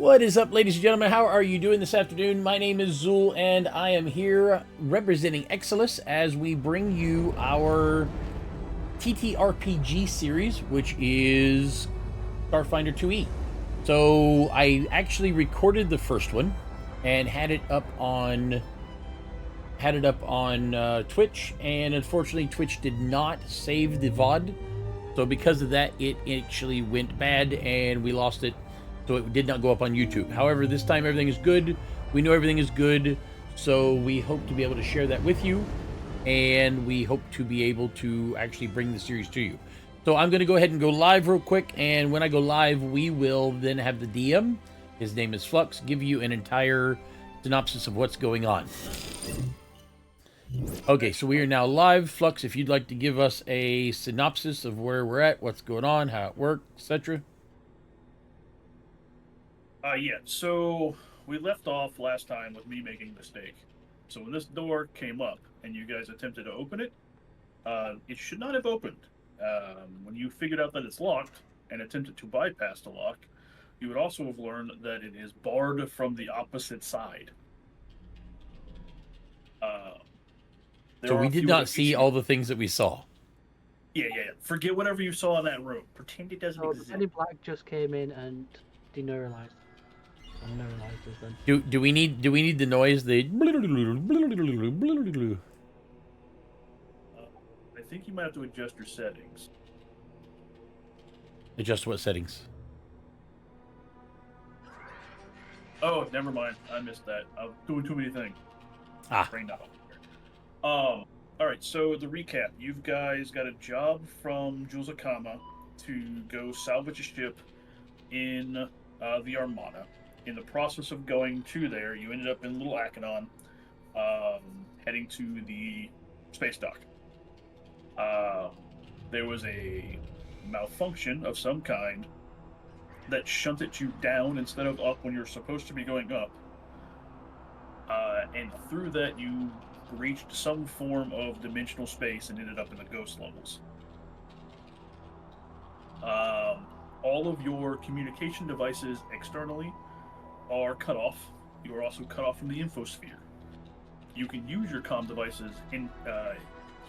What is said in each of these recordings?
What is up, ladies and gentlemen? How are you doing this afternoon? My name is Zool, and I am here representing Exelus as we bring you our TTRPG series, which is Starfinder 2E. So I actually recorded the first one and had it up on Twitch, and unfortunately, Twitch did not save the VOD. So because of that, it actually went bad and we lost it. So it did not go up on YouTube. However, this time everything is good. We know everything is good. So we hope to be able to share that with you. And we hope to be able to actually bring the series to you. So I'm going to go ahead and go live real quick. And when I go live, we will then have the DM. His name is Flux. Give you an entire synopsis of what's going on. Okay, so we are now live. Flux, if you'd like to give us a synopsis of where we're at, what's going on, how it works, etc. Yeah, so we left off last time with me making a mistake. So when this door came up and you guys attempted to open it, it should not have opened. When you figured out that it's locked and attempted to bypass the lock, you would also have learned that it is barred from the opposite side. Uh, So there are we a did few not see all NPCs. the things that we saw. Yeah. Forget whatever you saw in that room. Pretend it doesn't So the exist. Penny Black just came in and deneuralized or neuralized us then. Do we need the noise? The Uh, I think you might have to adjust your settings. adjust what settings? Oh, never mind. I missed that. I was doing too many things. Ah, Brain not all right, so the recap. You guys got a job from Jules Akama to go salvage a ship in the Armada. In the process of going to there, you ended up in Little Acheron, heading to the space dock. Um, there was a malfunction of some kind that shunted you down instead of up when you're supposed to be going up. And through that, you reached some form of dimensional space and ended up in the ghost levels. Um, all of your communication devices externally are cut off. You are also cut off from the infosphere. You can use your comm devices in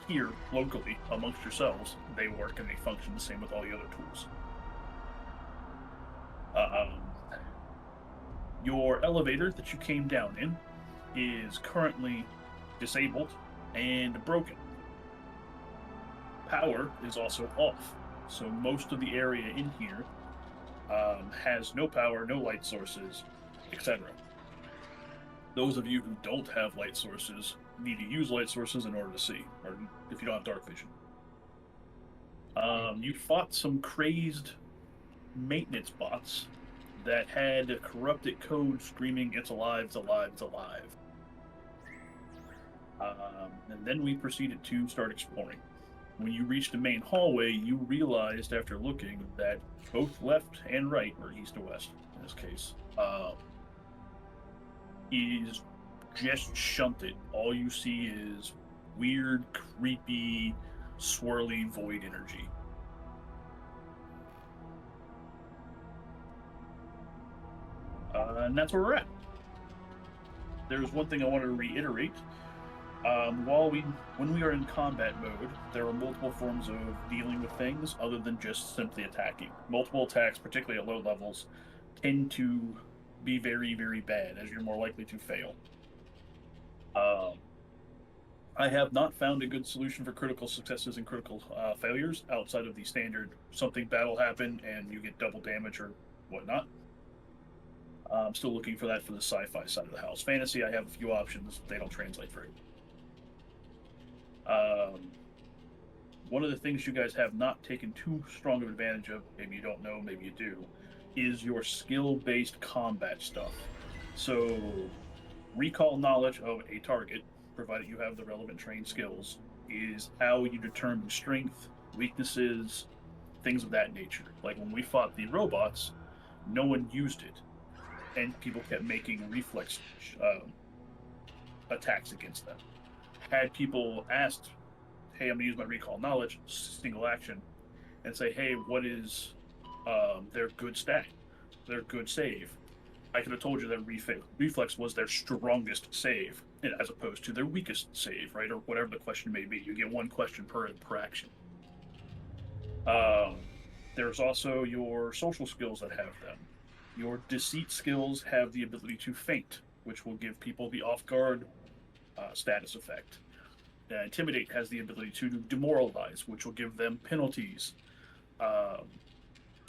here locally amongst yourselves. They work and they function the same with all the other tools. Um, your elevator that you came down in is currently disabled and broken. Power is also off, so most of the area in here has no power, no light sources, etc. Those of you who don't have light sources need to use light sources in order to see, or if you don't have dark vision. You fought some crazed maintenance bots that had corrupted code screaming, "It's alive, it's alive, it's alive." And then we proceeded to start exploring. When you reached the main hallway, you realized after looking that both left and right, or east and west in this case, is just shunted. All you see is weird, creepy, swirly void energy. And that's where we're at. There's one thing I want to reiterate. When we are in combat mode, there are multiple forms of dealing with things other than just simply attacking. Multiple attacks, particularly at low levels, tend to be very, very bad, as you're more likely to fail. Um, I have not found a good solution for critical successes and critical failures outside of the standard something battle happen and you get double damage or whatnot. I'm still looking for that for the sci-fi side of the house. Fantasy, I have a few options. They don't translate very well. One of the things you guys have not taken too strong of advantage of, maybe you don't know, maybe you do, is your skill-based combat stuff. So, recall knowledge of a target, provided you have the relevant trained skills, is how you determine strength, weaknesses, things of that nature. Like when we fought the robots, no one used it, and people kept making reflex attacks against them. Had people asked, "Hey, I'm gonna use my recall knowledge, single action," and say, "Hey, what is their good stat, their good save?" I could have told you that reflex was their strongest save, as opposed to their weakest save, right? Or whatever the question may be. You get one question per action. There's also your social skills that have them. Your deceit skills have the ability to feint, which will give people the off guard status effect. Intimidate has the ability to demoralize, which will give them penalties. Um,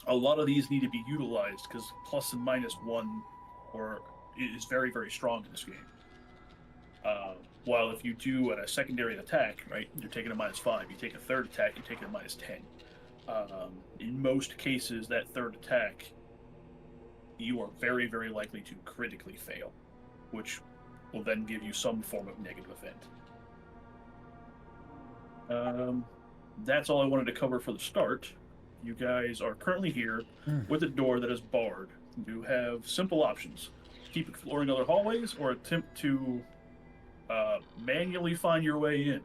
a lot of these need to be utilized because plus and minus one or is very very strong in this game. While if you do a secondary attack, right, you're taking a -5. You take a third attack, you're taking a -10. In most cases, that third attack, you are very very likely to critically fail, which will then give you some form of negative event. That's all I wanted to cover for the start. You guys are currently here with a door that is barred. You have simple options: keep exploring other hallways, or attempt to manually find your way in.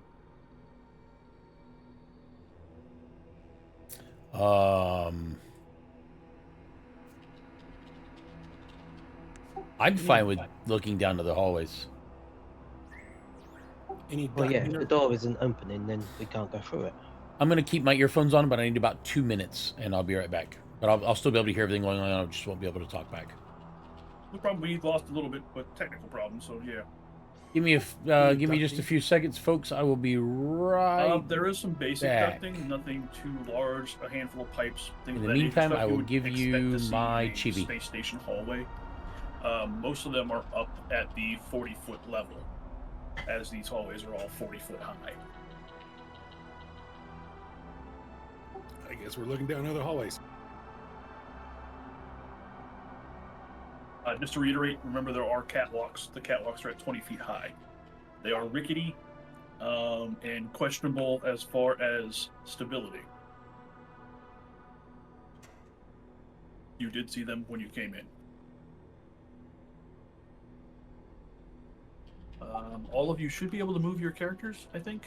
I'm fine with looking down to the hallways. Well, yeah, if the door isn't opening, then we can't go through it. I'm going to keep my earphones on, but I need about 2 minutes, and I'll be right back. But I'll still be able to hear everything going on. I just won't be able to talk back. No problem. We lost a little bit, but technical problems. So yeah. Give me just a few seconds, folks. I will be right. There is some basic back. ducting, nothing too large. A handful of pipes. Things In of the that meantime, nature, I will would give expect you to see my in a chibi. Space station hallway. Most of them are up at the 40-foot level, as these hallways are all 40-foot high. I guess we're looking down other hallways. Just to reiterate, remember there are catwalks. The catwalks are at 20 feet high. They are rickety and questionable as far as stability. You did see them when you came in. All of you should be able to move your characters, I think.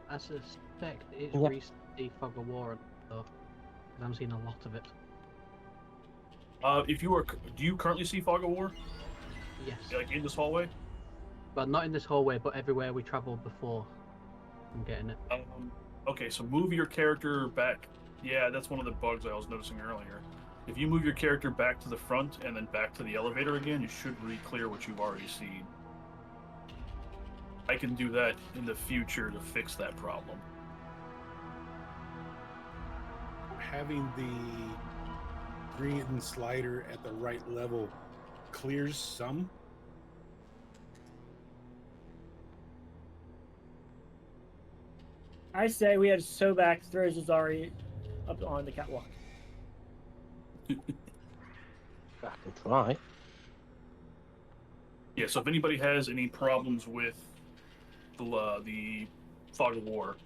I suspect it's Yep. recently Fog of War, though. I'm seeing a lot of it. Do you currently see Fog of War? Yes. Like in this hallway? But not in this hallway, but everywhere we travelled before. I'm getting it. Okay, so move your character back. Yeah, that's one of the bugs I was noticing earlier. If you move your character back to the front and then back to the elevator again, you should re-clear what you've already seen. I can do that in the future to fix that problem. Having the green slider at the right level clears some. I say we had Sobak throw Zazari up on the catwalk. I can try. Yeah, so if anybody has any problems with the Fog of War,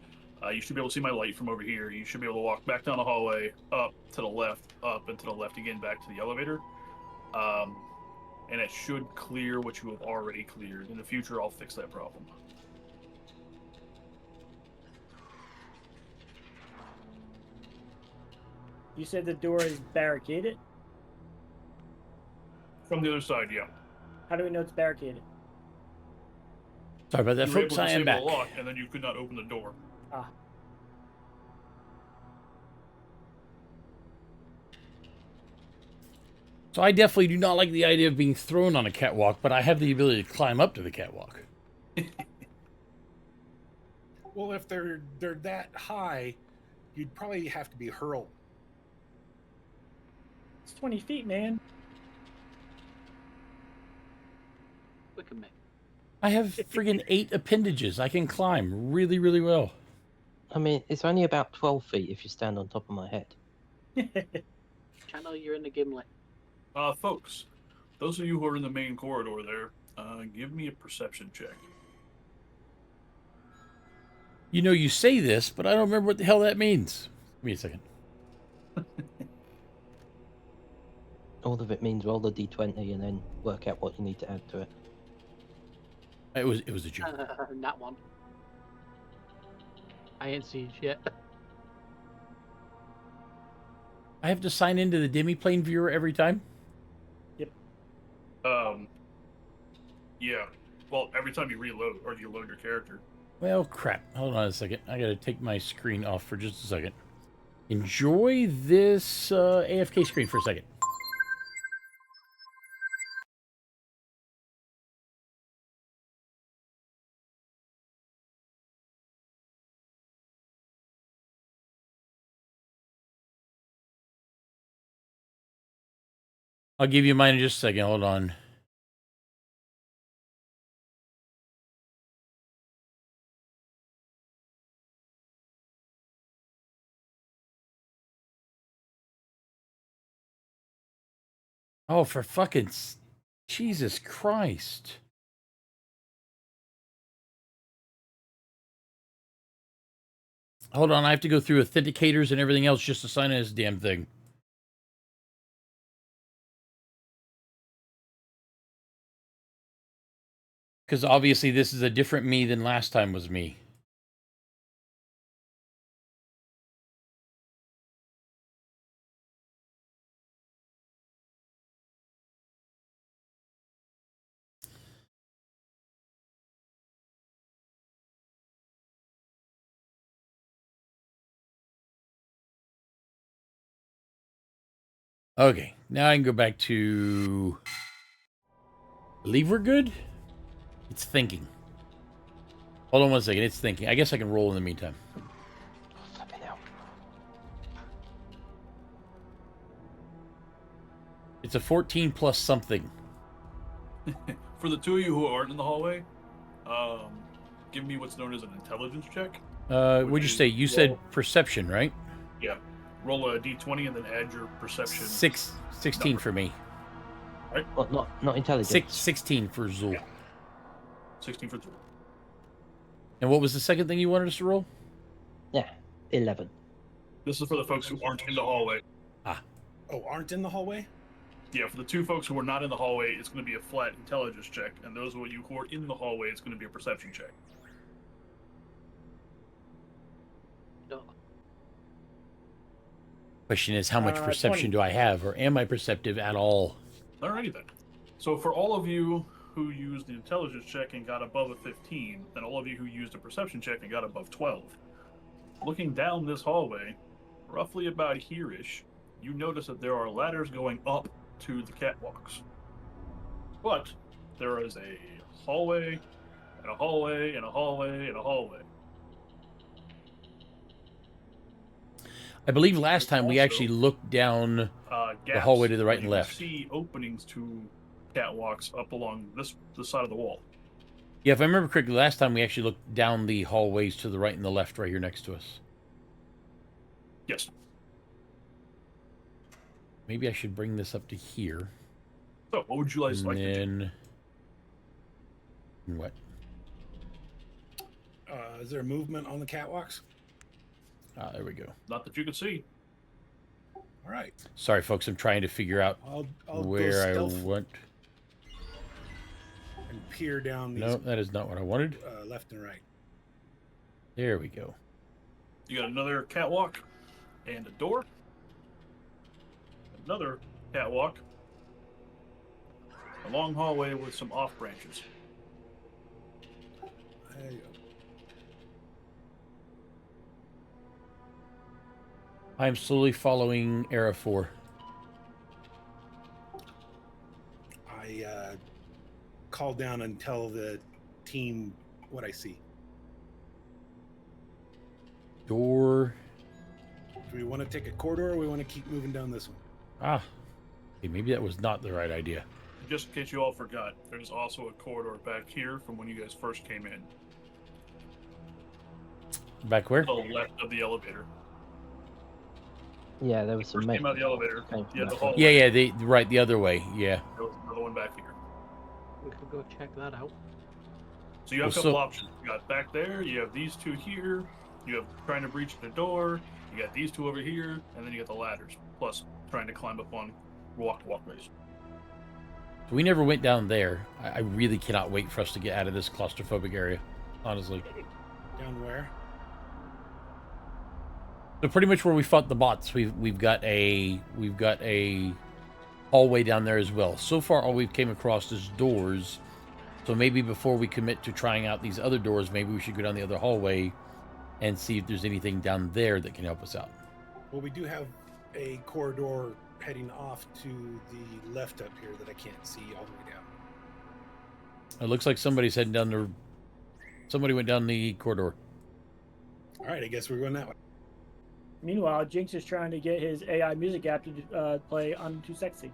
you should be able to see my light from over here. You should be able to walk back down the hallway, up to the left, up and to the left again, back to the elevator. And it should clear what you have already cleared. In the future, I'll fix that problem. You said the door is barricaded? From the other side, yeah. How do we know it's barricaded? Sorry about that, You were folks. able to I am disable back. the lock, and then you could not open the door. Ah. So I definitely do not like the idea of being thrown on a catwalk, but I have the ability to climb up to the catwalk. Well, if they're that high, you'd probably have to be hurled. It's 20 feet, man. We can make. I have friggin' 8 appendages. I can climb really, really well. I mean, it's only about 12 feet if you stand on top of my head. Channel, you're in the gimlet. Folks, those of you who are in the main corridor there, give me a perception check. You know, you say this, but I don't remember what the hell that means. Give me a second. All of it means roll the d20 and then work out what you need to add to it. It was a joke. That one. I ain't seen shit. I have to sign into the demiplane viewer every time? Yep. Yeah. Well, every time you reload or you load your character. Well, crap. Hold on a second. I gotta take my screen off for just a second. Enjoy this AFK screen for a second. I'll give you mine in just a second. Hold on. Oh, for fucking Jesus Christ. Hold on, I have to go through authenticators and everything else just to sign in this damn thing. Because obviously this is a different me than last time was me. Okay, now I can go back to... Believe we're good? It's thinking. Hold on one second, it's thinking. I guess I can roll in the meantime. Flipping out. It's a 14 plus something. For the two of you who aren't in the hallway, give me what's known as an intelligence check. What'd you say? You said perception, right? Yeah. Roll a d20 and then add your perception. 16 for me. Well, not intelligence. 16 for Zul. Yeah. 16 for Zul. And what was the second thing you wanted us to roll? Yeah, 11. This is for the folks who aren't in the hallway. Oh, aren't in the hallway? Yeah, for the two folks who are not in the hallway, it's going to be a flat intelligence check, and those of you who are in the hallway, it's going to be a perception check. No. Question is, how much 20. perception do I have, or am I perceptive at all? Alrighty then. So for all of you who used the intelligence check and got above a 15, and all of you who used a perception check and got above 12, looking down this hallway, roughly about here-ish, you notice that there are ladders going up to the catwalks. But there is a hallway, and a hallway, and a hallway, and a hallway. I believe last time we Also, actually looked down the gaps hallway to the right where and you left. can see openings to catwalks up along this side of the wall. Yeah, if I remember correctly, last time we actually looked down the hallways to the right and the left right here next to us. Yes. Maybe I should bring this up to here. So, what would you guys like to do? And then... What? Is there movement on the catwalks? Ah, there we go. Not that you can see. All right. Sorry, folks, I'm trying to figure out I'll where I go stealth want... and peer down these No, that is not what I wanted. left and right. There we go. You got another catwalk and a door. Another catwalk. A long hallway with some off branches. There you go. I'm slowly following Era 4. I call down and tell the team what I see. Door... Do we want to take a corridor or we want to keep moving down this one? Ah. Okay, maybe that was not the right idea. Just in case you all forgot, there's also a corridor back here from when you guys first came in. Back where? To the left of the elevator. Yeah, there was some First came out of the elevator. came from You had the that way. hallway. Yeah, right, the other way. Yeah. There was another one back here. We could go check that out. So you have Well, a couple so- options. You got back there, you have these two here, you have trying to breach the door, you got these two over here, and then you got the ladders, plus trying to climb up on walkways. We never went down there. I really cannot wait for us to get out of this claustrophobic area, honestly. Down where? So pretty much where we fought the bots, we've got a hallway down there as well. So far, all we've came across is doors. So maybe before we commit to trying out these other doors, maybe we should go down the other hallway and see if there's anything down there that can help us out. Well, we do have a corridor heading off to the left up here that I can't see all the way down. It looks like somebody's heading down the... Somebody went down the corridor. All right, I guess we're going that way. Meanwhile, Jinx is trying to get his AI music app to play I'm Too Sexy.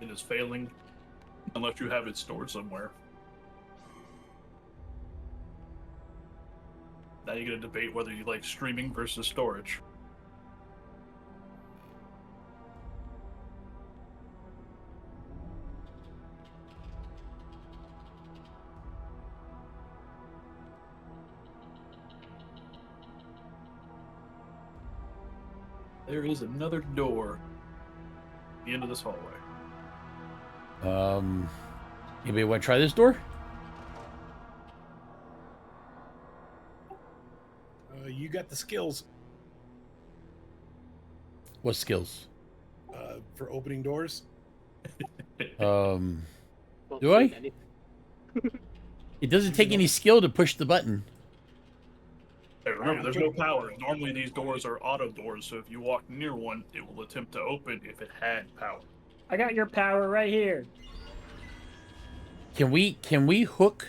It is failing unless you have it stored somewhere. Now you're going to debate whether you like streaming versus storage. There is another door at the end of this hallway. Anybody want to try this door? You got the skills What skills? for opening doors. Well, Do I? any- It doesn't take any skill to push the button. Hey, remember, there's no power. Normally these doors are auto doors, so if you walk near one, it will attempt to open if it had power. I got your power right here. Can we hook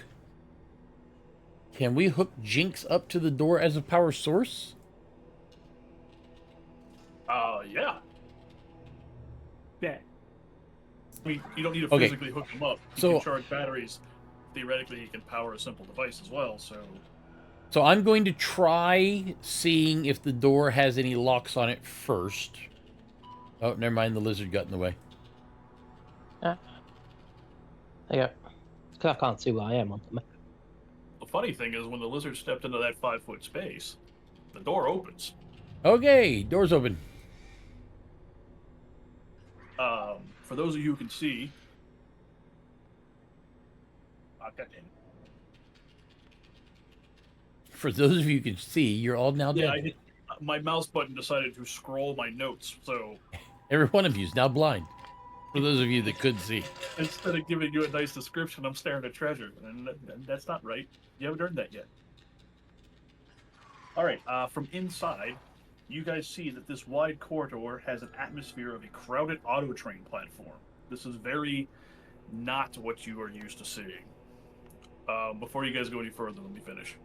Jinx up to the door as a power source? Yeah. Yeah. I mean, you don't need to Okay. physically hook them up. You So- can charge batteries. Theoretically, you can power a simple device as well, so... So I'm going to try seeing if the door has any locks on it first. Oh, never mind, the lizard got in the way. Yeah. I can't see where I am on the map. The funny thing is, when the lizard stepped into that 5-foot space, the door opens. Okay, door's open. For those of you who can see... goddamn. For those of you who can see, you're all now Yeah, dead. my mouse button decided to scroll my notes, so Every one of you is now blind. For those of you that could see. instead of giving you a nice description, I'm staring at treasure, and that's not right. You haven't earned that yet. All right, from inside, you guys see that this wide corridor has an atmosphere of a crowded auto train platform. This is very not what you are used to seeing. Before you guys go any further, let me finish.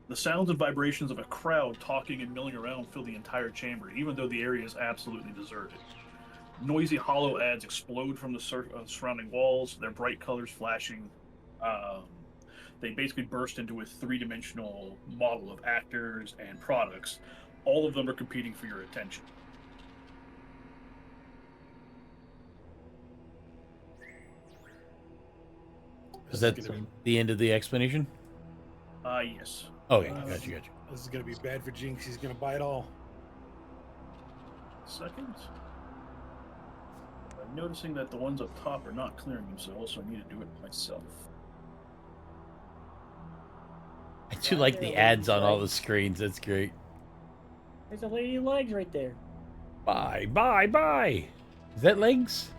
The sounds and vibrations of a crowd talking and milling around fill the entire chamber, even though the area is absolutely deserted. Noisy hollow ads explode from the surrounding walls, their bright colors flashing. They basically burst into a three-dimensional model of actors and products. All of them are competing for your attention. Is that gonna be, the end of the explanation? Yes. Okay, got you. this is gonna be bad for Jinx. He's gonna buy it all. Second. I'm noticing that the ones up top are not clearing themselves, so I need to do it myself. I do like the ads on all the screens. That's great. There's a lady legs right there. Bye, bye, bye. Is that legs?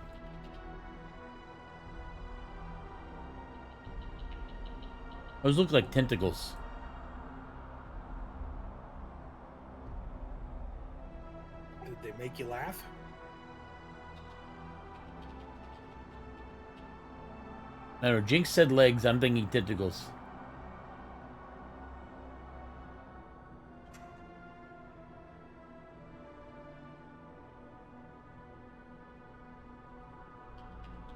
Those look like tentacles. Did they make you laugh? I don't know. Jinx said legs. I'm thinking tentacles.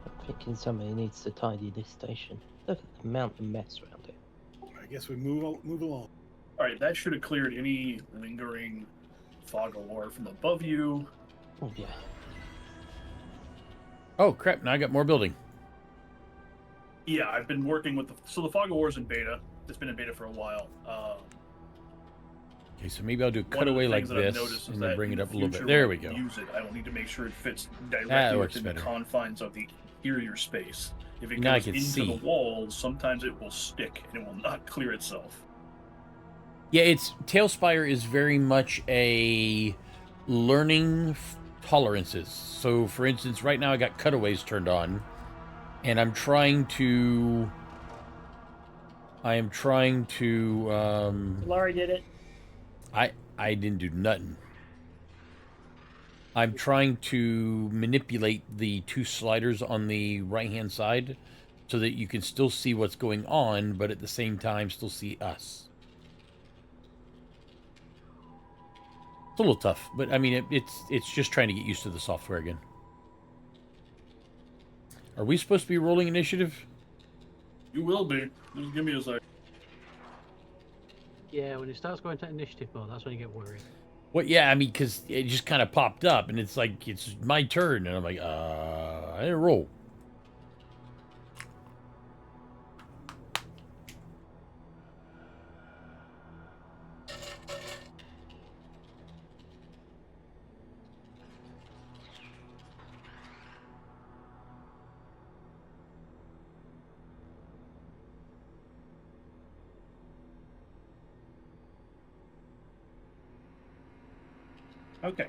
I'm thinking somebody needs to tidy this station. Look at the amount of mess around it. I guess we move along. All right, that should have cleared any lingering fog of war from above you. Oh yeah. Oh crap! Now I got more building. Yeah, I've been working with the fog of war is in beta. It's been in beta for a while. Okay, so maybe I'll do a One of the cutaway like things that I've this noticed is and then that bring in it the up a little bit. future, There when we I go. Use it. I don't need to make sure it fits That directly works within the better. confines of the interior space. If it Now I goes can into see. the walls, sometimes it will stick and it will not clear itself. Yeah, it's Tailspire is very much a learning tolerances. So, for instance, right now I got cutaways turned on, and I am trying to. Laurie did it. I didn't do nothing. I'm trying to manipulate the two sliders on the right hand side so that you can still see what's going on, but at the same time still see us. It's a little tough, but I mean it's just trying to get used to the software again. Are we supposed to be rolling initiative? You will be. Just give me a sec. Yeah, when it starts going to initiative mode, that's when you get worried. What? Yeah, I mean, because it just kind of popped up, and it's like it's my turn, and I'm like, I didn't roll. Okay.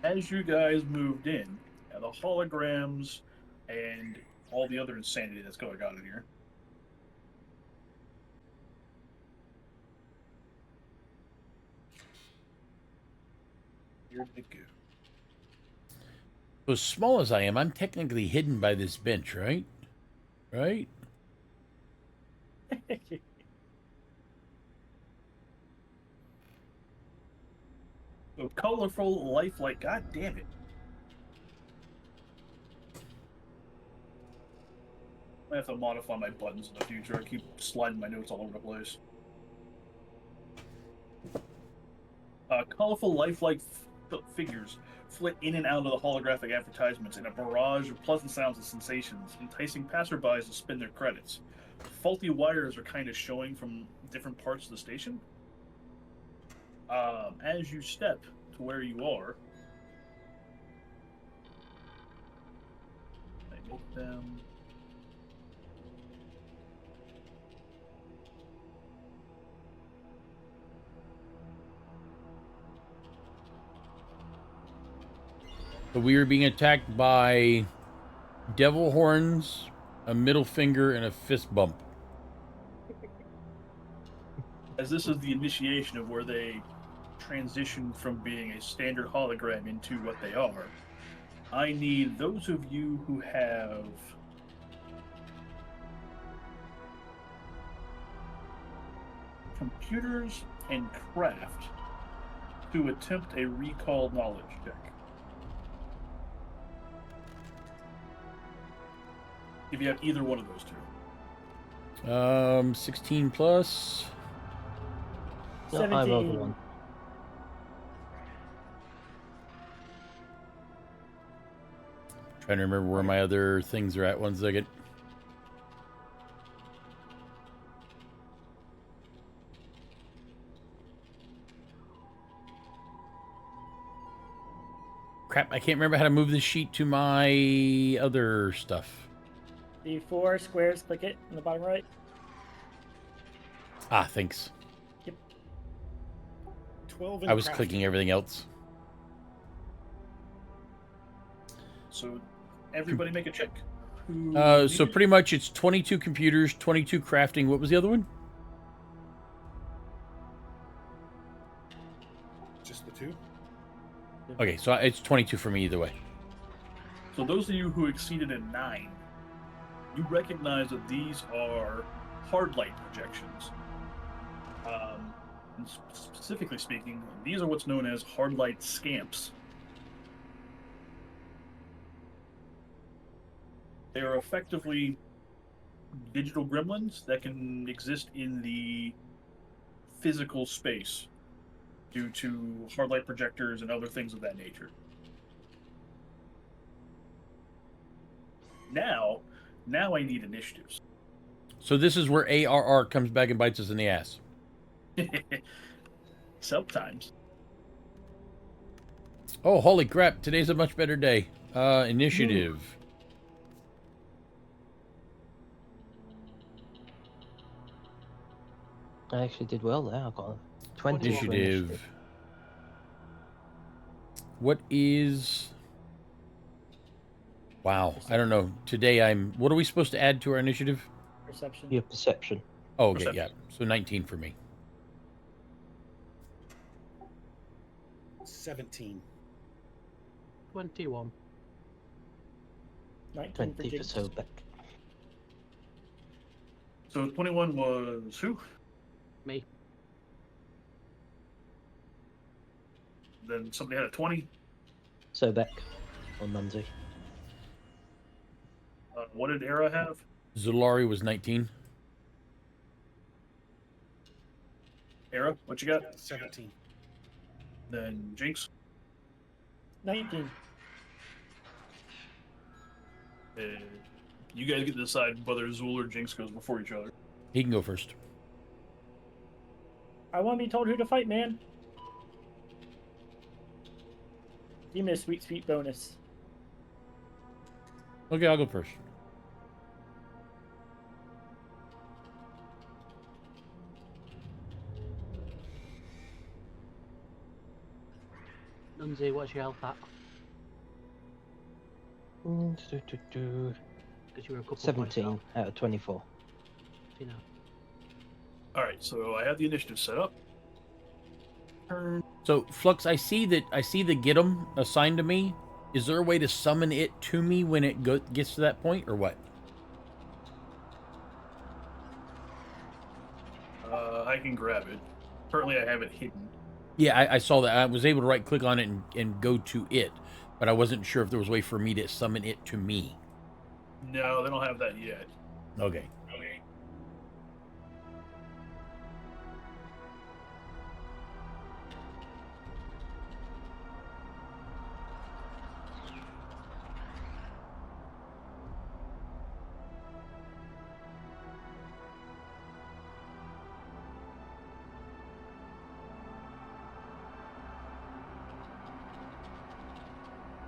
As you guys moved in, the holograms and all the other insanity that's going on in here. Here they go. So as small as I am, I'm technically hidden by this bench, right? Right? So colorful, lifelike. God damn it! I have to modify my buttons in the future. I keep sliding my notes all over the place. Colorful, lifelike figures flit in and out of the holographic advertisements in a barrage of pleasant sounds and sensations, enticing passerbys to spend their credits. Faulty wires are kind of showing from different parts of the station. As you step to where you are, I make them. So we are being attacked by devil horns, a middle finger, and a fist bump. As this is the initiation of where they transition from being a standard hologram into what they are, I need those of you who have computers and craft to attempt a recall knowledge check. If you have either one of those two. 16 plus. No, I rolled a 17. 1. Trying to remember where my other things are at. 1 second. Crap, I can't remember how to move this sheet to my other stuff. The 4 squares, click it in the bottom right. Ah, thanks. 12 in I was craft. clicking everything else. So everybody make a check. So pretty much it's 22 computers, 22 crafting. What was the other one? Just the 2? Okay, so it's 22 for me either way. So those of you who exceeded a 9, you recognize that these are hard light projections. And specifically speaking, these are what's known as hard light scamps. They are effectively digital gremlins that can exist in the physical space due to hard light projectors and other things of that nature. Now I need initiatives. So this is where ARR comes back and bites us in the ass. Sometimes. Oh, holy crap. Today's a much better day. Initiative. I actually did well there. I got a 20 for Initiative. What is... Wow, I don't know. Today I'm... What are we supposed to add to our initiative? Perception. Your perception. Oh, okay, yeah. Perception. So 19 for me. 17. 21. 19 for 20 for Jinx. Sobek. So 21 was who? Me. Then somebody had a 20. Sobek. Or Mumsy. What did Era have? Zulari was 19. Era, what you got? 17. Then Jinx. 19. You guys get to decide whether Zool or Jinx goes before each other. He can go first. I want to be told who to fight, man. Give me a sweet, sweet bonus. Okay, I'll go first. Nunzi, what's your health at? Because you were a couple points 17 off, out of 24. you know. Alright, so I have the initiative set up. Turn. So Flux, I see the get 'em assigned to me. Is there a way to summon it to me when it gets to that point, or what? I can grab it. Currently, I have it hidden. Yeah, I saw that. I was able to right click on it and go to it, but I wasn't sure if there was a way for me to summon it to me. No, they don't have that yet. Okay. Okay.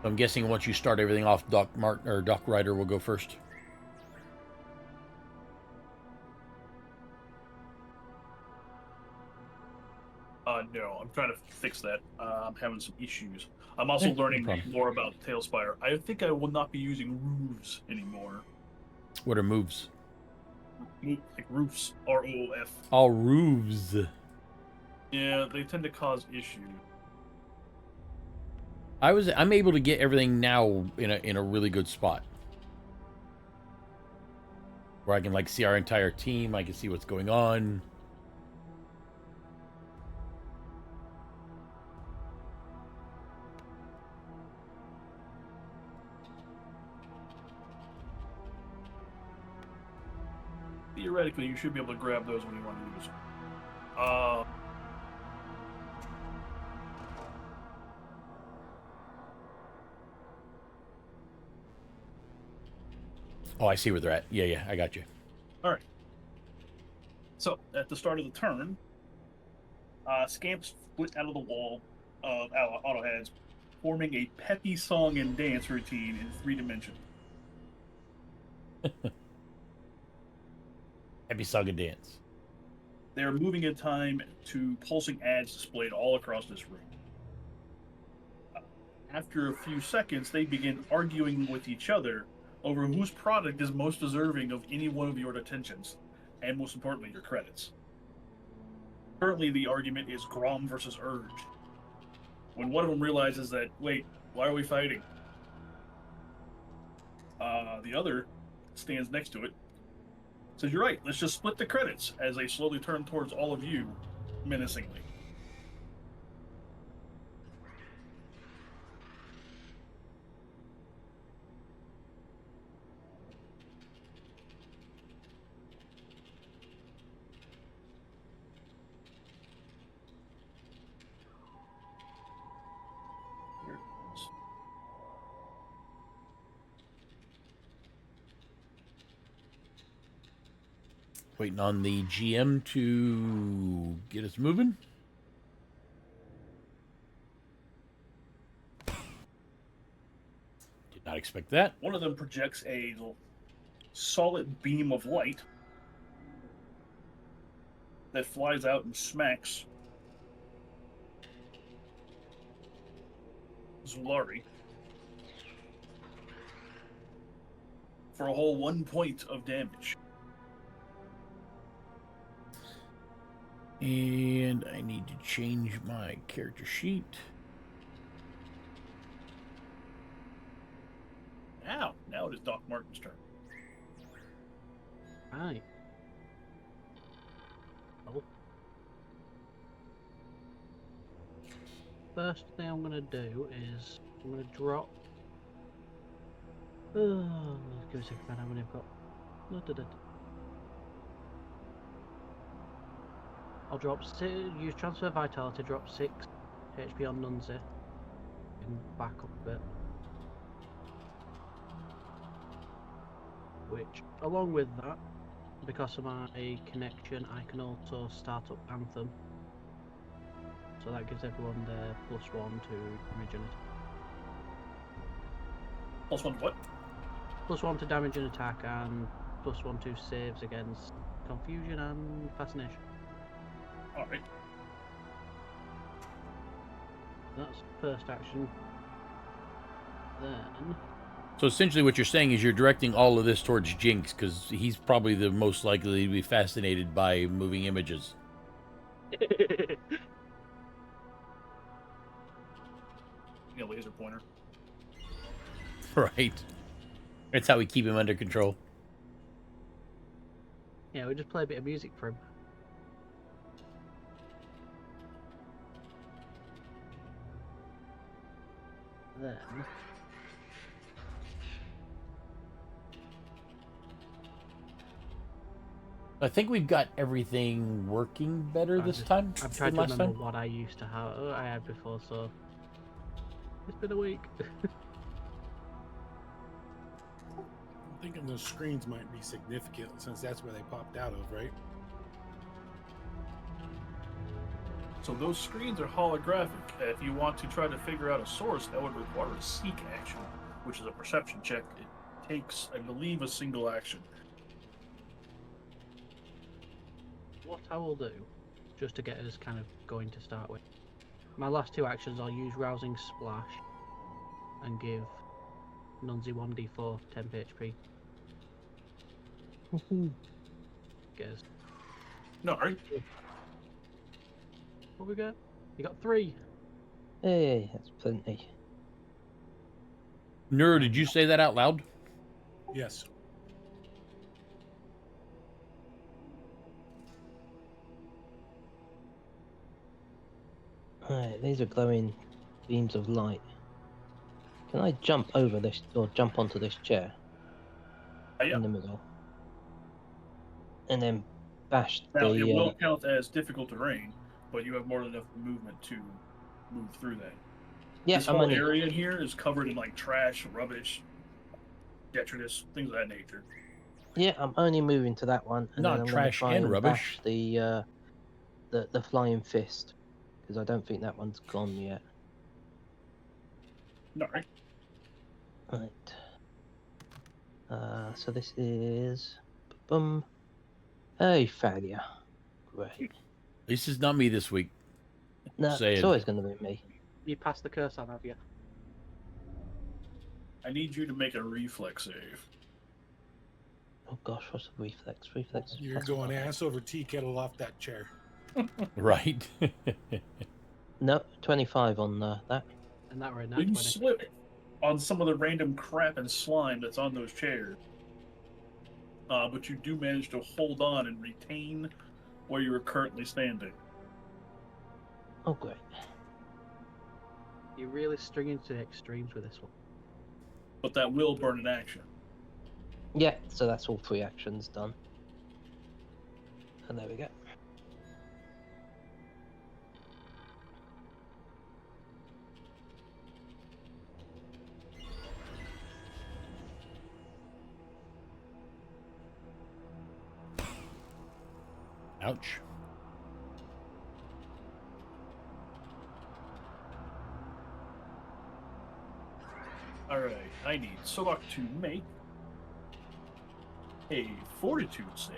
I'm guessing once you start everything off, Doc Ryder will go first. No, I'm trying to fix that. I'm having some issues. I'm also Yeah, no learning problem. more about Tailspire. I think I will not be using roofs anymore. What are moves? Like roofs, ROF. All roofs. Yeah, they tend to cause issues. I'm able to get everything now in a really good spot. Where I can like see our entire team, I can see what's going on. Theoretically, you should be able to grab those when you want to use them. Oh, I see where they're at. Yeah, I got you. All right. So, at the start of the turn, scamps split out of the wall of auto heads, forming a peppy song and dance routine in 3 dimensions. Happy Saga Dance. They are moving in time to pulsing ads displayed all across this room. After a few seconds, they begin arguing with each other over whose product is most deserving of any one of your attentions, and most importantly, your credits. Currently, the argument is Grom versus Urge. When one of them realizes that, wait, why are we fighting? The other stands next to it, says, you're right, let's just split the credits, as they slowly turn towards all of you, menacingly. Waiting on the GM to get us moving. Did not expect that. One of them projects a solid beam of light that flies out and smacks Zulari for a whole 1 point of damage. And I need to change my character sheet. Now it is Doc Martin's turn. Right. Oh. First thing I'm gonna do is I'm gonna drop. Oh, give me a second. How many I've got? I'll drop use transfer vitality. Drop 6 HP on Nunzi. And back up a bit. Which, along with that, because of my connection, I can also start up Anthem. So that gives everyone their +1 to damage and attack. +1 to what? +1 to damage and attack, and +1 to saves against confusion and fascination. Alright. That's the first action. Then. So essentially what you're saying is you're directing all of this towards Jinx, because he's probably the most likely to be fascinated by moving images. You know, laser pointer. Right. That's how we keep him under control. Yeah, we just play a bit of music for him. Then. I think we've got everything working better this time I'm trying than to last remember time. what I used to have. I had before, so it's been a week. I'm thinking those screens might be significant since that's where they popped out of, right? So those screens are holographic. If you want to try to figure out a source, that would require a seek action, which is a perception check. It takes, I believe, a single action. What I will do, just to get us kind of going to start with, my last 2 actions I'll use Rousing Splash and give Nunzi 1d4 temp HP. Guess. No, right? What we got? You got 3. Hey, that's plenty. Nero, did you say that out loud? Yes. Alright, these are glowing beams of light. Can I jump over this, or jump onto this chair Yeah. in the middle? And then bash Now, it will the... count as difficult terrain, but you have more than enough movement to move through that. yeah, This I'm whole only... area here is covered in like trash, rubbish, detritus, things of that nature. Yeah, I'm only moving to that one, and Not then I'm trash going to try and and rubbish. bash the flying fist, because I don't think that one's gone yet. No, right? Right. So this is... Boom. A failure. Great. At least it's not me this week. No, Say it's it. always going to be me. You passed the curse on, have you? I need you to make a reflex save. Oh gosh, what's the reflex? Reflex. You're plus going 1. ass over tea kettle off that chair. Right. No, 25 on that. And that were in that You 20. slip on some of the random crap and slime that's on those chairs. But you do manage to hold on and retain where you are currently standing. Oh great. You're really stringing to the extremes with this one. But that will burn an action. Yeah, so that's all 3 actions done. And there we go. Ouch. Alright, I need Solok to make a fortitude save.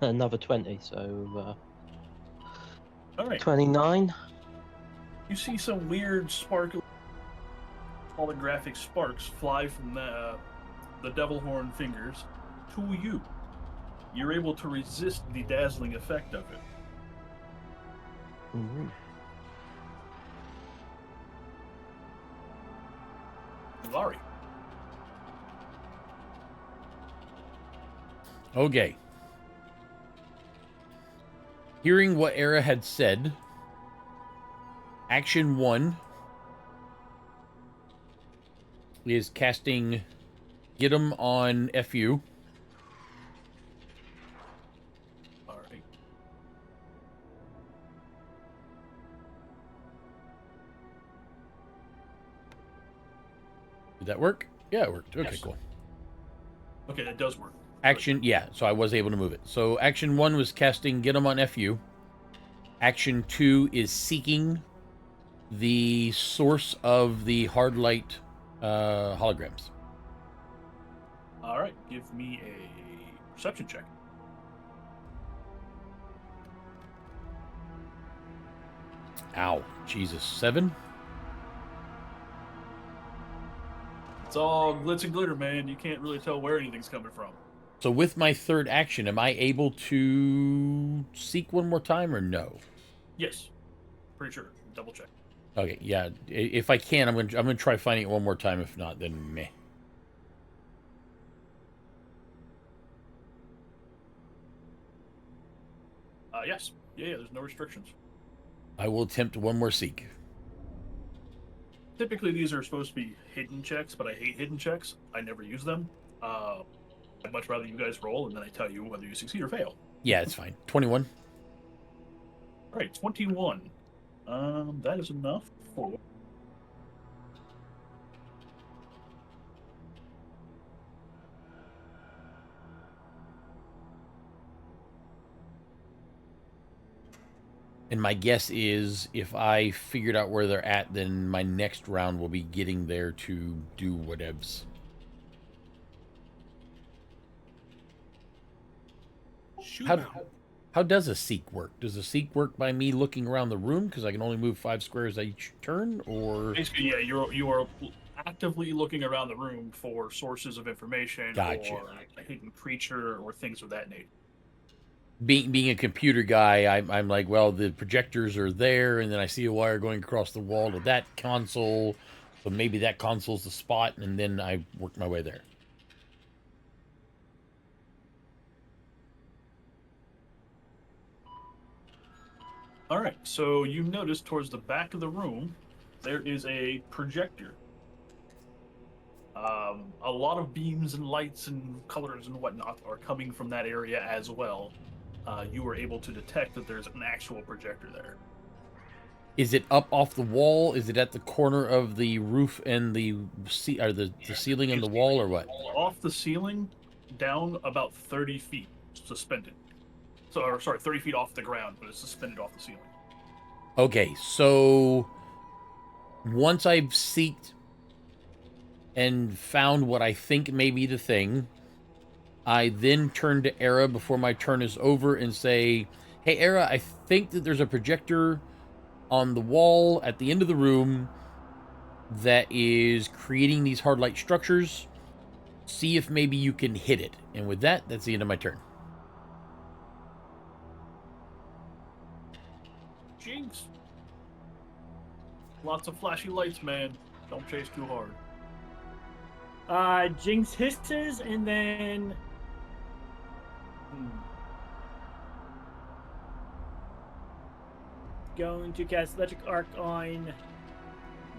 another 20, so All right. 29. You see some weird sparkly holographic sparks fly from the devil horn fingers to you. You're able to resist the dazzling effect of it. Mhm. Lari. Okay. Hearing what Era had said, action 1 is casting Get 'em on FU. All right. Did that work? Yeah, it worked. Okay, Yes. cool. Okay, that does work. Action, yeah, so I was able to move it. So action 1 was casting Get 'em on FU. Action 2 is seeking the source of the hard light holograms. All right, give me a perception check. Ow, Jesus, 7? It's all glitz and glitter, man. You can't really tell where anything's coming from. So with my third action, am I able to seek one more time or no? Yes, pretty sure. Double check. Okay, yeah. If I can, I'm gonna try finding it one more time. If not, then meh. Yes. Yeah, there's no restrictions. I will attempt one more seek. Typically, these are supposed to be hidden checks, but I hate hidden checks. I never use them. I'd much rather you guys roll, and then I tell you whether you succeed or fail. Yeah, it's fine. 21. All right, 21. That is enough for... And my guess is if I figured out where they're at, then my next round will be getting there to do whatevs. Shoot How, 'em. how does a seek work? Does a seek work by me looking around the room because I can only move 5 squares each turn, or Basically, yeah, you are actively looking around the room for sources of information Gotcha. or a hidden creature or things of that nature. being a computer guy, I'm like, well, the projectors are there, and then I see a wire going across the wall to that console, so maybe that console's the spot, and then I work my way there. All right, so you notice towards the back of the room, there is a projector. A lot of beams and lights and colors and whatnot are coming from that area as well. You were able to detect that there's an actual projector there. Is it up off the wall? Is it at the corner of the roof and the ceiling and the wall, or what? Off the ceiling, down about 30 feet, suspended. So, or sorry, 30 feet off the ground, but it's suspended off the ceiling. Okay, so once I've seeked and found what I think may be the thing, I then turn to Era before my turn is over and say, hey, Era, I think that there's a projector on the wall at the end of the room that is creating these hard light structures. See if maybe you can hit it. And with that, that's the end of my turn. Jinx. Lots of flashy lights, man. Don't chase too hard. Jinx hisses and then. Going to cast Electric Arc on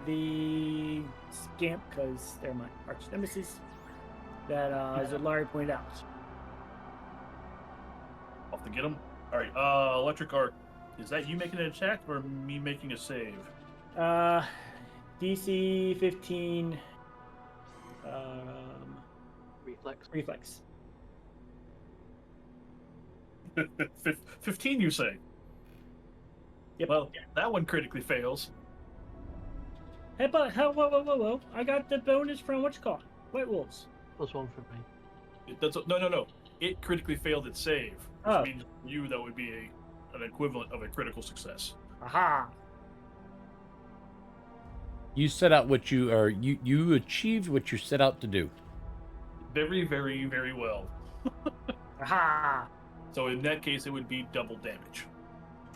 the Scamp because they're my arch nemesis. That as Larry pointed out. Off to get him. All right. Electric Arc. Is that you making an attack or me making a save? DC 15. Reflex. 15, you say? Yep. Well, that one critically fails. Hey, but whoa! I got the bonus from what's White Wolves. +1 for me. No. It critically failed its save. Oh. means for you that would be an equivalent of a critical success. Aha. You set out what you are. You achieved what you set out to do. Very, very, very well. Aha. So in that case, it would be double damage.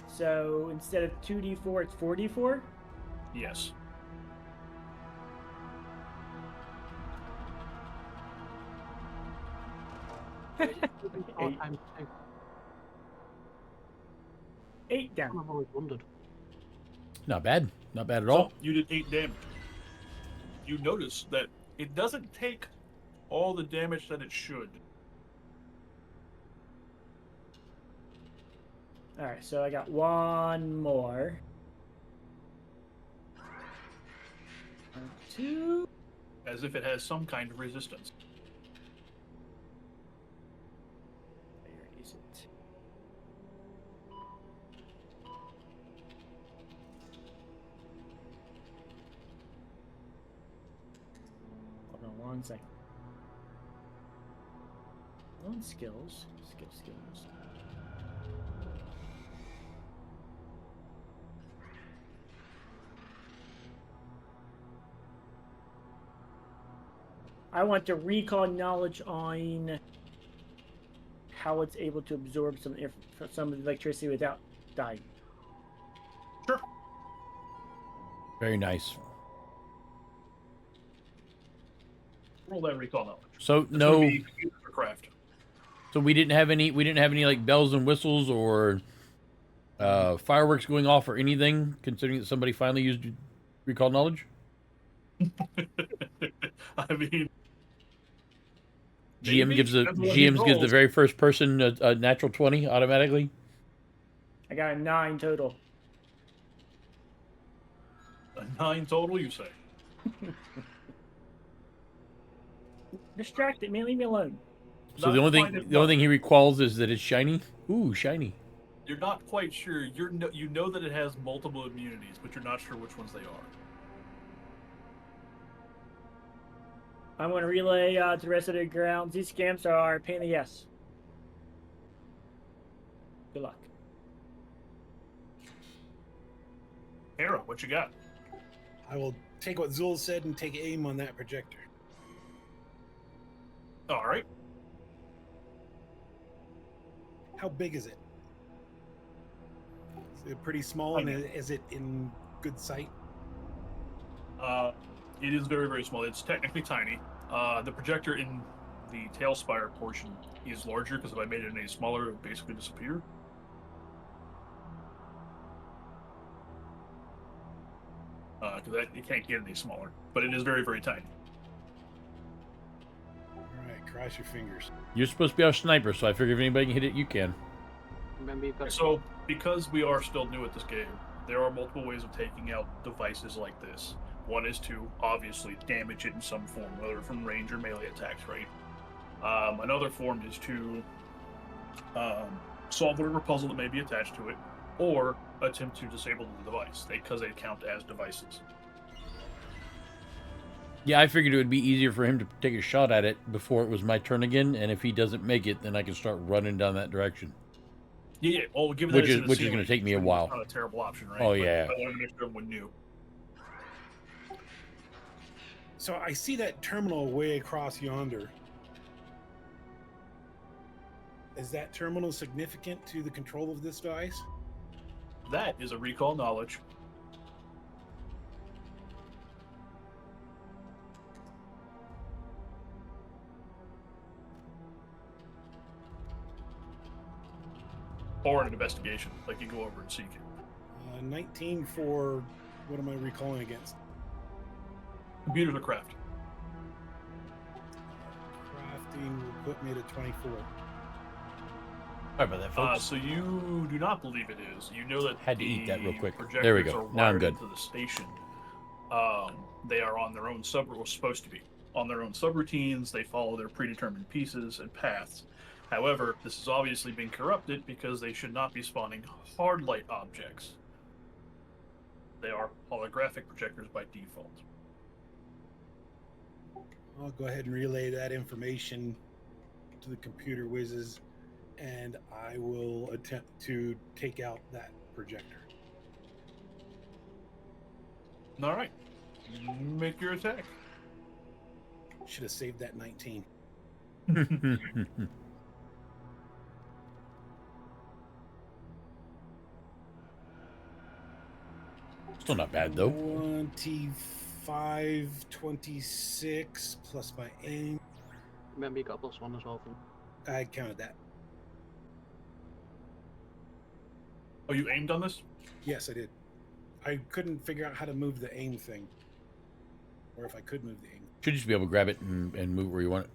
So instead of 2d4, it's 4d4? Yes. Four Eight. times two. 8 down. I've always wondered. Not bad. Not bad at all. So you did 8 damage. You notice that it doesn't take all the damage that it should. Alright, so I got one more. 1, 2. As if it has some kind of resistance. Where is it? Hold on one second. On skills. Skills. I want to recall knowledge on how it's able to absorb some of the electricity without dying. Sure. Very nice. Roll that recall knowledge. So This no. would be computer for craft. So we didn't have any. We didn't have any like bells and whistles or fireworks going off or anything. Considering that somebody finally used recall knowledge. I mean, GM maybe. gives the Depends on what he GM gives the rolls. very first person a natural 20 automatically. I got a 9 total. A 9 total, you say? Distracted, man. Leave me alone. So Not the only quite thing as the only much. thing he recalls is that it's shiny. Ooh, shiny. You're not quite sure. You know that it has multiple immunities, but you're not sure which ones they are. I'm going to relay to the rest of the grounds. These scamps are a pain in the ass. Good luck. Hera, what you got? I will take what Zul said and take aim on that projector. All right. How big is it? Is it pretty small, and is it in good sight? It is very, very small. It's technically tiny. The projector in the tail spire portion is larger because if I made it any smaller, it would basically disappear. Because it can't get any smaller. But it is very, very tiny. All right, cross your fingers. You're supposed to be our sniper, so I figure if anybody can hit it, you can. Remember, you've got So, because we are still new at this game, there are multiple ways of taking out devices like this. One is to, obviously, damage it in some form, whether from range or melee attacks, right? Another form is to solve whatever puzzle that may be attached to it, or attempt to disable the device, because they count as devices. Yeah, I figured it would be easier for him to take a shot at it before it was my turn again, and if he doesn't make it, then I can start running down that direction. Yeah. Well, given Which that is- it's in the which is ceiling, gonna take me a it's while. Not a terrible option, right? Oh, But yeah. I wanted to make sure everyone knew. So I see that terminal way across yonder. Is that terminal significant to the control of this device? That is a recall knowledge. Or an investigation, like you go over and seek it. 19 for what am I recalling against? Computers or craft. Crafting will put me to 24. Sorry about that, folks. So you do not believe it is. You know that Had to eat that real quick. projectors There we go. are Now I'm wired good. into the station. They are on their own supposed to be on their own subroutines. They follow their predetermined pieces and paths. However, this has obviously been corrupted because they should not be spawning hard light objects. They are holographic projectors by default. I'll go ahead and relay that information to the computer whizzes and I will attempt to take out that projector. All right. Make your attack. Should have saved that 19. Still not bad, though. 25, 26 plus my aim. Remember, you got +1 as well. From I counted that. Oh, you aimed on this? Yes, I did. I couldn't figure out how to move the aim thing. Or if I could move the aim. Should just be able to grab it and move where you want it.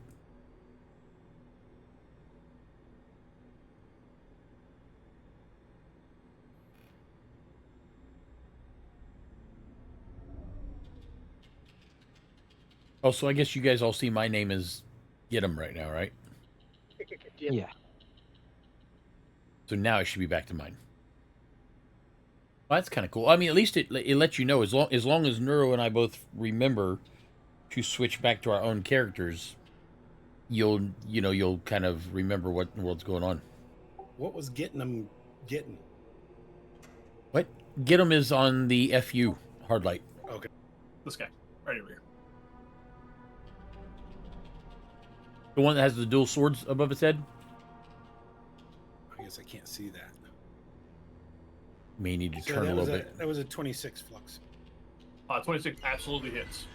Oh, so I guess you guys all see my name as Get 'em right now, right? Yeah. So now it should be back to mine. Well, that's kind of cool. I mean, at least it lets you know as long as Neuro and I both remember to switch back to our own characters, you'll kind of remember what's going on. What was getting them getting? What? Get 'em is on the FU hard light. Okay. This guy. Right over here. The one that has the dual swords above its head? I guess I can't see that. May need to So turn a that was little bit. That was a 26 flux. 26 absolutely hits.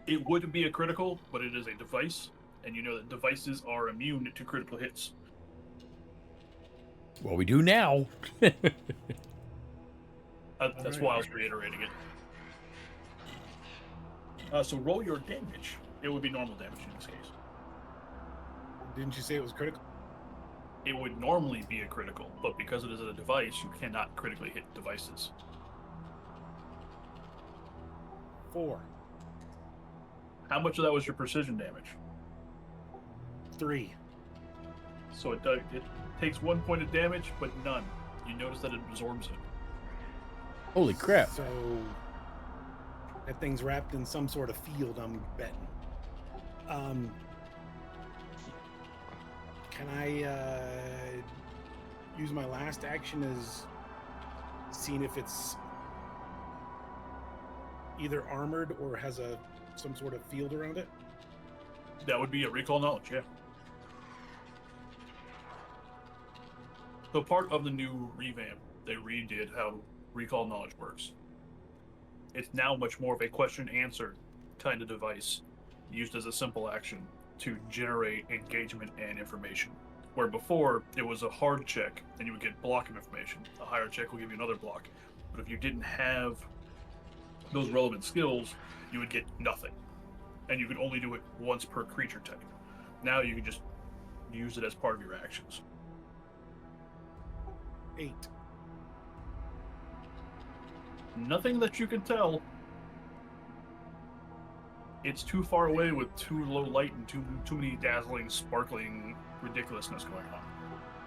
It would be a critical, but it is a device, and you know that devices are immune to critical hits. Well, we do now. That's Alright. why I was reiterating it. So roll your damage. It would be normal damage in this case. Didn't you say it was critical? It would normally be a critical, but because it is a device, you cannot critically hit devices. 4. How much of that was your precision damage? 3. So it takes 1 point of damage, but none. You notice that it absorbs it. Holy crap. So that thing's wrapped in some sort of field, I'm betting. Can I use my last action as seeing if it's either armored or has some sort of field around it? That would be a recall knowledge, yeah. So part of the new revamp, they redid how recall knowledge works. It's now much more of a question-answer kind of device, used as a simple action to generate engagement and information. Where before, it was a hard check, and you would get block of information. A higher check will give you another block. But if you didn't have those relevant skills, you would get nothing. And you could only do it once per creature type. Now you can just use it as part of your actions. 8. Nothing that you can tell. It's too far away with too low light and too many dazzling, sparkling ridiculousness going on.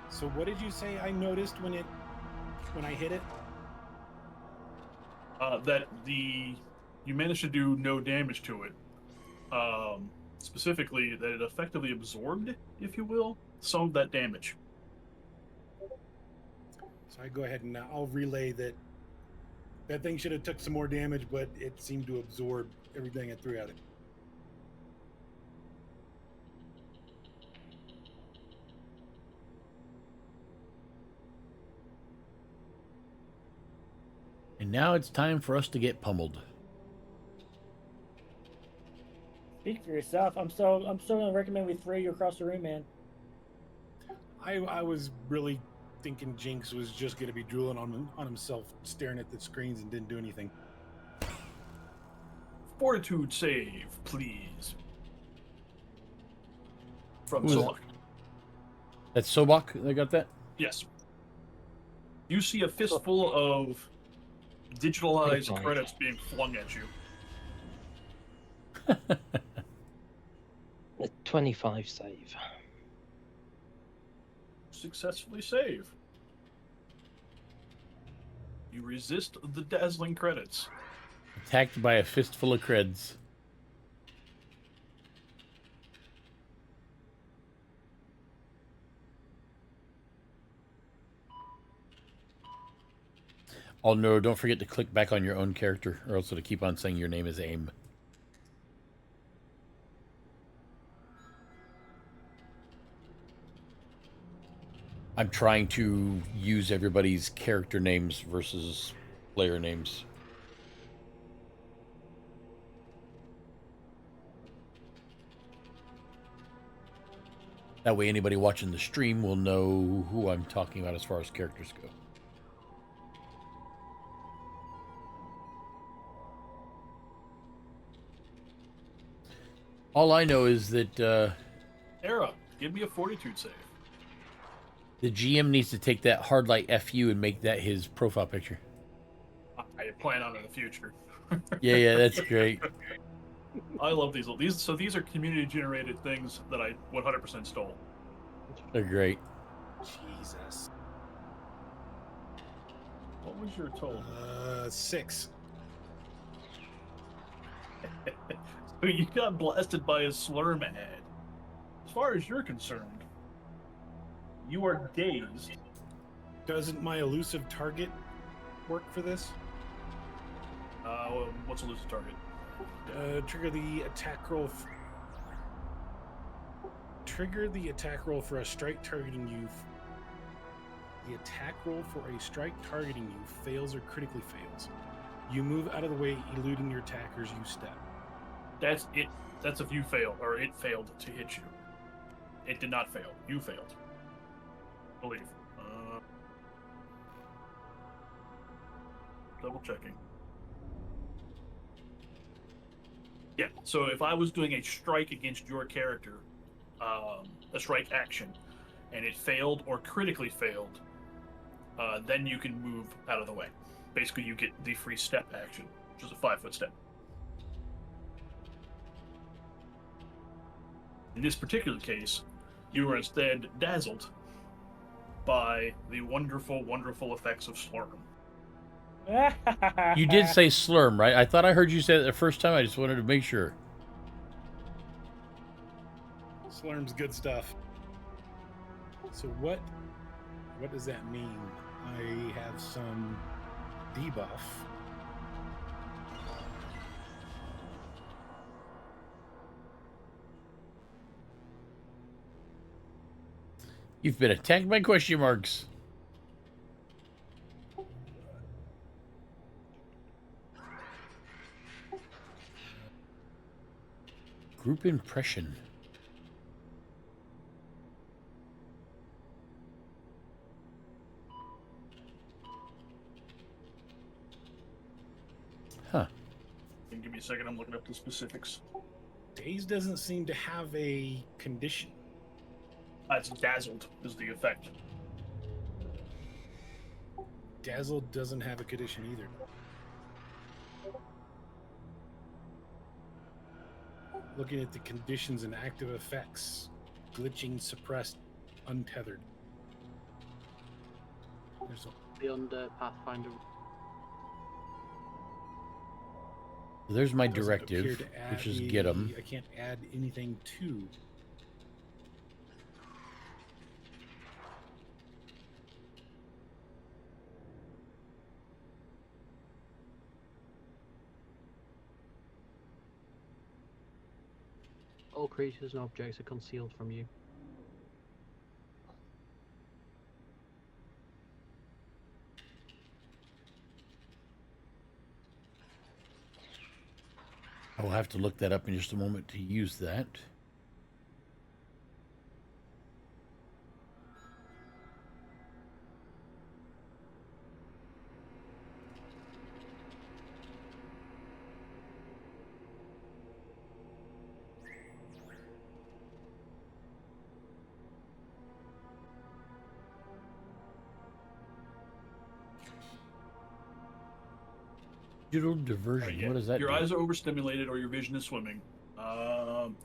So what did you say I noticed when I hit it? That you managed to do no damage to it. Specifically, that it effectively absorbed, if you will, some of that damage. So I go ahead and I'll relay that thing should have took some more damage, but it seemed to absorb everything I threw at it. And now it's time for us to get pummeled. Speak for yourself. I'm still gonna recommend we throw you across the room, man. I was really thinking Jinx was just going to be drooling on himself, staring at the screens and didn't do anything. Fortitude save, please. From Who is Solak. That's Sobak that got that? Yes. You see a fistful of digitalized 25. credits being flung at you. A 25 save. Successfully save. You resist the dazzling credits. Attacked by a fistful of creds. Oh no, don't forget to click back on your own character, or else it'll keep on saying your name is AIM. I'm trying to use everybody's character names versus player names. That way anybody watching the stream will know who I'm talking about as far as characters go. All I know is that Era, give me a fortitude save. the GM needs to take that hard light FU and make that his profile picture. I plan on in the future. Yeah, that's great. I love these. So these are community generated things that I 100% stole. They're great. Jesus. What was your total? 6. So you got blasted by a slurm ad. As far as you're concerned, you are dazed. Doesn't my elusive target work for this? What's elusive target? Trigger the attack roll. Trigger the attack roll for a strike targeting you. The attack roll for a strike targeting you fails or critically fails. You move out of the way, eluding your attackers. You step. That's it. That's if you fail, or it failed to hit you. It did not fail. You failed. Believe. Double checking. Yeah, so if I was doing a strike against your character, a strike action, and it failed or critically failed, then you can move out of the way. Basically, you get the free step action, which is a 5-foot step. In this particular case, you were instead dazzled by the wonderful, wonderful effects of Slurm. You did say slurm, right? I thought I heard you say it the first time. I just wanted to make sure. Slurm's good stuff. So what does that mean? I have some debuff. You've been attacked by question marks. Group impression. Huh. Give me a second, I'm looking up the specifics. Daze doesn't seem to have a condition. It's dazzled is the effect. Dazzle doesn't have a condition either. Looking at the conditions and active effects. Glitching, suppressed, untethered. There's a Beyond Pathfinder. There's my doesn't appear directive, to add which is get them. I can't add anything to. All creatures and objects are concealed from you. I will have to look that up in just a moment to use that. Digital diversion. Yeah. What does that Your do? eyes are overstimulated or your vision is swimming.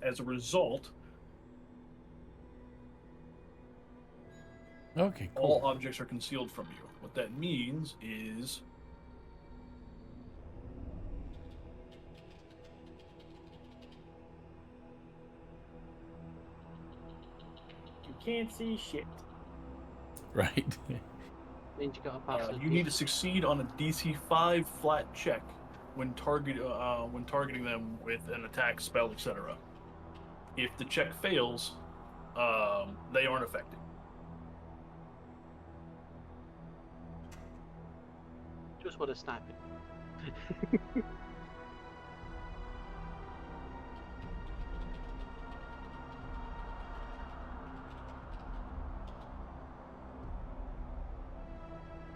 As a result, Okay, all cool. objects are concealed from you. What that means is You can't see shit. Right. Means you got to pass. You need to succeed on a DC 5 flat check when targeting them with an attack, spell, etc. If the check fails, they aren't affected. Just want to snipe it.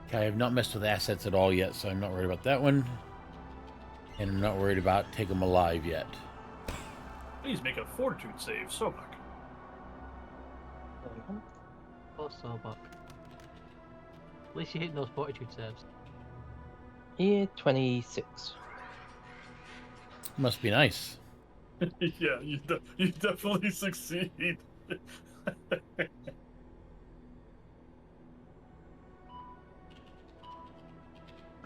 Okay, I have not messed with assets at all yet, so I'm not worried about that one. And I'm not worried about take them alive yet. Please make a fortitude save, Sobak. Poor Sobok. At least you hit those fortitude saves. Yeah, 26. Must be nice. Yeah, you definitely succeed.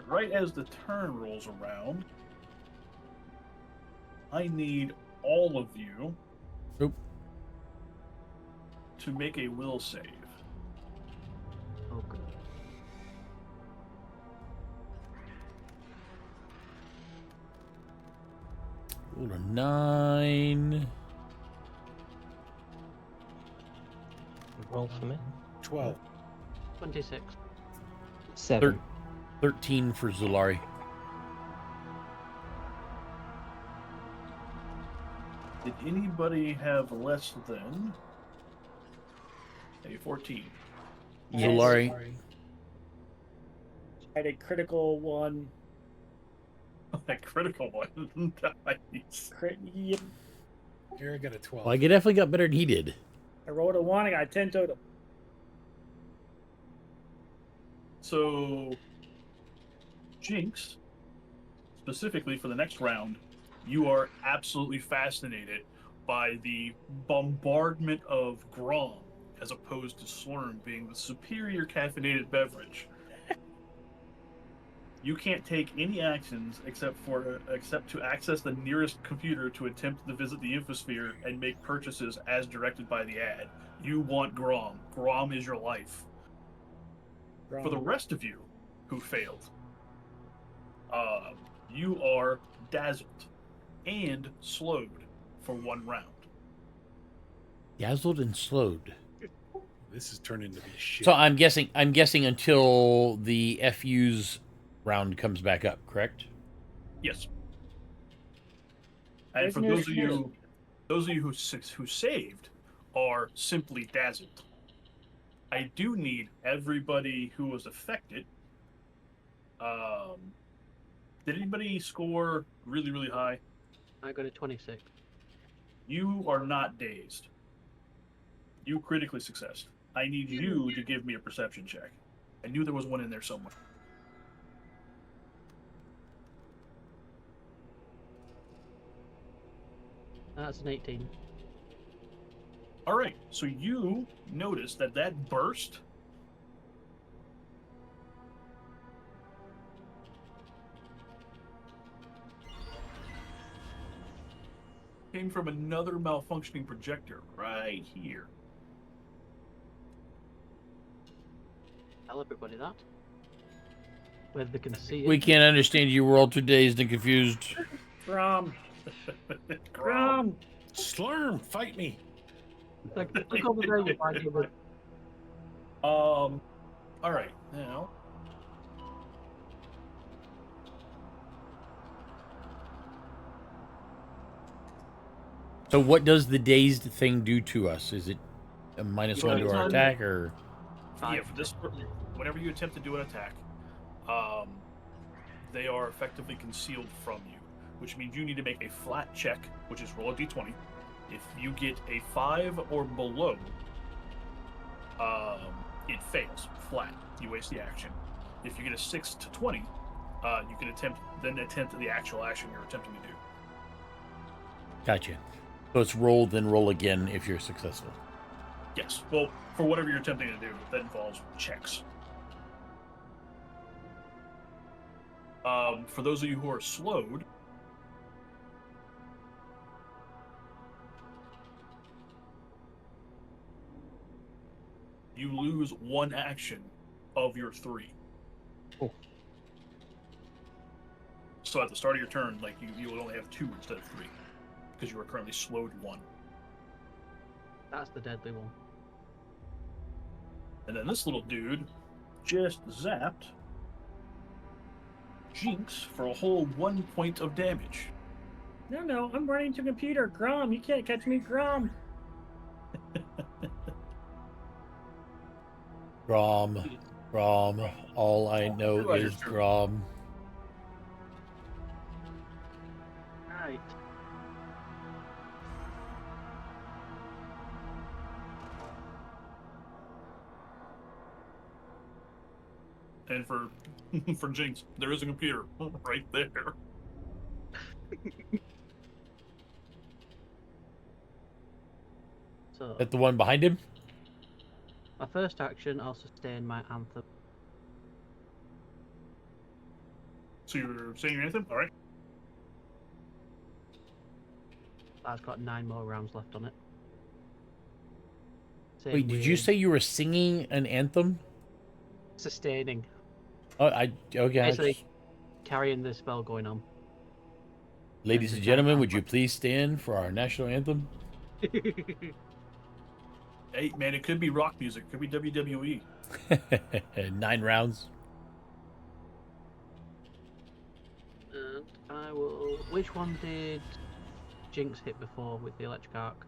Right as the turn rolls around, I need all of you Oop. to make a will save. Oh, good. Roll a 9. Roll for me. 12. 26. 7. 13 for Zulari. Did anybody have less than a 14? Yes. Zulari. Sorry. I had a critical one. That critical one. Nice. Yep. Here I got a 12. Well, I definitely got better than he did. I rolled a 1. I got 10 total. So, Jinx, specifically for the next round, you are absolutely fascinated by the bombardment of Grom as opposed to Slurm being the superior caffeinated beverage. You can't take any actions except to access the nearest computer to attempt to visit the infosphere and make purchases as directed by the ad. You want Grom. Grom is your life. For the rest of you who failed, you are dazzled and slowed for 1 round. Dazzled and slowed. This is turning to be shit. So I'm guessing until the FU's round comes back up, correct? Yes. And for Prisoners those of you who saved are simply dazzled. I do need everybody who was affected. Did anybody score really, really high? I got a 26. You are not dazed. You critically successed. I need you to give me a perception check. I knew there was one in there somewhere. That's an 18. All right, so you notice that burst came from another malfunctioning projector right here. Tell everybody that. Whether they can see it. We can't understand you. We're all too dazed and confused. Grom. Grom. Slurm, fight me. Like, look over there, you find it. All right, now. So what does the dazed thing do to us? Is it a -1 to our attack, or? Yeah, for this, whenever you attempt to do an attack, they are effectively concealed from you, which means you need to make a flat check, which is roll a d20. If you get a 5 or below, it fails flat. You waste the action. If you get a 6 to 20, you can attempt the actual action you're attempting to do. Gotcha. So it's roll, then roll again if you're successful. Yes. Well, for whatever you're attempting to do, that involves checks. For those of you who are slowed, you lose 1 action of your 3. Oh. So at the start of your turn, like you would only have 2 instead of 3, because you are currently slowed 1. That's the deadly one. And then this little dude just zapped Jinx for a whole 1 point of damage. No, I'm running to computer. Grom, you can't catch me, Grom. Grom. All I know Realize is it's true. Grom. Right. And for Jinx, there is a computer right there. So, That the one behind him? my first action, I'll sustain my anthem. So you're saying your anthem? All right. That's got 9 more rounds left on it. Same Wait, did you with say you were singing an anthem? sustaining? Oh, okay. Basically, carrying the spell going on. Ladies and gentlemen, would you please stand for our national anthem? Hey, man, it could be rock music. It could be WWE. 9 rounds. And I will. Which one did Jinx hit before with the electric arc?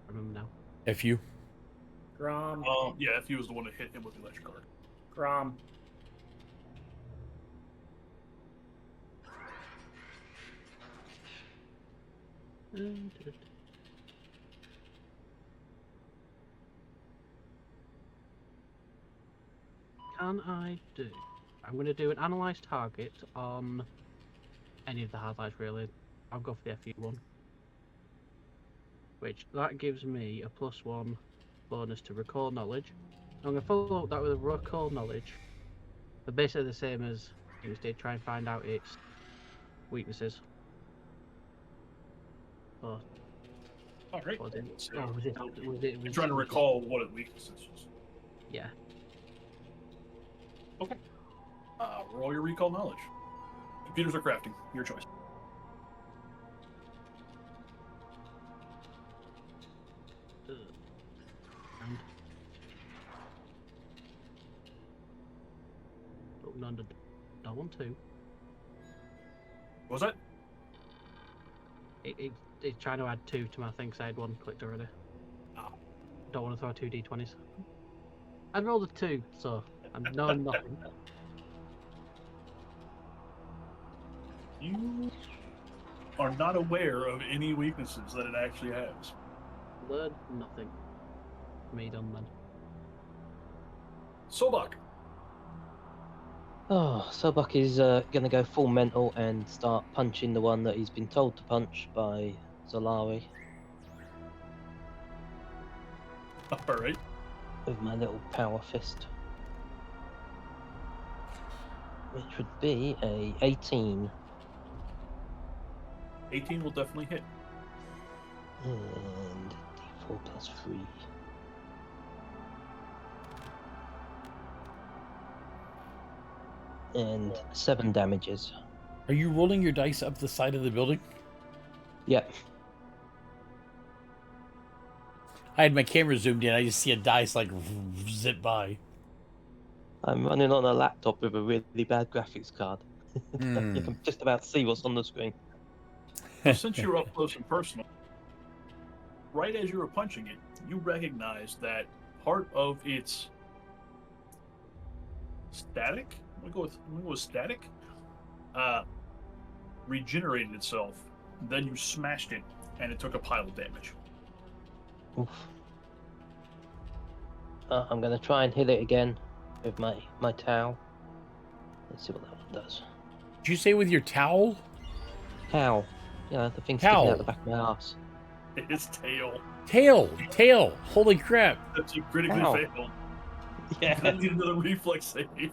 I remember now. FU. Grom. Yeah, if he was the one that hit him with the electric arc. Grom. Can I do? I'm going to do an analyze target on any of the highlights, really. I'll go for the FU one. Which, that gives me a +1 bonus to recall knowledge. I'm going to follow up that with a recall knowledge. But basically the same as Jinx did, try and find out its weaknesses. Oh, All right. was it? So, Oh, was it? I'm trying to recall what its weaknesses was. Yeah. Okay. Roll your recall knowledge. Computers or crafting, your choice. And looking under. Don't want to. What was that? It's trying to add 2 to my thing, so I had 1 clicked already. Oh. Don't want to throw 2 d20s. I'd rolled a 2, so I'm knowing nothing. You are not aware of any weaknesses that it actually has. Learn nothing. Me done then. Sobak. Oh, Sobak is going to go full mental and start punching the one that he's been told to punch by Zolari All right. with my little power fist. Which would be a 18. 18 will definitely hit. And d4 plus 3. And 7 damages. Are you rolling your dice up the side of the building? Yep. I had my camera zoomed in. I just see a dice like zip by. I'm running on a laptop with a really bad graphics card. You Hmm. can just about see what's on the screen. So since you're up close and personal, right as you were punching it, you recognize that part of its static, I'm gonna go with static, regenerated itself. Then you smashed it, and it took a pile of damage. Oof. I'm going to try and hit it again with my towel. Let's see what that one does. Did you say with your towel? Towel. Yeah, the thing sticking Towel. out the back of my ass. Its tail. Tail. Holy crap. That's you critically Ow. failed. Yeah. I need another reflex save.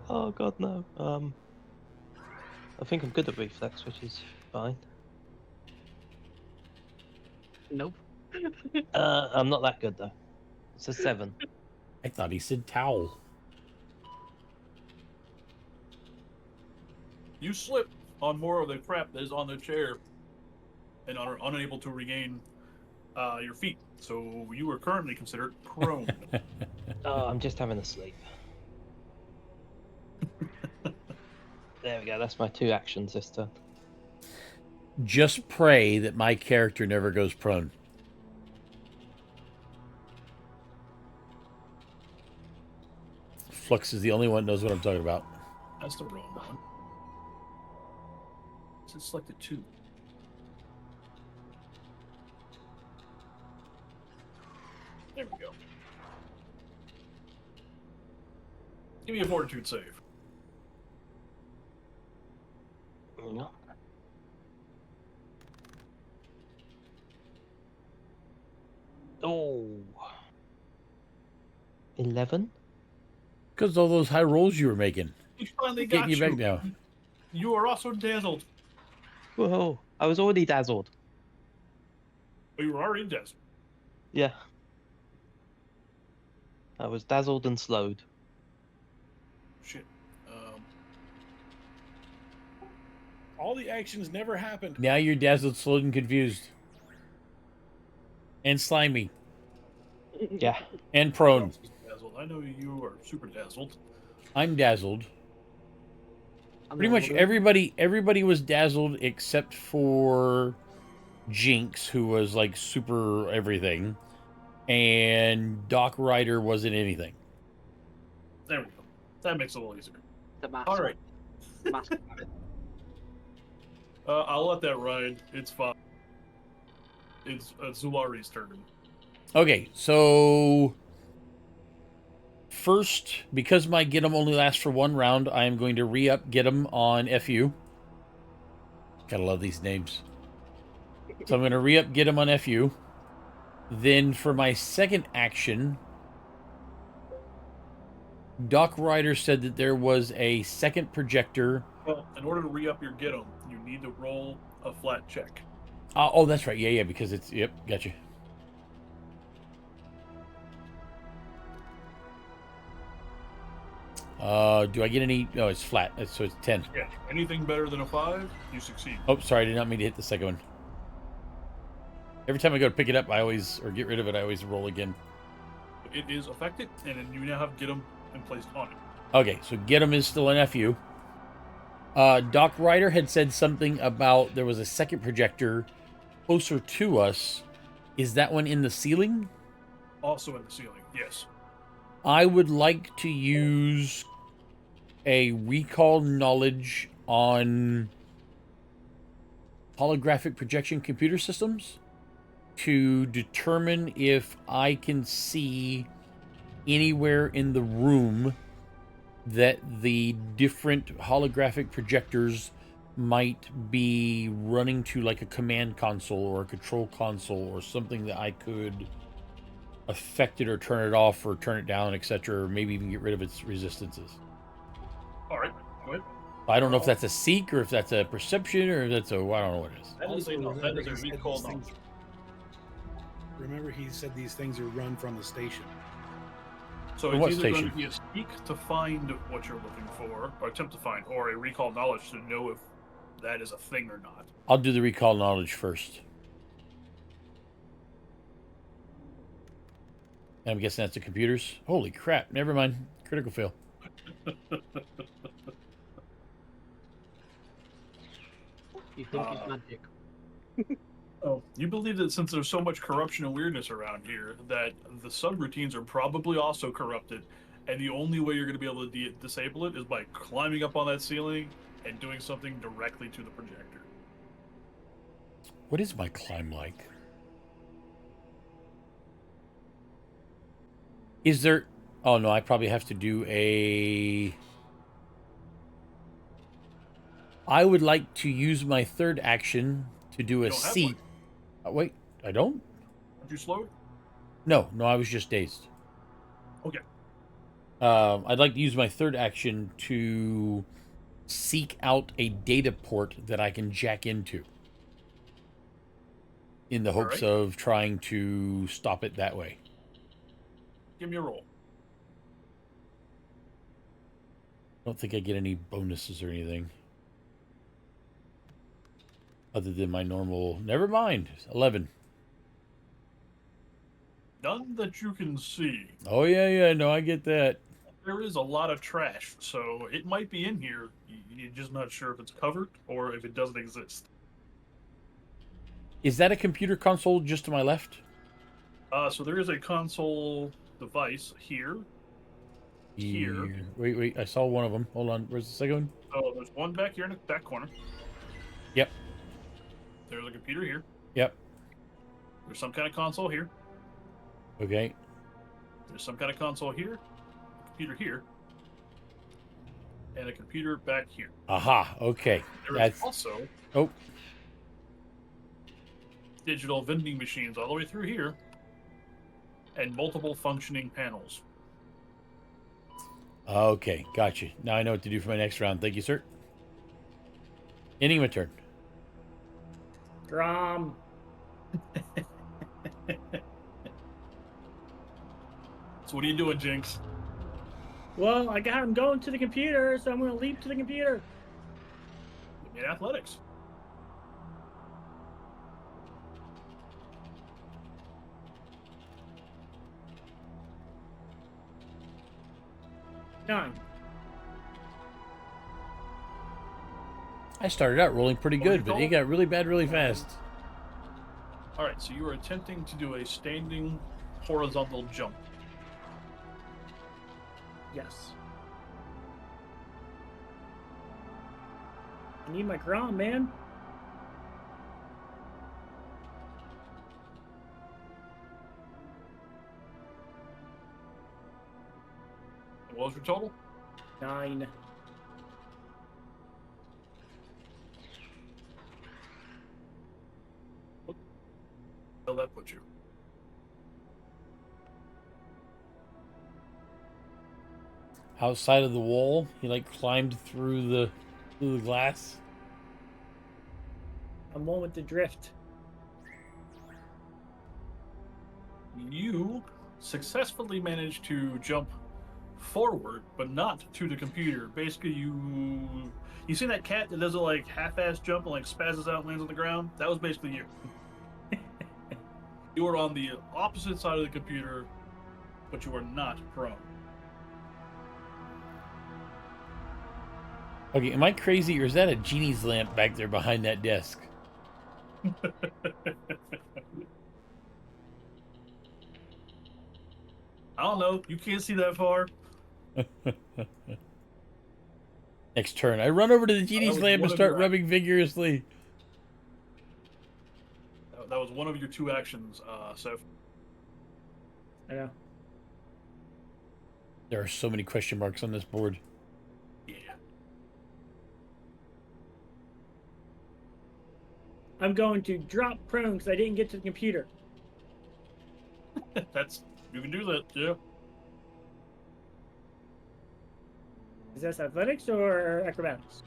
Oh god, no. I think I'm good at reflex, which is fine. Nope. I'm not that good though. It's a 7. I thought he said towel. You slip on more of the crap that is on the chair and are unable to regain your feet. So you are currently considered prone. Oh, I'm just having a sleep. There we go. That's my 2 actions this turn. Just pray that my character never goes prone. Flux is the only one that knows what I'm talking about. That's the wrong one. It's selected 2. There we go. Give me a fortitude save. No. Oh. 11? Because all those high rolls you were making. We finally Getting got you back now. You are also dazzled. Whoa. I was already dazzled. Oh, you were already dazzled. Yeah. I was dazzled and slowed. Shit. All the actions never happened. Now you're dazzled, slowed, and confused. And slimy. Yeah. And Who prone. else is dazzled? I know you are super dazzled. I'm dazzled. I'm Pretty not much wondering. everybody was dazzled except for Jinx, who was like super everything. And Doc Ryder wasn't anything. There we go. That makes it a little easier. The mask. All right. Mask. I'll let that ride. It's fine. It's Zulari's turn. Okay, so first, because my get 'em only lasts for 1 round, I am going to re-up get 'em on FU. Gotta love these names. So I'm going to re-up get 'em on FU. Then for my second action, Doc Ryder said that there was a second projector. Well, in order to re-up your get 'em, you need to roll a flat check. Oh, that's right. Yeah, because it's... Yep, gotcha. Do I get any... No, it's flat. So it's 10. Yeah. Anything better than a 5, you succeed. Oh, sorry. I did not mean to hit the second one. Every time I go to pick it up, or get rid of it, I always roll again. It is affected, and then you now have get 'em and placed on it. Okay, so get 'em is still an FU. Doc Ryder had said something about there was a second projector closer to us. Is that one in the ceiling? Also in the ceiling, yes. I would like to use a recall knowledge on holographic projection computer systems to determine if I can see anywhere in the room that the different holographic projectors might be running to, like a command console or a control console or something that I could affect it or turn it off or turn it down, etc., or maybe even get rid of its resistances. All right, go ahead. I don't know if that's a seek or if that's a perception or if that's a... I don't know what it is. That is a, no, that remember is a he said recall these knowledge. things- Remember, he said these things are run from the station. So From it's what either going station? to be a seek to find what you're looking for, or attempt to find, or a recall knowledge to know if that is a thing or not. I'll do the recall knowledge first. I'm guessing that's the computers. Holy crap. Never mind. Critical fail. You think it's magic? Oh, you believe that since there's so much corruption and weirdness around here, that the subroutines are probably also corrupted, and the only way you're going to be able to disable it is by climbing up on that ceiling and doing something directly to the projector. What is my climb like? Is there... Oh, no, I probably have to do a... I would like to use my third action to do a don't have seek. Wait, I don't? Aren't you slowed? No, I was just dazed. Okay. I'd like to use my third action to seek out a data port that I can jack into, in the hopes Alright. of trying to stop it that way. Give me a roll. don't think I get any bonuses or anything. Other than my normal... Never mind. 11. None that you can see. Oh, yeah. No, I get that. There is a lot of trash, so it might be in here. You're just not sure if it's covered or if it doesn't exist. Is that a computer console just to my left? So there is a console device here. Here. Wait. I saw one of them. Hold on. Where's the second one? So there's one back here in the back corner. Yep. There's a computer here. Yep. There's some kind of console here. Okay. There's some kind of console here. A computer here. And a computer back here. Aha. Okay. There is also Oh. digital vending machines all the way through here. And multiple functioning panels. Okay. Gotcha. Now I know what to do for my next round. Thank you, sir. Ending my turn. Drum. So what are you doing, Jinx? Well, I got him going to the computer, so I'm going to leap to the computer. Give me athletics. Nine. I started out rolling pretty What was good, your but it goal? got really bad really fast. All right, so you are attempting to do a standing horizontal jump. Yes. I need my Grom, man. What was your total? 9. Where'll that put you? Outside of the wall, he like climbed through the glass. I'm one with the drift. You successfully managed to jump forward, but not to the computer. Basically, you see that cat that does a like half-ass jump and like spazzes out and lands on the ground? That was basically you. You were on the opposite side of the computer, but you were not prone. Okay, am I crazy or is that a genie's lamp back there behind that desk? I don't know. You can't see that far. Next turn, I run over to the genie's was lamp one and of start your rubbing vigorously. That was one of your two actions, Seth. I know. There are so many question marks on this board. Yeah. I'm going to drop prone because I didn't get to the computer. You can do that, yeah. Is that athletics or acrobatics?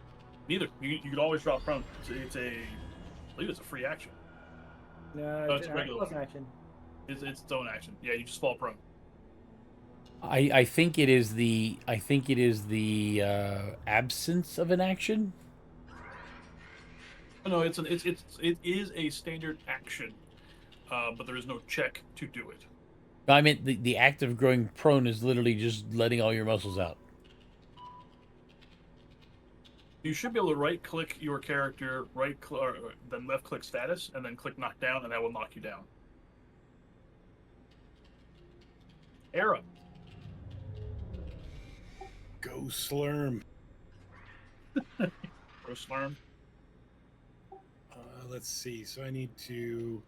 Neither. You could always drop prone. I believe it's a free action. No, No, it's a regular plus one. action. It's its own action. Yeah, you just fall prone. I think it is the absence of an action. No, it is a standard action, but there is no check to do it. I meant the act of growing prone is literally just letting all your muscles out. You should be able to right-click your character, then left-click status, and then click knock down, and that will knock you down. Era. Go Slurm. Go Slurm. Let's see. So I need to.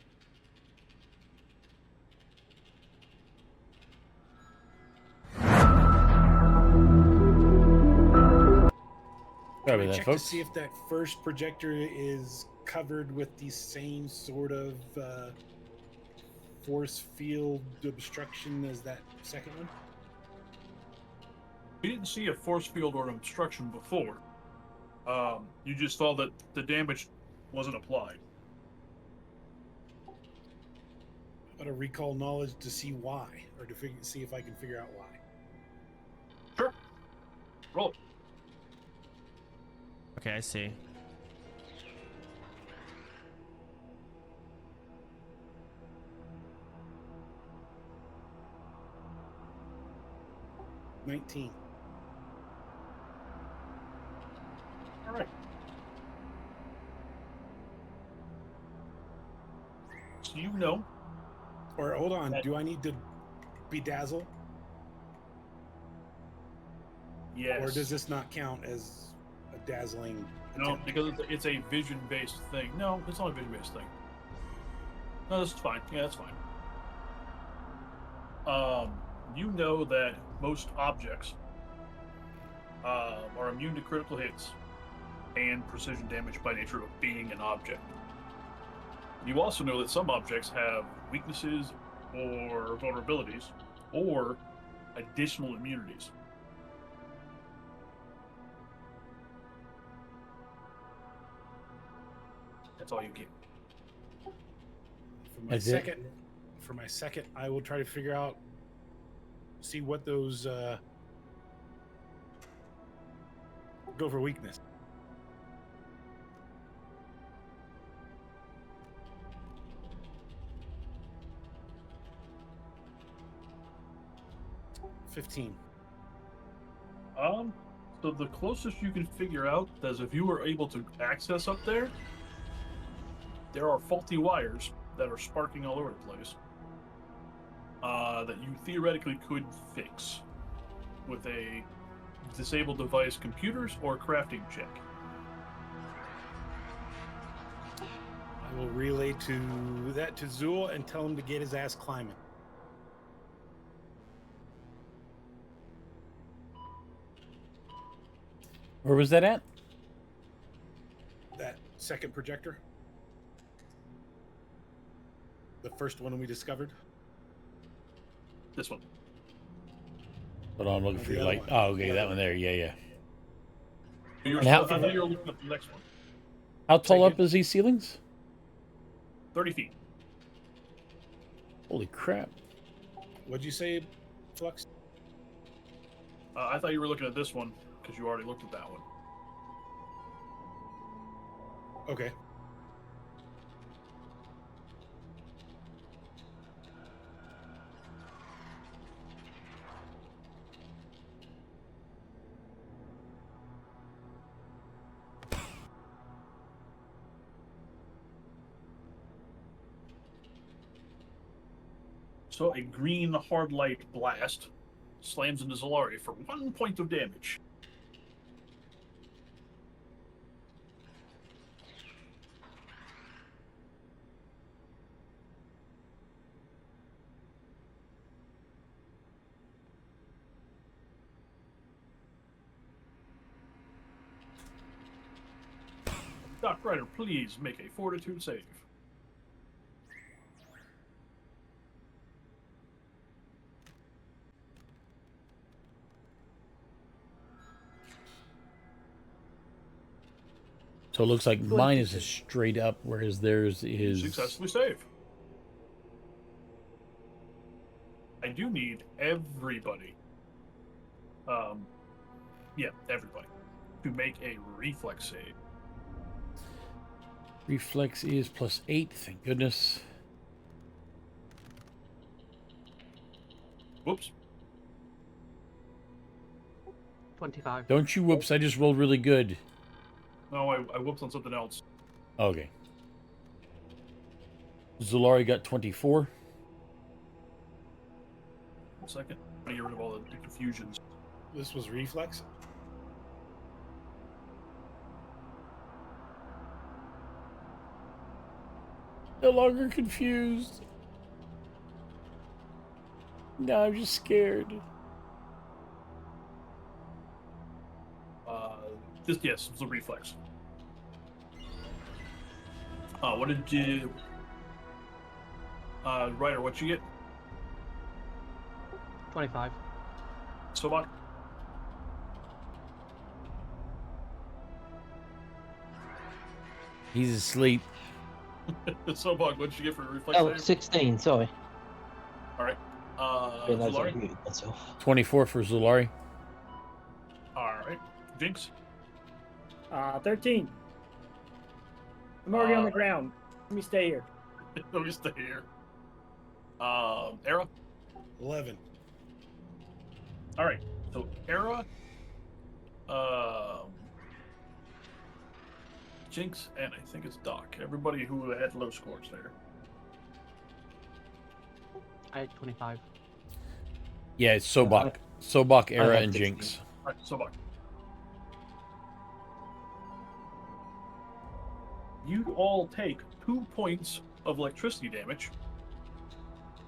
Sorry I about that, check folks. to see if that first projector is covered with the same sort of force field obstruction as that second one. You didn't see a force field or an obstruction before. You just saw that the damage wasn't applied. But a recall knowledge to see why, or to see if I can figure out why. Sure. Roll. Okay, I see. $19. All right. So you know, Or hold on, do I need to bedazzle? yes. Or does this not count as a dazzling No, attempt? because it's a vision-based thing. No, it's not a vision-based thing. No, this is fine. Yeah, that's fine. You know that most objects are immune to critical hits and precision damage by nature of being an object. You also know that some objects have weaknesses or vulnerabilities or additional immunities. That's all you get. For my second, I will try to figure out, see what those go for weakness. $15. So the closest you can figure out is if you were able to access up there, there are faulty wires that are sparking all over the place that you theoretically could fix with a disable device computers or crafting check. I will relay that to Zool and tell him to get his ass climbing. Where was that at? That second projector. The first one we discovered. This one. Hold on, I'm looking Oh, for the your other light. one. Oh, okay, The that other one one. there. Yeah, yeah. I how- thought you were looking at the next one. How tall Say up again? is these ceilings? 30 feet. Holy crap. What'd you say, Flux? I thought you were looking at this one because you already looked at that one. Okay. So a green hard light blast slams into Zolari for 1 point of damage. Doc Ryder, please make a fortitude save. So it looks like mine is a straight up, whereas theirs is. Successfully save. I do need everybody. Yeah, everybody to make a reflex save. Reflex is +8, thank goodness. Whoops. 25. Don't you whoops, I just rolled really good. No, I whooped on something else. Okay. Zolari got 24. 1 second. I'm gonna get rid of all the confusions. This was reflex. No longer confused. Now I'm just scared. Yes, it's a reflex. What did you... Ryder, what'd you get? 25. Sobak? He's asleep. Sobak, what'd you get for a reflex Oh, save? 16, sorry. Alright. Realised I Zolari? muted myself. 24 for Zolari. Alright. Jinx? 13. I'm already on the ground. Let me stay here. Let me stay here. Era. 11. All right. So Era, Jinx, and I think it's Doc. Everybody who had low scores there. I had 25. Yeah, it's Sobok. Sobok, Era, had and 16. Jinx. All right, so Buck. You all take 2 points of electricity damage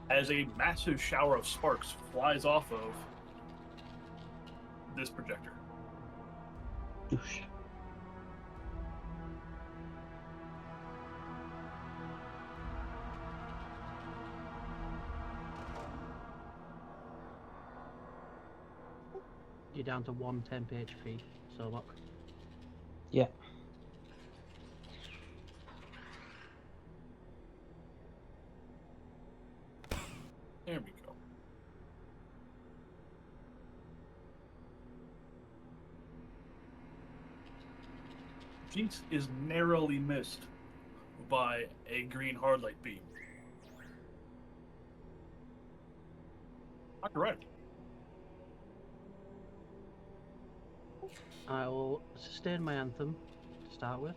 as a massive shower of sparks flies off of this projector. Oosh. You're down to 110 HP, so look. Yeah. There we go. Jinx is narrowly missed by a green hardlight beam. Not correct. I will sustain my anthem to start with.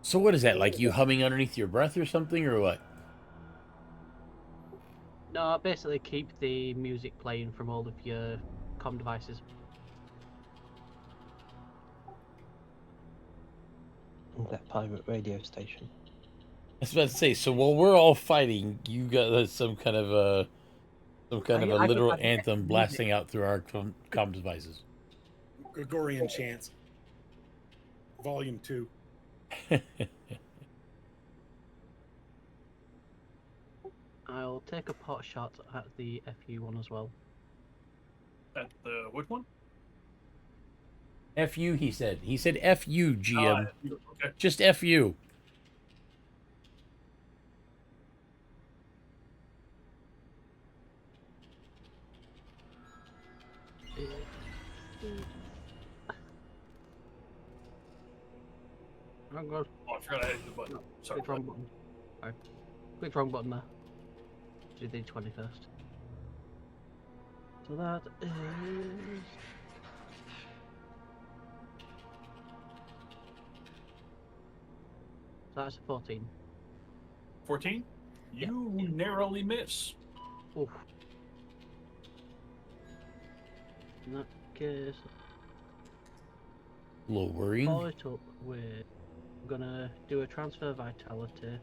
So what is that, like you humming underneath your breath or something, or what? No, basically keep the music playing from all of your comm devices. That pirate radio station. I was about to say, so while we're all fighting, you got some kind of a I literal got anthem music. blasting out through our comm devices. Gregorian chants. Volume 2. I'll take a pot shot at the FU one as well. At the which one? F you, he said. He said F you, GM. Okay. Just F you. I'm good. Oh, I forgot I hit the button. Sorry. Click wrong button. Sorry. Click wrong button there. Do the 21st. So that is... So that's a 14. 14? You narrowly miss. Oof. In that case, Lowering. follow it up with... I'm gonna do a transfer vitality,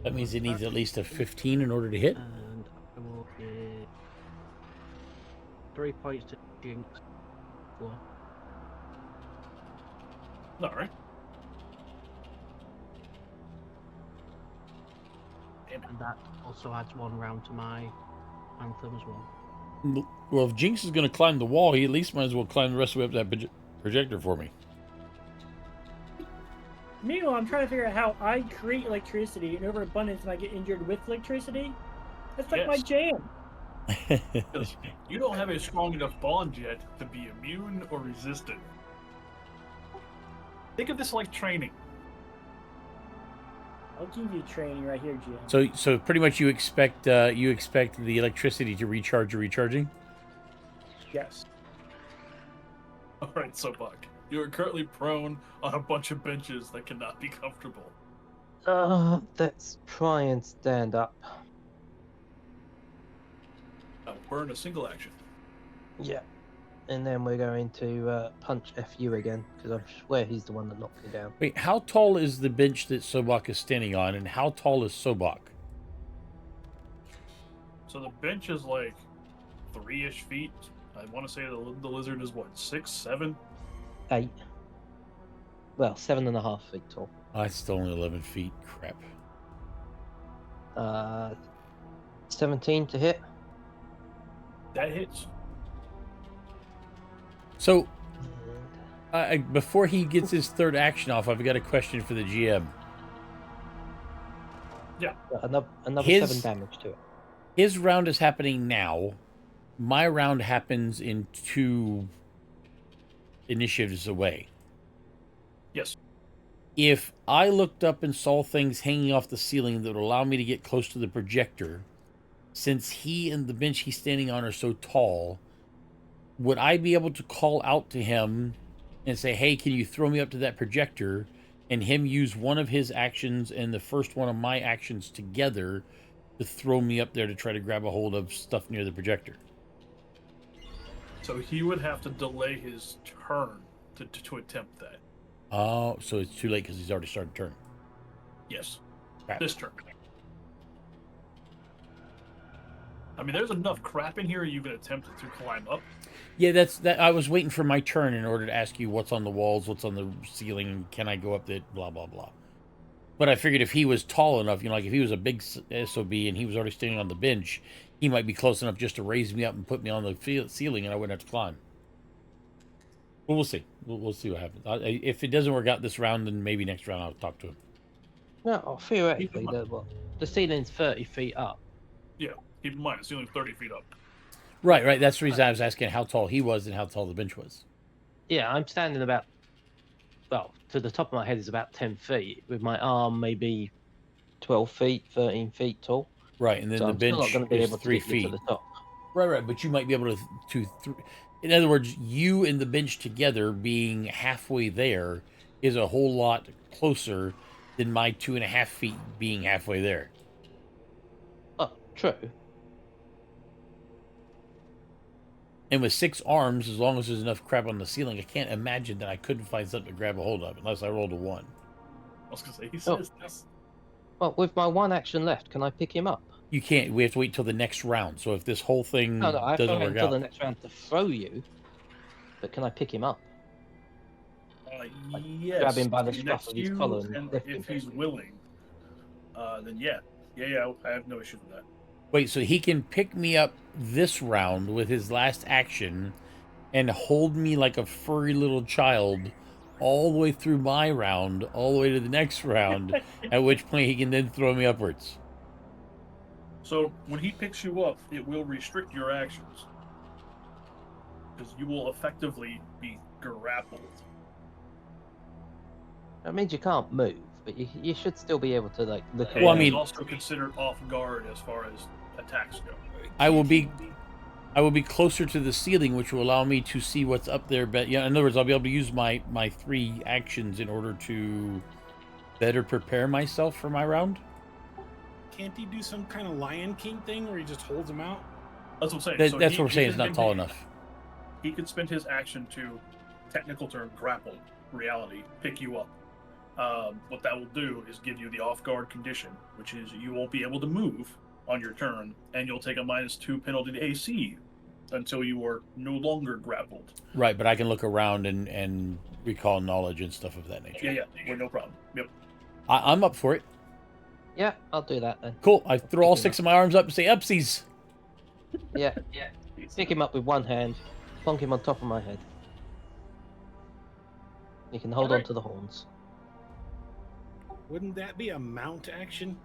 That means it needs at least a 15 in order to hit. and I will give 3 points to Jinx. Floor. All right. And that also adds 1 round to my anthem as well. Well, if Jinx is going to climb the wall, he at least might as well climb the rest of the way up that projector for me. Meanwhile, I'm trying to figure out how I create electricity in overabundance and I get injured with electricity. That's like my Yes. jam. Because you don't have a strong enough bond yet to be immune or resistant. Think of this like training. I'll give you training right here, GM. So pretty much you expect the electricity to recharge your recharging. Yes. All right, so Buck, you are currently prone on a bunch of benches that cannot be comfortable. Let's try and stand up. Burn a single action. Yeah. And then we're going to punch FU again, because I swear he's the one that knocked me down. Wait, how tall is the bench that Sobok is standing on, and how tall is Sobok? So the bench is like 3-ish feet. I want to say the lizard is what, 6, 7? 8. Well, 7.5 feet tall. Oh, it's still only 11 feet. Crap. 17 to hit. That hits. So, before he gets his third action off, I've got a question for the GM. Yeah. Another His- 7 damage to it. His round is happening now. My round happens in 2 initiatives away. Yes. If I looked up and saw things hanging off the ceiling that would allow me to get close to the projector, since he and the bench he's standing on are so tall, would I be able to call out to him and say, hey, can you throw me up to that projector? And him use one of his actions and the first one of my actions together to throw me up there to try to grab a hold of stuff near the projector. So he would have to delay his turn to attempt that. Oh, so it's too late because he's already started turn. Yes. Crap. This turn. I mean, there's enough crap in here you could attempt to climb up. Yeah, that's that. I was waiting for my turn in order to ask you what's on the walls, what's on the ceiling, can I go up that, blah, blah, blah. But I figured if he was tall enough, like if he was a big SOB and he was already standing on the bench, he might be close enough just to raise me up and put me on the ceiling and I wouldn't have to climb. Well, we'll see. We'll see what happens. If it doesn't work out this round, then maybe next round I'll talk to him. No, theoretically, the ceiling's 30 feet up. Yeah, keep in mind, the ceiling's 30 feet up. Right. That's the reason I was asking how tall he was and how tall the bench was. Yeah, I'm standing about, well, to the top of my head is about 10 feet, with my arm maybe 12 feet, 13 feet tall. Right, and then So the I'm still bench not going to be is able to 3 get you feet. to the top. Right, but you might be able to in other words, you and the bench together being halfway there is a whole lot closer than my 2.5 feet being halfway there. Oh, true. And with 6 arms, as long as there's enough crap on the ceiling, I can't imagine that I couldn't find something to grab a hold of unless I rolled a 1. I was going to say, he says this. Well, with my 1 action left, can I pick him up? You can't. We have to wait till the next round. So if this whole thing No, I have to doesn't wait work until out, the next round to throw you. But can I pick him up? Yes. grab him by the Next scruff of his you, collar and and lift if him. he's willing, then yeah, I have no issue with that. wait, so he can pick me up this round with his last action and hold me like a furry little child all the way through my round, all the way to the next round, at which point he can then throw me upwards. So when he picks you up, it will restrict your actions because you will effectively be grappled. That means you can't move, but you should still be able to like look And Well, I around. mean- it's also considered off guard as far as attacks go. I will be closer to the ceiling, which will allow me to see what's up there. But yeah, in other words, I'll be able to use my 3 actions in order to better prepare myself for my round. Can't he do some kind of Lion King thing where he just holds him out? That's what I'm saying. That's what we're saying. he It's not can- tall enough. He could spend his action to, technical term, grapple reality, pick you up. What that will do is give you the off guard condition, which is you won't be able to move on your turn, and you'll take a -2 penalty to AC until you are no longer grappled. Right, but I can look around and recall knowledge and stuff of that nature. Yeah, we're no problem. Yep. I'm up for it. Yeah, I'll do that then. Cool. I throw all 6 of my arms up and say upsies. Yeah. Pick him up with one hand, plonk him on top of my head. You can hold on Alright. to the horns. Wouldn't that be a mount action?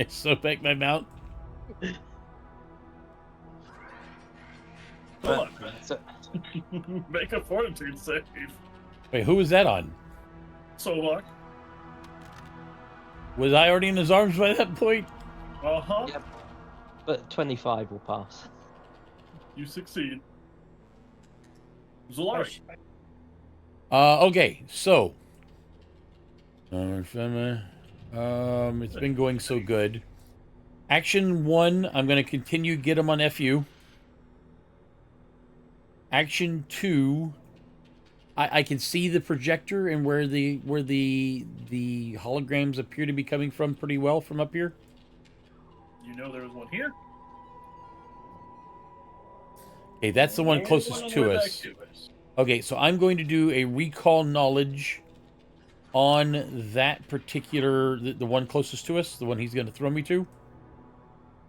So back my mount. Hold on. So, Make a fortitude save. Wait, who was that on? Solok. Was I already in his arms by that point? Uh-huh. Yep. but 25 will pass. You succeed. Zolari. Okay, so it's been going so good. Action 1, I'm going to continue get him on FU. Action 2, I can see the projector and where the holograms appear to be coming from pretty well from up here. You know there was one here. Okay, that's the one And closest on the to way back us. to us. Okay, so I'm going to do a recall knowledge on that particular, the one closest to us, the one he's going to throw me to.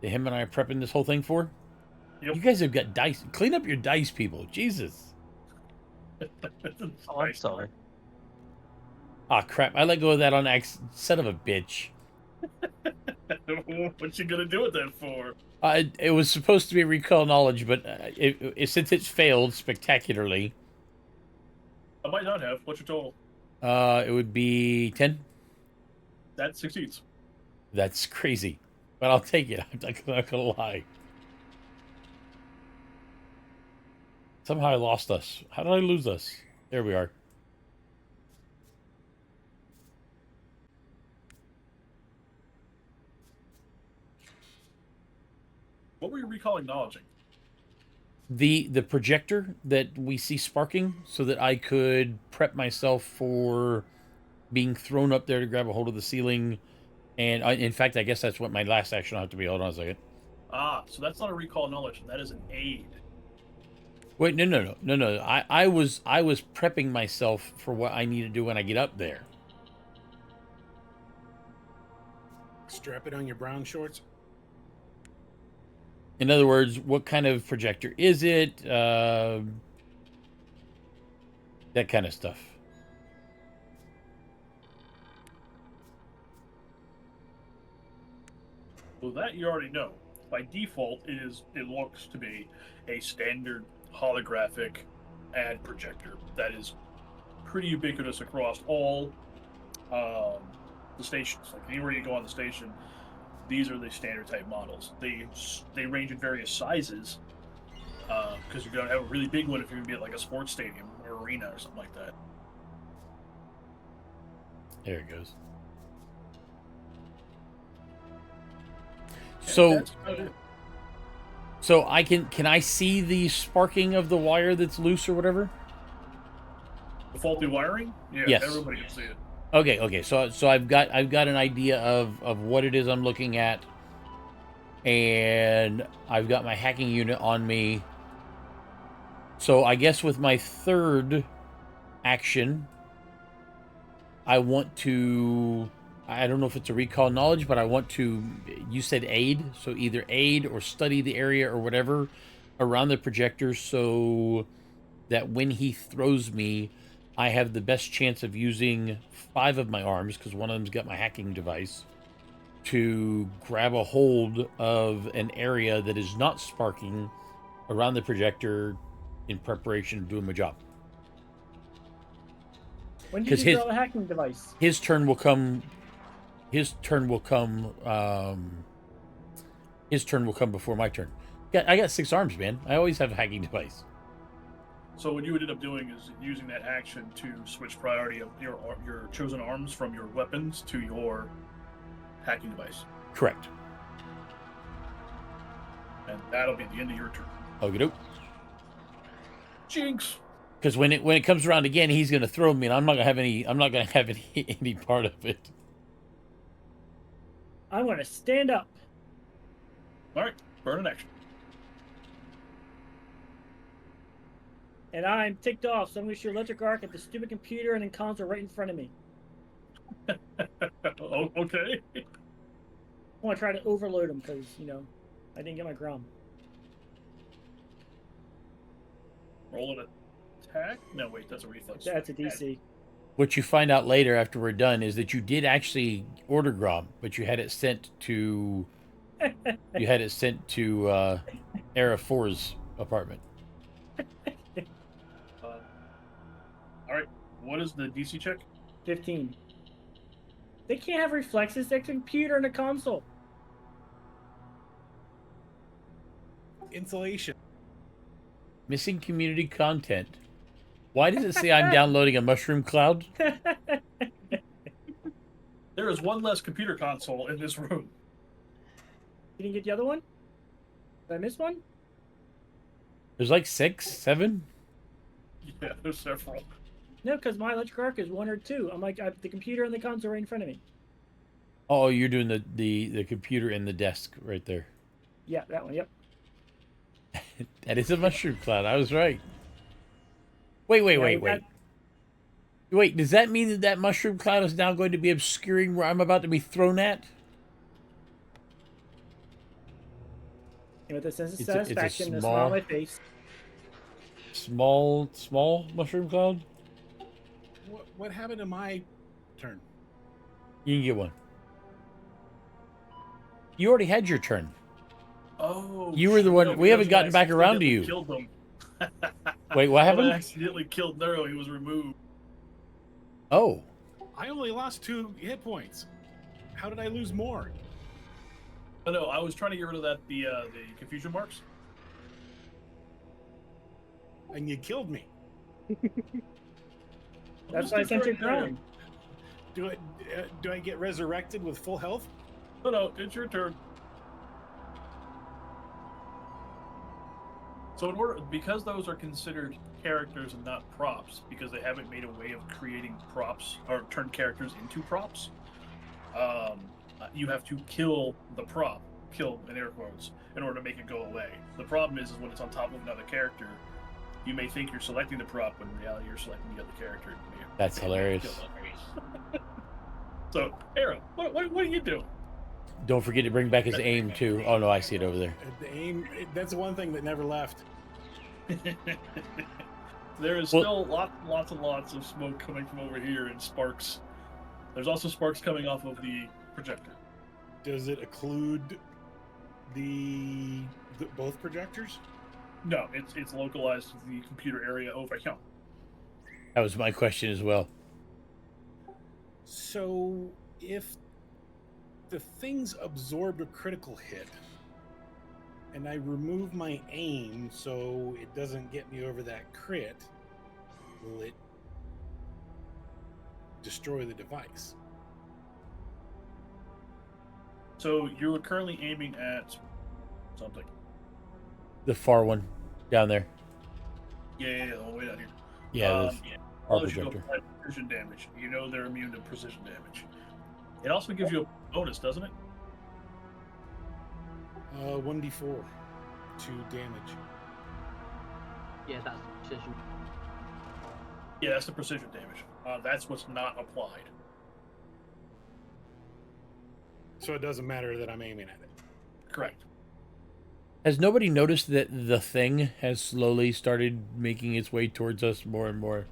That him and I are prepping this whole thing for. Yep. You guys have got dice. Clean up your dice, people. Jesus. Oh, I'm sorry. Ah, crap. I let go of that on son of a bitch. What you gonna do with that for? It was supposed to be recall knowledge, but since it's failed spectacularly, I might not have. What's your total? it would be 10. That succeeds. That's crazy, but I'll take it. I'm not gonna lie. Somehow I lost us. How did I lose us? There we are. What were you recalling knowledging? The projector that we see sparking, so that I could prep myself for being thrown up there to grab a hold of the ceiling. And in fact, I guess that's what my last action will have to be. Hold on a second. Ah, so that's not a recall knowledge. That is an aid. Wait, no. I was prepping myself for what I need to do when I get up there. Strap it on your brown shorts. In other words, what kind of projector is it? That kind of stuff. Well, that you already know. By default, it looks to be a standard holographic ad projector that is pretty ubiquitous across all the stations. Like anywhere you go on the station, these are the standard type models. They range in various sizes because you're gonna have a really big one if you're gonna be at like a sports stadium or arena or something like that. There it goes. And So, that's about it. so I can I see the sparking of the wire that's loose or whatever? The faulty wiring, yeah, Yes. everybody can see it. Okay. So I've got an idea of what it is I'm looking at, and I've got my hacking unit on me. So I guess with my third action, I want to. I don't know if it's a recall knowledge, but I want to. You said aid, so either aid or study the area or whatever around the projector, so that when he throws me, I have the best chance of using 5 of my arms, because one of them's got my hacking device, to grab a hold of an area that is not sparking around the projector in preparation of doing my job. When did 'Cause you his- draw the hacking device? His turn will come. His turn will come before my turn. I got 6 arms, man. I always have a hacking device. So what you would end up doing is using that action to switch priority of your chosen arms from your weapons to your hacking device, Correct. and that'll be the end of your turn. Okie doke. Jinx. Because when it comes around again, he's gonna throw me, and I'm not gonna have any part of it. I'm gonna stand up. All right, burn an action. And I'm ticked off, so I'm gonna shoot electric arc at the stupid computer and then console right in front of me. Oh, okay. I want to try to overload him because, I didn't get my Grom. Roll an attack. No, wait, that's a reflex. That's a DC. What you find out later after we're done is that you did actually order Grom, but you had it sent to Era 4's apartment. All right, what is the DC check? 15. They can't have reflexes. They're a computer and a console. Insulation. Missing community content. Why does it say I'm downloading a mushroom cloud? There is one less computer console in this room. You didn't get the other one? Did I miss one? There's like 6, 7. Yeah, there's several. No, because my electric arc is 1 or 2. I'm like, I have the computer and the console right in front of me. Oh, you're doing the computer and the desk right there. Yeah, that one. Yep. That is a mushroom cloud. I was right. Wait. Wait, does that mean that mushroom cloud is now going to be obscuring where I'm about to be thrown at? And with a sense of It's a satisfaction and a small- smile on my face. Small mushroom cloud? What happened to my turn? You can get one. You already had your turn. Oh, You were the one- no, we haven't because gotten back around to accidentally you. Killed them. Wait, what When I happened? accidentally killed Nero, he was removed. Oh, I only lost 2 hit points. How did I lose more? Oh, no, I was trying to get rid of that the confusion marks. And you killed me. That's why I sent you Destroyed Nero. down. Do I get resurrected with full health? No, it's your turn. So in order, because those are considered characters and not props, because they haven't made a way of creating props or turn characters into props, you have to kill the prop, kill in air quotes, in order to make it go away. The problem is when it's on top of another character, you may think you're selecting the prop, when in reality you're selecting the other character. that's hilarious. So, Arrow, what are you doing? Don't forget to bring back his aim too. Oh no, I see it over there. The aim, that's the one thing that never left. There is still lots and lots of smoke coming from over here and sparks. There's also sparks coming off of the projector. Does it occlude the both projectors? No, it's localized to the computer area over here. That was my question as well. So if the things absorbed a critical hit and I remove my aim so it doesn't get me over that crit, will it destroy the device? So you're currently aiming at something. The far one down there. Yeah, the whole way down here. Yeah, the All our those you go projector. for precision damage. You know they're immune to precision damage. It also gives you a bonus, doesn't it? 1d4 to damage. Yeah, that's precision. Yeah, that's the precision damage. That's what's not applied. So it doesn't matter that I'm aiming at it. Correct. Has nobody noticed that the thing has slowly started making its way towards us more and more?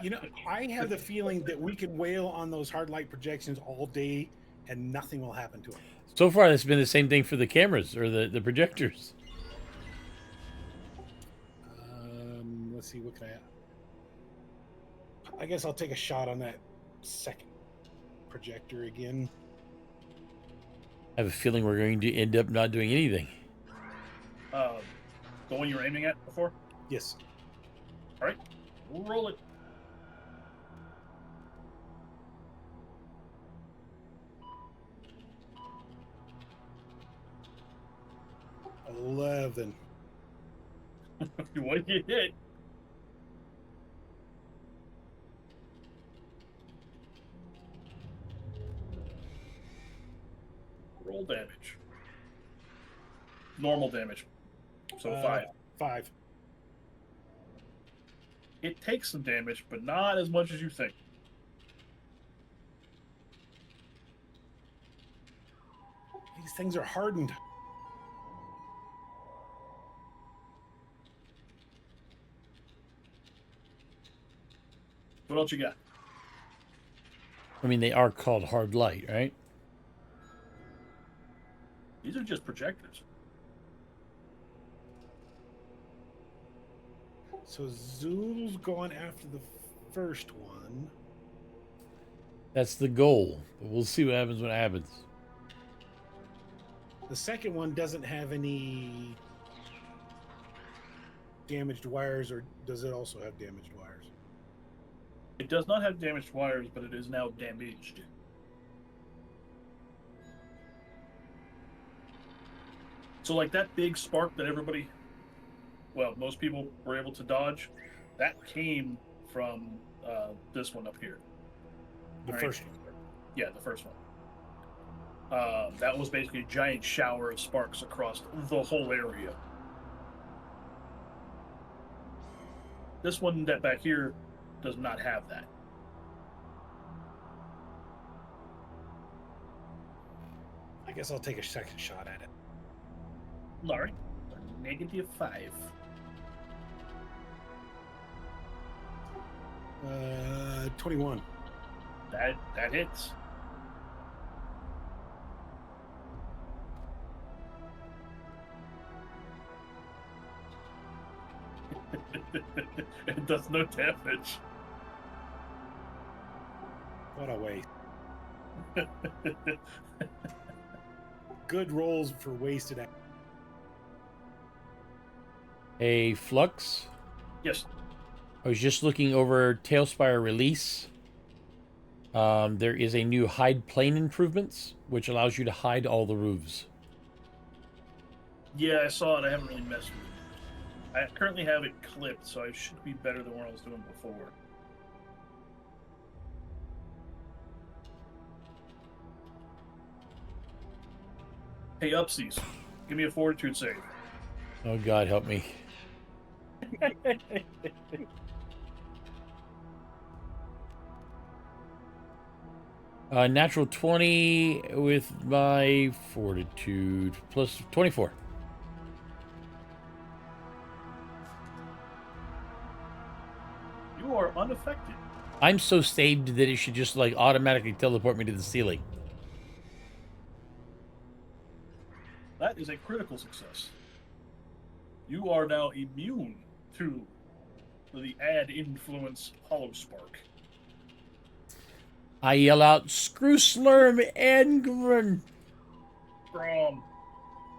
You know, I have the feeling that we can wail on those hard light projections all day and nothing will happen to them. So far, it's been the same thing for the cameras or the projectors. Let's see, what can I guess I'll take a shot on that second projector again. I have a feeling we're going to end up not doing anything. The one you were aiming at before? Yes. All right, we'll roll it. $11. What you hit? Roll damage. Normal damage. So 5. 5. It takes some damage, but not as much as you think. These things are hardened. What else you got? I mean, they are called hard light, right? These are just projectors. So Zul's going after the first one. That's the goal. But we'll see what happens when it happens. The second one doesn't have any damaged wires, or does it also have damaged wires? It does not have damaged wires, but it is now damaged. So like that big spark that everybody, well, most people were able to dodge, that came from this one up here. The All first right. one. Yeah, the first one. That was basically a giant shower of sparks across the whole area. This one that back here does not have that. I guess I'll take a second shot at it. All right, -5. 21. That hits. It does no damage. What a waste. Good rolls for wasted. A Flux. Yes. I was just looking over Tailspire release. There is a new hide plane improvements, which allows you to hide all the roofs. Yeah, I saw it. I haven't really messed with it. I currently have it clipped, so I should be better than what I was doing before. Hey, Upsies, give me a fortitude save. Oh God, help me. Natural 20 with my fortitude plus 24. You are unaffected. I'm so saved that it should just like automatically teleport me to the ceiling. That is a critical success. You are now immune to the add influence Hollow Spark. I yell out, "Screw Slurm and Gorm,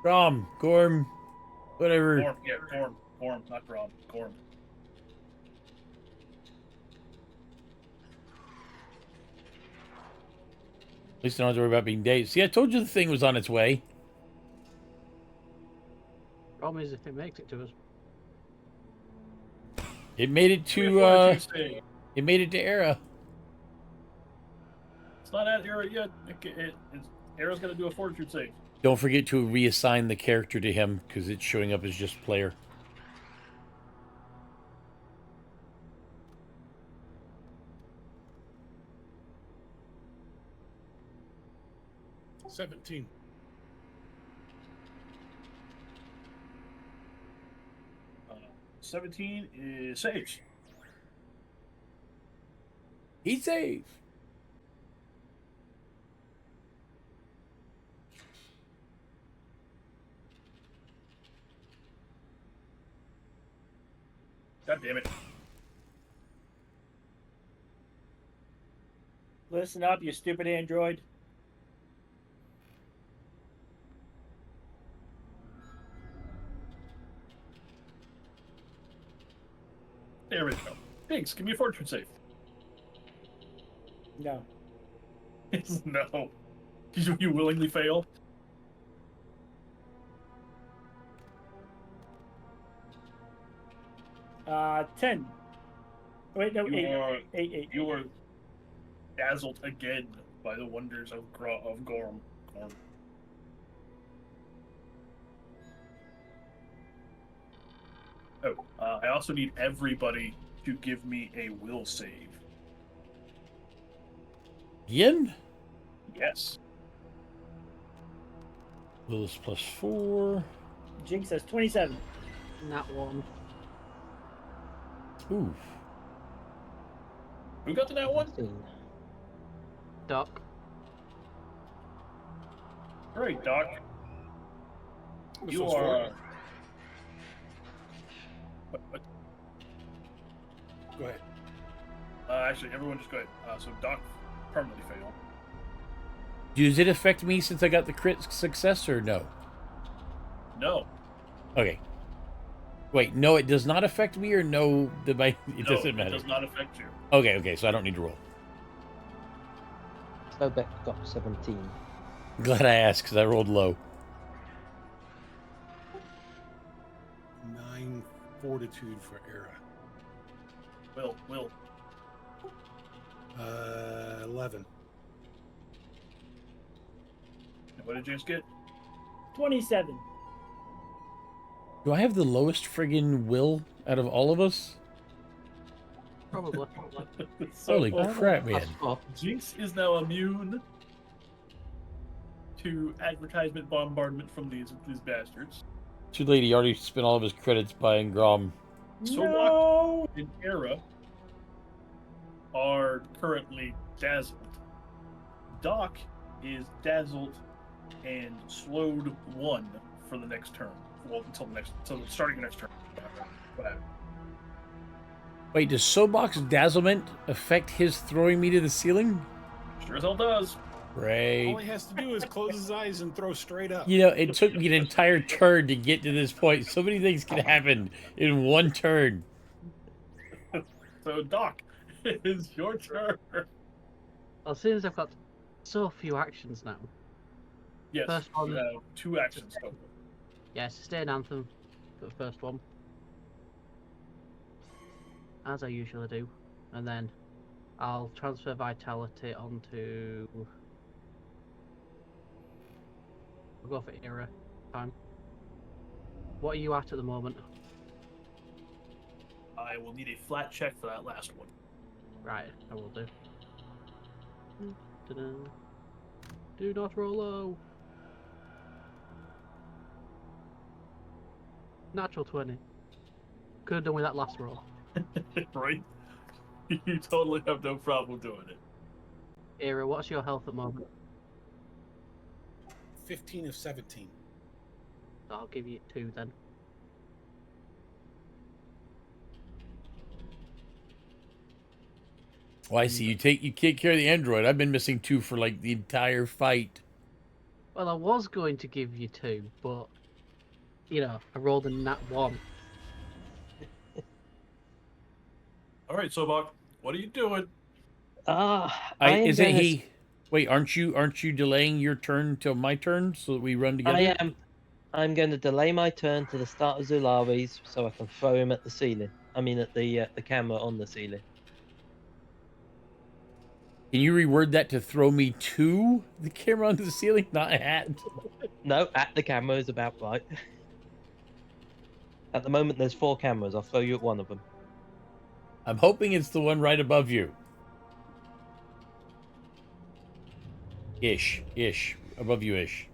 Gorm, whatever." Gorm, yeah, Gorm, not Grom, Gorm. At least I don't have to worry about being dazed. See, I told you the thing was on its way. Problem is, if it makes it to us, It made it Give me a to fortitude save. it made it to Era. It's not at Era yet. Era's going to do a fortitude save. Don't forget to reassign the character to him because it's showing up as just player. $17. 17 is saves. He's safe. God damn it. Listen up, you stupid android. There we go. Thanks. Give me a fortitude save. No. No. You willingly fail? $10. Wait, no, You are, eight. you are dazzled again by the wonders of Gorm. Oh, I also need everybody to give me a will save. Yin? Yes. Willis plus 4. Jinx says 27. Nat 1. Ooh. Who got to that one? 15. Doc. Great, Doc. This You one's are. for- What? Go ahead. Actually, everyone just go ahead. So Doc permanently failed. Does it affect me since I got the crit success or no? No. Okay. Wait, no, it does not affect me or no, it No, doesn't matter. It does not affect you. Okay, so I don't need to roll. Slowbeck got 17. Glad I asked because I rolled low. 9 fortitude for Era. Will. 11. And what did James get? 27. Do I have the lowest friggin' will out of all of us? Probably. So Holy far, crap, man. That's 4. Jinx is now immune to advertisement bombardment from these bastards. Too late, he already spent all of his credits buying Grom. So No! and Era are currently dazzled. Doc is dazzled and slowed 1 for the next turn. Well, until starting the next turn. What happened? Wait, does Sobok's dazzlement affect his throwing me to the ceiling? Sure as hell does. All Right. he has to do is close his eyes and throw straight up. You know, it took me an entire turn to get to this point. So many things can happen in one turn. So, Doc, it's your turn. Well, seeing as I've got so few actions now, Yes, First one. you have 2 actions total. yeah, sustain anthem for the first one, as I usually do, and then I'll transfer vitality onto. I'll go for era time. What are you at the moment? I will need a flat check for that last one. Right, I will do. Ta-da. Do not roll low. Natural 20. Could have done with that last roll. Right? You totally have no problem doing it. Era, what's your health at the moment? 15 of 17. I'll give you 2 then. Oh, I see. You take care of the android. I've been missing 2 for like the entire fight. Well, I was going to give you 2, but you know, I rolled a nat 1. All right, Sobok, what are you doing? I am Isn't gonna, he? Wait, aren't you delaying your turn till my turn so that we run together? I am. I'm going to delay my turn to the start of Zulawi's so I can throw him at the ceiling. I mean, at the camera on the ceiling. Can you reword that to throw me to the camera on the ceiling, not at? No, at the camera is about right. At the moment, there's 4 cameras. I'll throw you at one of them. I'm hoping it's the one right above you. Ish. Above you ish.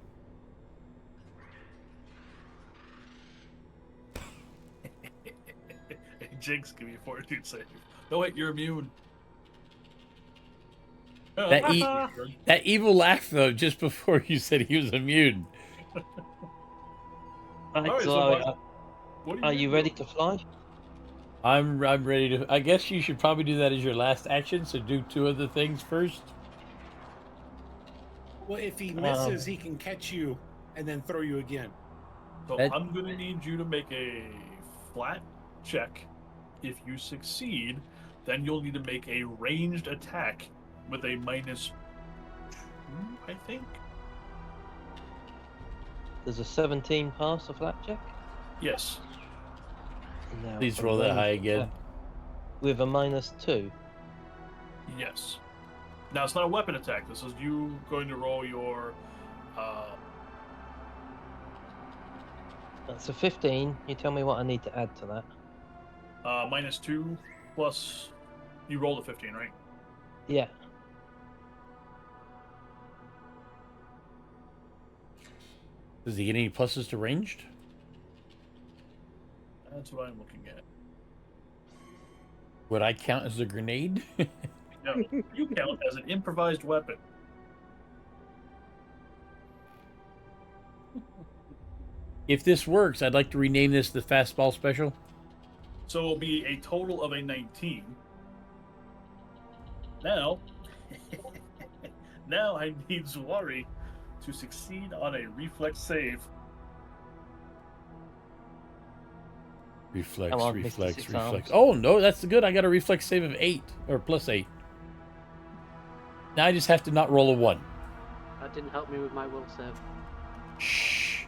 Hey, Jinx, give me a fortitude save. No, wait, you're immune. That evil laugh though, just before you said he was immune. Right, All right, so Sobok, what are you ready to fly? I'm ready to. I guess you should probably do that as your last action. So do 2 other things first. Well, if he misses, he can catch you and then throw you again. So That- I'm going to need you to make a flat check. If you succeed, then you'll need to make a ranged attack with a -2, I think. There's a 17 pass a flat check. Yes. Now, Please a roll that ranged high again. attack with a -2. Yes. Now, it's not a weapon attack. This is you going to roll your... That's a 15. You tell me what I need to add to that. -2 plus... You rolled a 15, right? Yeah. Does he get any pluses to ranged? That's what I'm looking at. Would I count as a grenade? No, you count as an improvised weapon. If this works, I'd like to rename this the fastball special. So it'll be a total of a 19. Now, now I need Zuari to succeed on a reflex save. Reflex, Come on, Mr. reflex, Six reflex. Arms. Oh no, that's good. I got a reflex save of 8 or +8. Now I just have to not roll a 1. That didn't help me with my will save. Shh.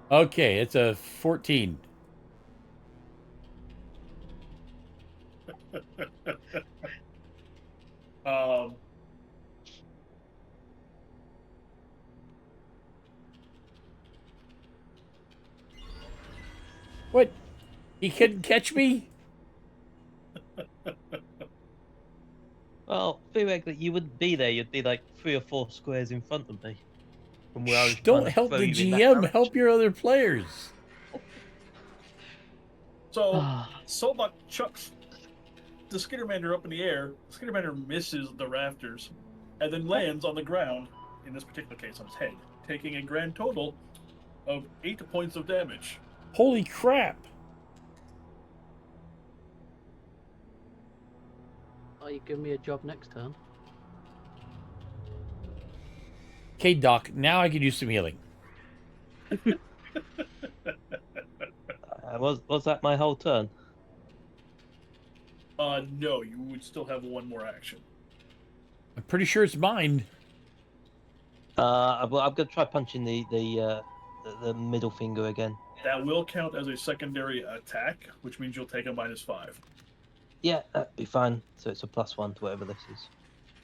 Okay, it's a 14. Um, What? He couldn't catch me? Well, theoretically, you wouldn't be there. You'd be like 3 or 4 squares in front of me. From where I was Shh, trying don't to help throw the you in that GM. direction. Help your other players. so Sobok chucks the Skittermander up in the air. Skittermander misses the rafters and then lands on the ground, in this particular case on his head, taking a grand total of 8 points of damage. Holy crap. Oh, you give me a job next turn. Okay, Doc, now I could use some healing. Was that my whole turn? No, you would still have one more action. I'm pretty sure it's mine. Well, I'm gonna try punching the middle finger again. That will count as a secondary attack, which means you'll take a -5. Yeah, that'd be fine. So it's a +1 to whatever this is.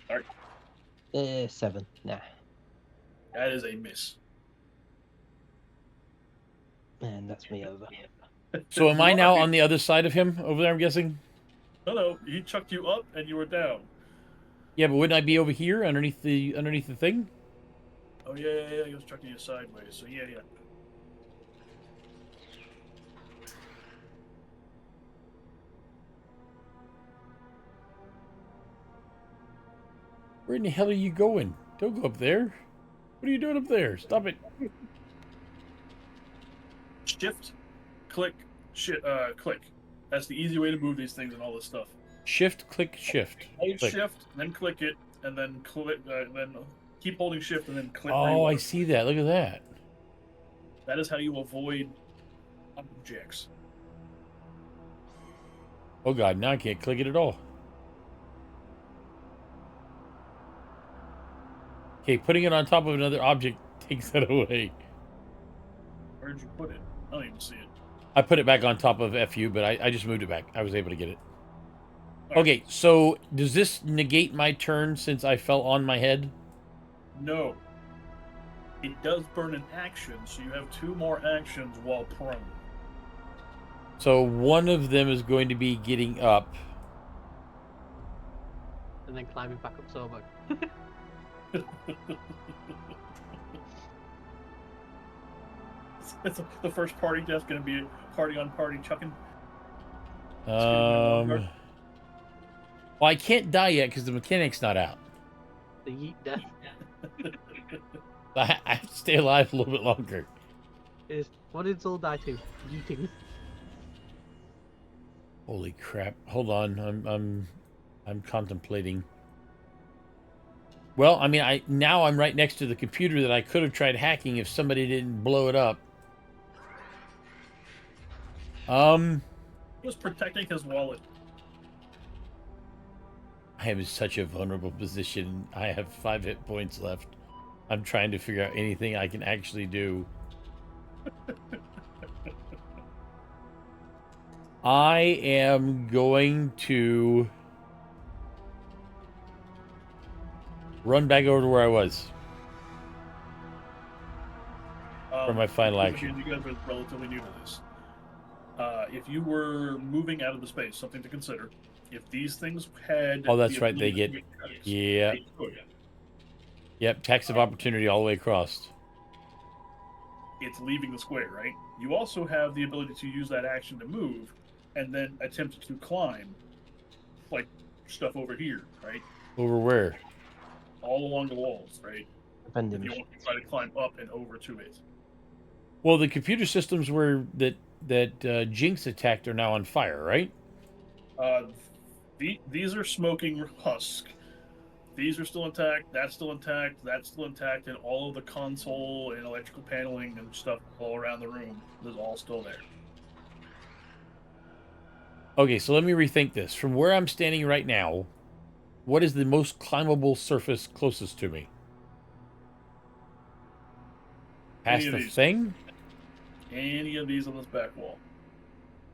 Alright. 7. Nah. That is a miss. And that's me over. So am I now on the other side of him over there, I'm guessing? No, he chucked you up and you were down. Yeah, but wouldn't I be over here underneath the thing? Oh yeah, he was chucking you sideways. So yeah. Where in the hell are you going? Don't go up there. What are you doing up there? Stop it. Shift, click, click. That's the easy way to move these things and all this stuff. Shift, click, shift. Hold Click. shift, then click it, and then click, then keep holding shift and then click. Oh, I see that. Look at that. That is how you avoid objects. Oh god, now I can't click it at all. Okay, putting it on top of another object takes that away. Where'd you put it? I don't even see it. I put it back on top of FU, but I just moved it back. I was able to get it. All right. Okay, so does this negate my turn since I fell on my head? No. It does burn an action, so you have 2 more actions while prone. So one of them is going to be getting up. And then climbing back up sober. It's the first party death's going to be party on party chucking. Well, I can't die yet because the mechanic's not out. The yeet death I have to stay alive a little bit longer. is what did Zul die to? Yeeting. Holy crap! Hold on, I'm contemplating. Well, I mean, I'm right next to the computer that I could have tried hacking if somebody didn't blow it up. He was protecting his wallet. I am in such a vulnerable position. I have 5 hit points left. I'm trying to figure out anything I can actually do. I am going to run back over to where I was for my final action. You guys are relatively new to this. If you were moving out of the space, something to consider. If these things had... Oh, that's right. They get... Yeah. Yep, tax of opportunity all the way across. It's leaving the square, right? You also have the ability to use that action to move and then attempt to climb, like stuff over here, right? Over where? All along the walls, right? Depending. If you want to try to climb up and over to it. Well, the computer systems that Jinx attacked are now on fire, right? These are smoking husk. These are still intact, that's still intact, that's still intact, and all of the console and electrical paneling and stuff all around the room is all still there. Okay, so let me rethink this. From where I'm standing right now, what is the most climbable surface closest to me? Past the thing? Any of these on this back wall.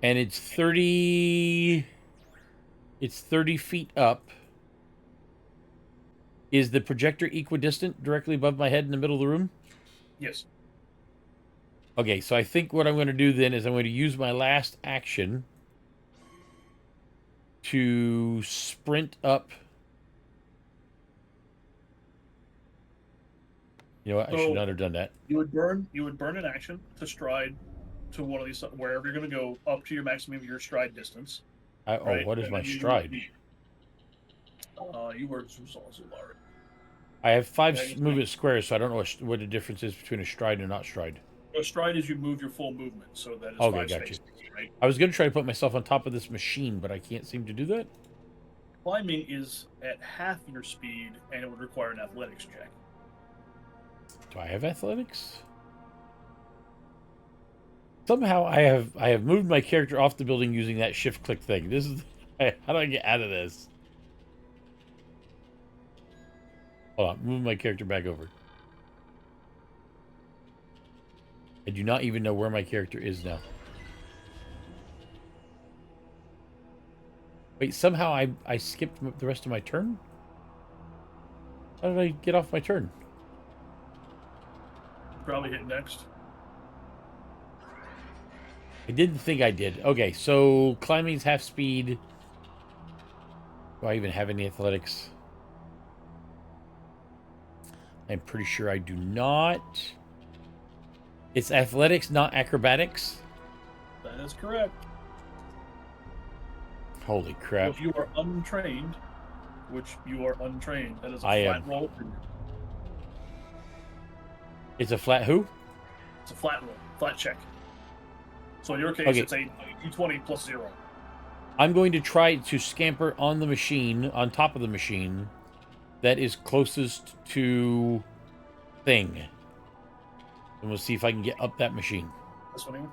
And it's 30... It's 30 feet up. Is the projector equidistant directly above my head in the middle of the room? Yes. Okay, so I think what I'm going to do then is I'm going to use my last action to sprint up. You know what? I should not have done that. You would burn an action to stride to one of these, wherever you're going to go, up to your maximum of your stride distance. Oh, what is my stride? You were Zulari. I have 5 movement squares, so I don't know what the difference is between a stride and not stride. A stride is you move your full movement, so that is Okay, 5 gotcha. spaces, right? I was going to try to put myself on top of this machine, but I can't seem to do that. Climbing is at half your speed, and it would require an athletics check. Do I have athletics? Somehow I have moved my character off the building using that shift click thing. This is how do I get out of this? Hold on, move my character back over. I do not even know where my character is now. Wait, somehow I skipped the rest of my turn? How did I get off my turn? Probably hit next. I didn't think I did. Okay, so climbing's half speed. Do I even have any athletics? I'm pretty sure I do not. It's athletics, not acrobatics. That is correct. Holy So crap. if you are untrained, which you are untrained, that is a I flat am. roll. It's a flat who? It's a flat roll, flat check. So in your case, Okay. it's a d20 plus 0. I'm going to try to scamper on the machine, on top of the machine, that is closest to thing. And we'll see if I can get up that machine. This one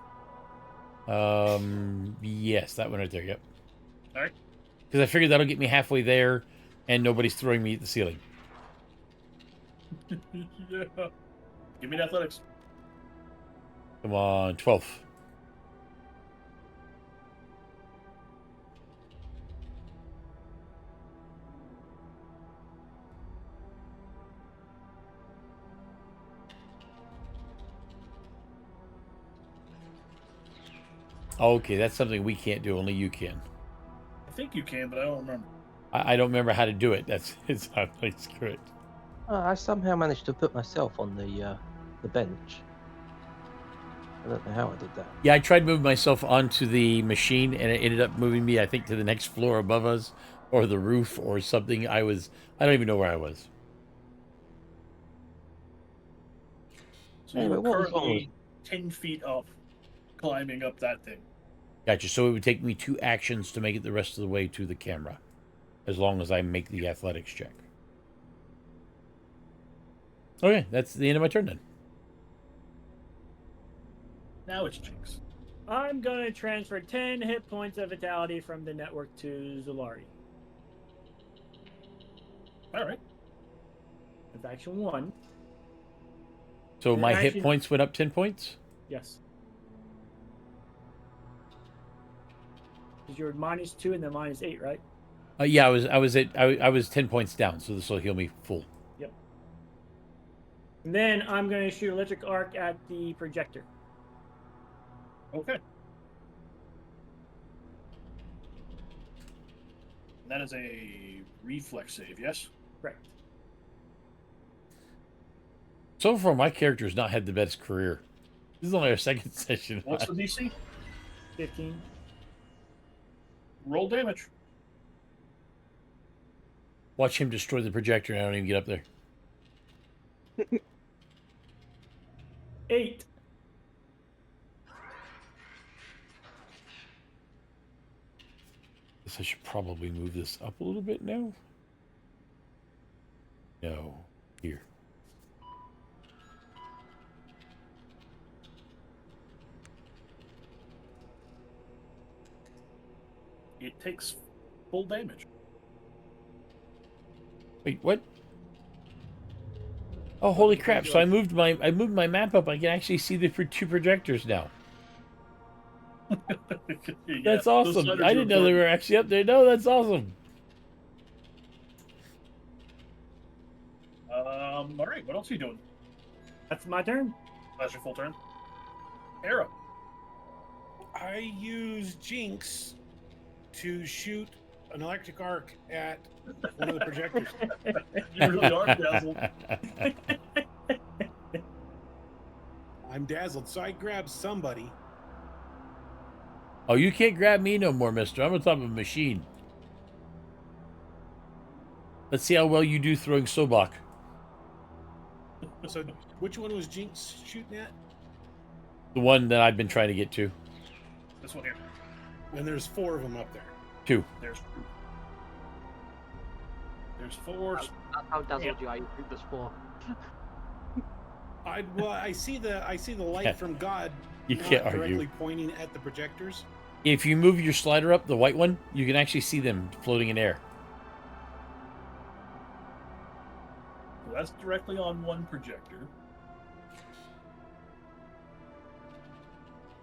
here? Yes, that one right there, yep. Alright. Because I figured that'll get me halfway there, and nobody's throwing me at the ceiling. Yeah. Give me the athletics. Come on, 12. Okay, that's something we can't do. Only you can. I think you can, but I don't remember. I don't remember how to do it. It's not like screw it. I somehow managed to put myself on the bench. I don't know how I did that. Yeah, I tried moving myself onto the machine, and it ended up moving me, I think, to the next floor above us, or the roof, or something. I don't even know where I was. So Anyway, you're what was wrong currently 10 feet up, climbing up that thing. Gotcha. So it would take me 2 actions to make it the rest of the way to the camera, as long as I make the athletics check. Okay, that's the end of my turn then. Now it's Jinx. I'm gonna transfer 10 hit points of vitality from the network to Zulari. Alright. That's action 1. So And my actually- hit points went up 10 points? Yes. Because you're -2 and then -8, right? Yeah, I was 10 points down, so this will heal me full. Yep. And then I'm going to shoot electric arc at the projector. Okay. That is a reflex save, yes? Correct. So far, my character's not had the best career. This is only our second session. What's the DC? 15. Roll damage. Watch him destroy the projector, and I don't even get up there. 8. Guess I should probably move this up a little bit now. No. Here. It takes full damage. Wait, what? Oh, holy crap! So I moved my map up. I can actually see the 2 projectors now. Yeah, That's those awesome. sliders I are didn't know they important. were actually up there. No, that's awesome. All right. What else are you doing? That's my turn. That's your full turn. Arrow. I use Jinx to shoot an electric arc at one of the projectors. You really are dazzled. I'm dazzled, so I grab somebody. Oh, you can't grab me no more, mister. I'm on top of a machine. Let's see how well you do throwing Sobok. So, which one was Jinx shooting at? The one that I've been trying to get to. This one here. And there's 4 of them up there. 2. There's There's 4. That's how dazzled you are. You think there's 4. I see the light from God You not can't argue. directly pointing at the projectors. If you move your slider up, the white one, you can actually see them floating in air. That's directly on one projector.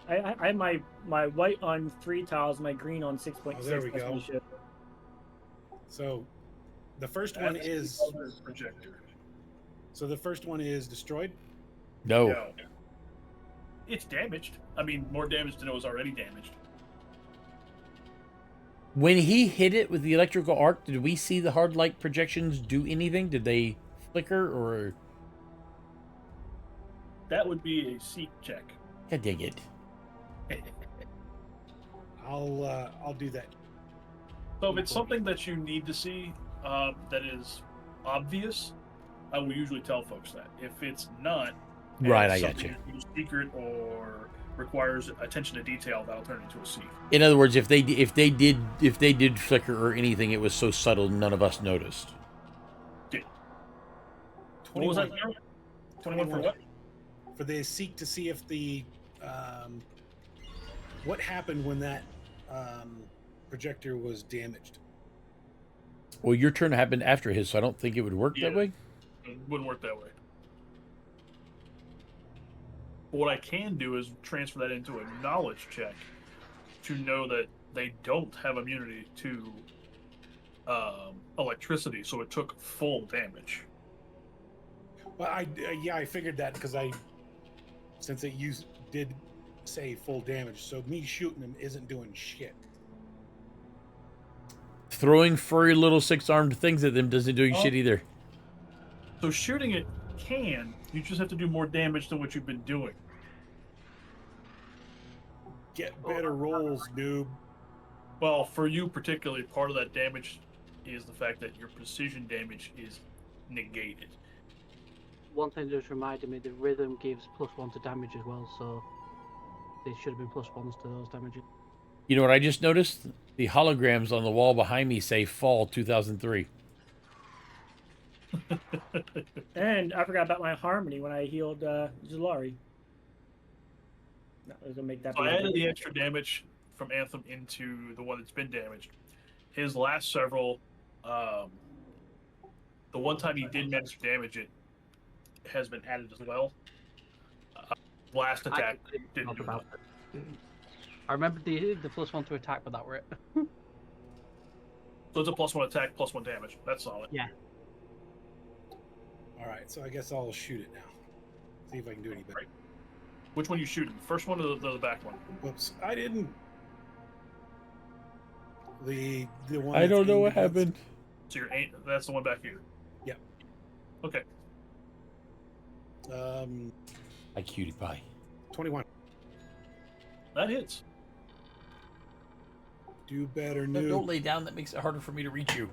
I have my white on 3 tiles, my green on 6.6. Oh, there we That's go. my ship. So, the first That's one the is other projector. so the first one is destroyed. No. No. It's damaged. I mean, more damage than it was already damaged. When he hit it with the electrical arc, did we see the hard light projections do anything? Did they flicker or? That would be a seek check. God dang it. I'll do that. So if it's something that you need to see that is obvious, I will usually tell folks that. If it's not, and Right, it's I got something that's secret or requires attention to detail, that'll turn into a seek. In other words, if they did flicker or anything, it was so subtle none of us noticed. What was that? 21 for what? For the seek to see if the what happened when that projector was damaged. Well, your turn happened after his, so I don't think it would work that Yeah. way. It wouldn't work that way. But what I can do is transfer that into a knowledge check to know that they don't have immunity to electricity, so it took full damage. Well, I figured that because since it did say full damage, so me shooting him isn't doing shit. Throwing furry little 6-armed things at them doesn't do shit either. So shooting it can, you just have to do more damage than what you've been doing. Get better rolls, noob. Well, for you particularly, part of that damage is the fact that your precision damage is negated. One thing just reminded me, the rhythm gives +1 to damage as well, so they should have been +1s to those damages. You know what I just noticed? The holograms on the wall behind me say Fall 2003. And I forgot about my harmony when I healed Zalari. No, I was gonna make that. So be I a added big- the extra damage from Anthem into the one that's been damaged. His last several, the one time he did manage to damage it, has been added as well. Blast attack didn't Talk do about it. it. I remember the +1 to attack, but that were it. So it's a +1 attack, +1 damage. That's solid. Yeah. All right, so I guess I'll shoot it now. See if I can do any better. Right. Which one you shooting? The first one or the back one? Whoops, I didn't. The one. I that's don't know aimed what against- happened. So that's the one back here. Yep. Okay. Hi, cutie pie. 21. That hits. Do better, No, noob. don't lay down. That makes it harder for me to reach you.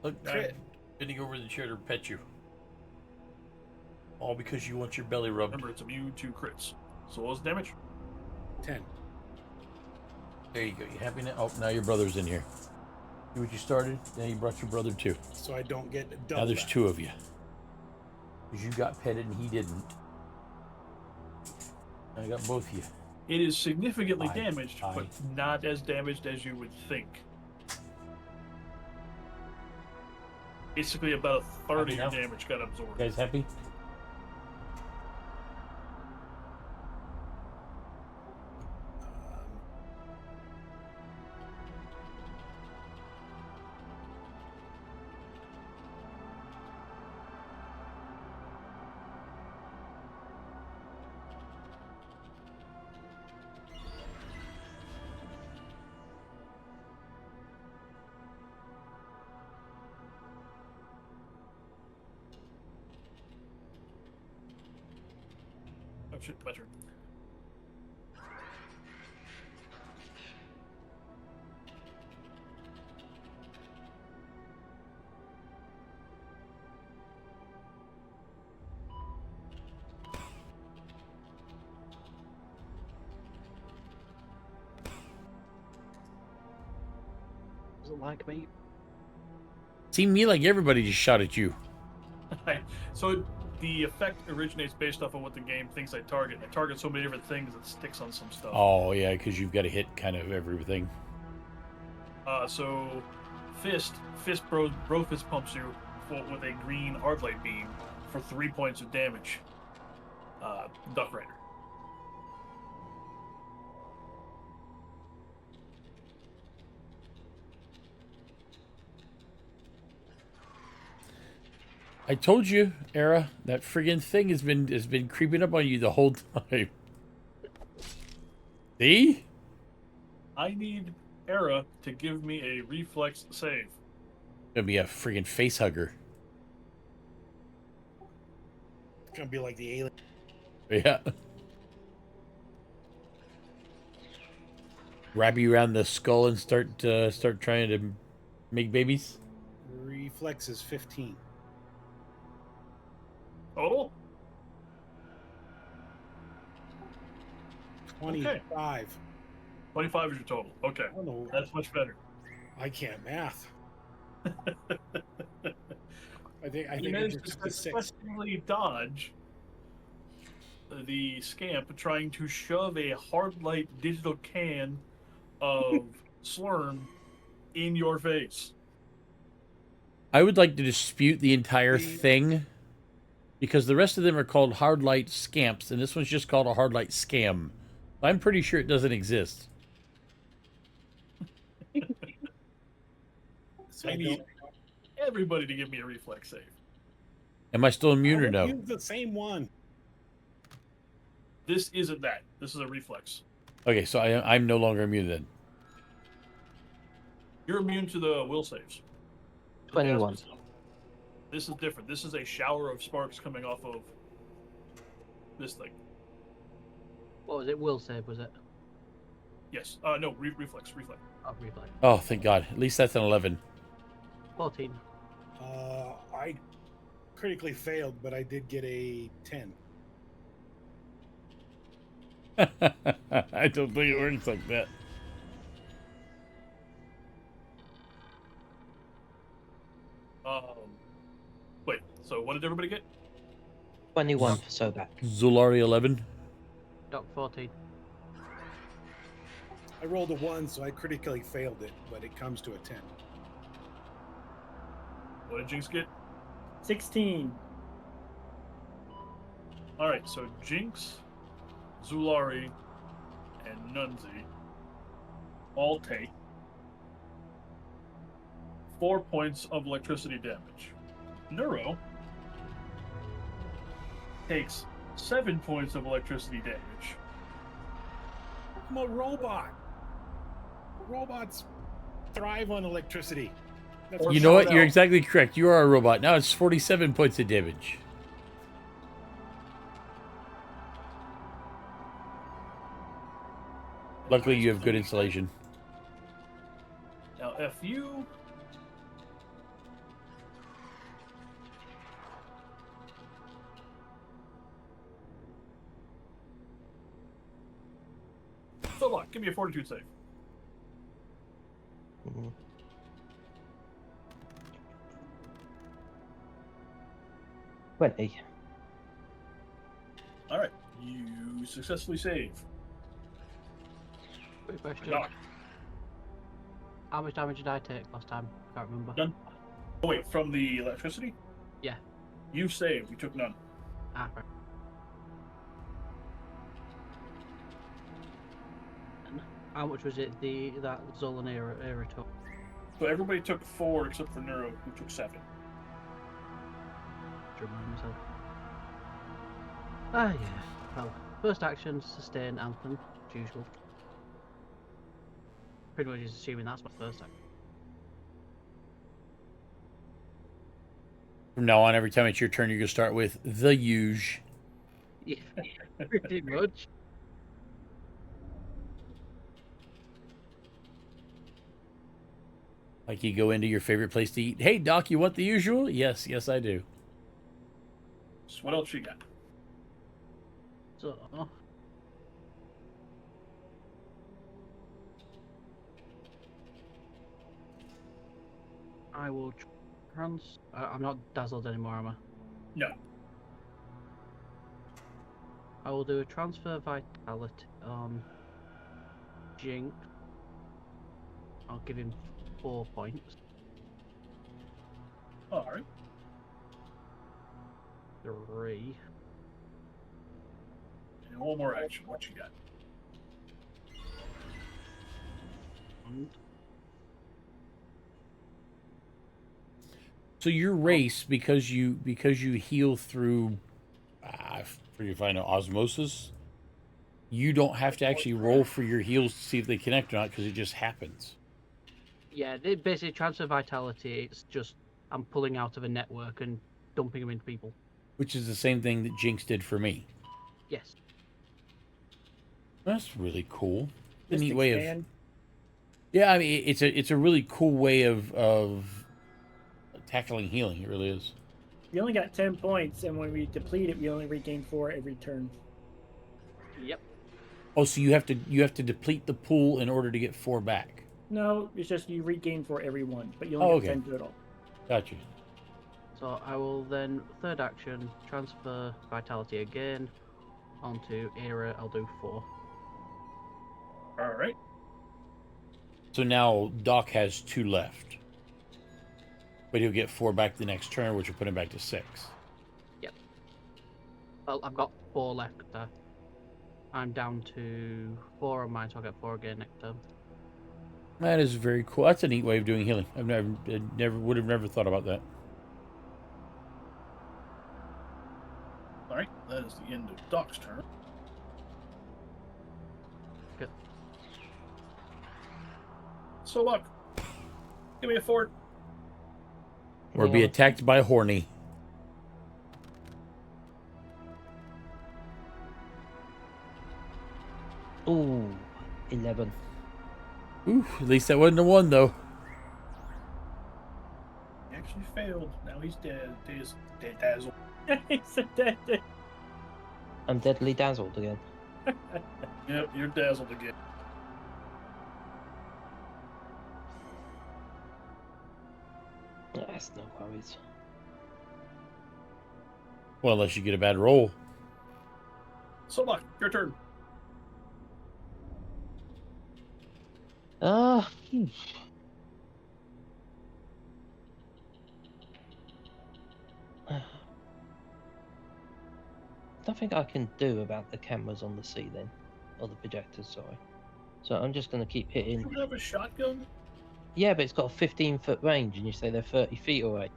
Look, Crit. I'm bending over the chair to pet you. All because you want your belly rubbed. Remember, it's immune to crits. So what was the damage? 10. There you go. You happy now? Oh, now your brother's in here. See what you started? Now you brought your brother too. So I don't get double. Now there's back. 2 of you. Because you got petted and he didn't. I got both of you. It is significantly Aye. damaged, Aye. but not as damaged as you would think. Basically, about a third of your Happy now? damage got absorbed. You guys happy? Oh shit, my turn. Doesn't like me. Seemed me like everybody just shot at you. So the effect originates based off of what the game thinks I target. I target so many different things it sticks on some stuff. Oh yeah, because you've got to hit kind of everything. So bro fist pumps you with a green hard light beam for 3 points of damage. Duck Rider. I told you, Era, that friggin' thing has been creeping up on you the whole time. See? I need Era to give me a reflex save. Gonna be a friggin' face hugger. It's gonna be like the alien. Yeah. Wrap you around the skull and start trying to make babies. Reflex is 15. Total? 25. 25 is your total. Okay. I don't know. That's much better. I can't math. I think You I managed just to took 6. successfully dodge the scamp trying to shove a hard light digital can of Slurm in your face. I would like to dispute the entire thing because the rest of them are called hard light scamps, and this one's just called a hard light scam. I'm pretty sure it doesn't exist. So I need everybody to give me a reflex save. Am I still immune or no? Use the same one. This isn't that. This is a reflex. Okay, so I'm no longer immune then. You're immune to the will saves. 21. This is different. This is a shower of sparks coming off of this thing. What was it? Will save, was it? Yes. No, reflex. Oh, replay. Oh, thank God. At least that's an 11. 14. I critically failed, but I did get a 10. I don't think it works like that. Wait. So what did everybody get? 21 for Sobak. Zulari 11. Doc 14. I rolled a 1, so I critically failed it, but it comes to a 10. What did Jinx get? 16. All right. So Jinx, Zulari, and Nunzi all take 4 points of electricity damage. Neuro takes 7 points of electricity damage. I'm a robot. Robots thrive on electricity. That's You know what? You're exactly correct. You are a robot. Now it's 47 points of damage. Luckily, you have good insulation. Now, if you so look, give me a fortitude save. Mm-hmm. 20. All right, you successfully save. Quick question. Doc. How much damage did I take last time? Can't remember. None. Oh wait, from the electricity? Yeah. You saved. You took none. Ah, right. And how much was it that Zolan era took? So everybody took 4 except for Neuro, who took 7. To remind myself. Ah, yeah. Well, first action, sustain anthem, as usual. Pretty much just assuming that's my first action. From now on, every time it's your turn, you're going to start with the huge. Yeah, pretty much. Like you go into your favorite place to eat. Hey, Doc, you want the usual? Yes, yes, I do. So what else you got? So, I will I'm not dazzled anymore, am I? No. I will do a transfer vitality on Jink. I'll give him 4 points. All right. 3. And one more action. What you got? And So your race, because you heal through, forget if I know, osmosis, you don't have to actually roll for your heals to see if they connect or not, because it just happens. yeah, basically transfer vitality. It's just I'm pulling out of a network and dumping them into people. Which is the same thing that Jinx did for me. Yes. That's really cool. A neat Mystic way of. Stand. Yeah, I mean, it's a really cool way of tackling healing. It really is. We only got 10 points, and when we deplete it, we only regain 4 every turn. Yep. Oh, so you have to deplete the pool in order to get 4 back. No, it's just you regain 4 every one, but you Oh, only okay. get 10 total. Gotcha. So I will then third action transfer vitality again onto Era. I'll do 4. All right. So now Doc has 2 left, but he'll get 4 back the next turn, which will put him back to 6. Yep. Well, I've got 4 left. I'm down to 4 on mine, so I'll get 4 again next turn. That is very cool. That's a neat way of doing healing. I would have never thought about that. All right. That is the end of Doc's turn. Good. So look, give me a fort. Or be attacked by Horny. Ooh, 11. Ooh, at least that wasn't a 1, though. He actually failed. Now he's dead. He's dead dazzled. He's dead. I'm deadly dazzled again. Yep, you're dazzled again. That's no worries. Well, unless you get a bad roll. So look, your turn. Hmm. Nothing I can do about the cameras on the ceiling, or the projectors, sorry. So I'm just going to keep hitting. You have a shotgun? Yeah, but it's got a 15-foot range, and you say they're 30 feet away.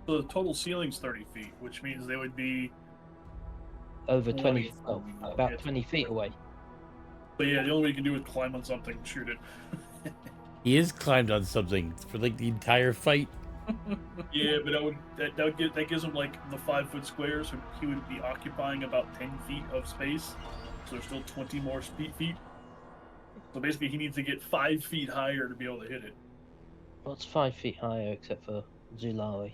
So the total ceiling's 30 feet, which means they would be Over 20, 20, well, about 20 feet away. But yeah, the only way you can do is climb on something and shoot it. He is climbed on something for like the entire fight. Yeah, but that gives him like the 5-foot square, so he would be occupying about 10 feet of space. So there's still 20 more feet. So basically, he needs to get 5 feet higher to be able to hit it. What's 5 feet higher except for Zulari?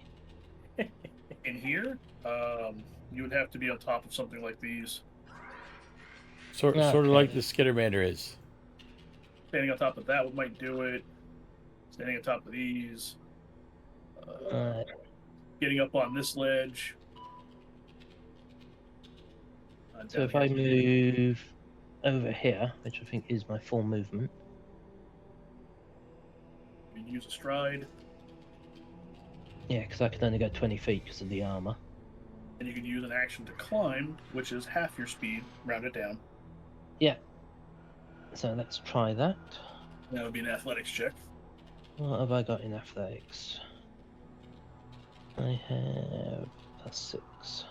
In here, you would have to be on top of something like these. Sort of like the Skittermander is. Standing on top of that might do it. Standing on top of these. Getting up on this ledge. So if I move over here, which I think is my full movement. You can use a stride. Yeah, because I can only go 20 feet because of the armor. And you can use an action to climb, which is half your speed, round it down. Yeah. So let's try that. That would be an athletics check. What have I got in athletics? I have +6.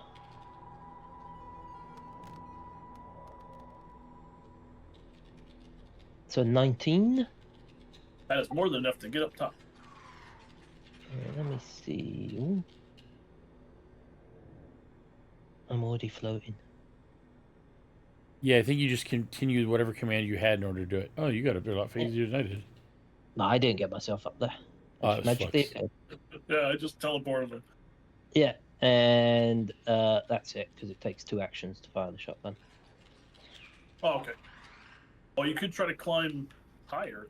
So 19? That is more than enough to get up top. Let me see. Ooh. I'm already floating. Yeah, I think you just continued whatever command you had in order to do it. Oh, you got up there a lot easier than I did. No, I didn't get myself up there. Oh, that was Magically. flux. Yeah, I just teleported him. Yeah, and that's it, because it takes 2 actions to fire the shotgun. Oh, okay. Well, you could try to climb higher.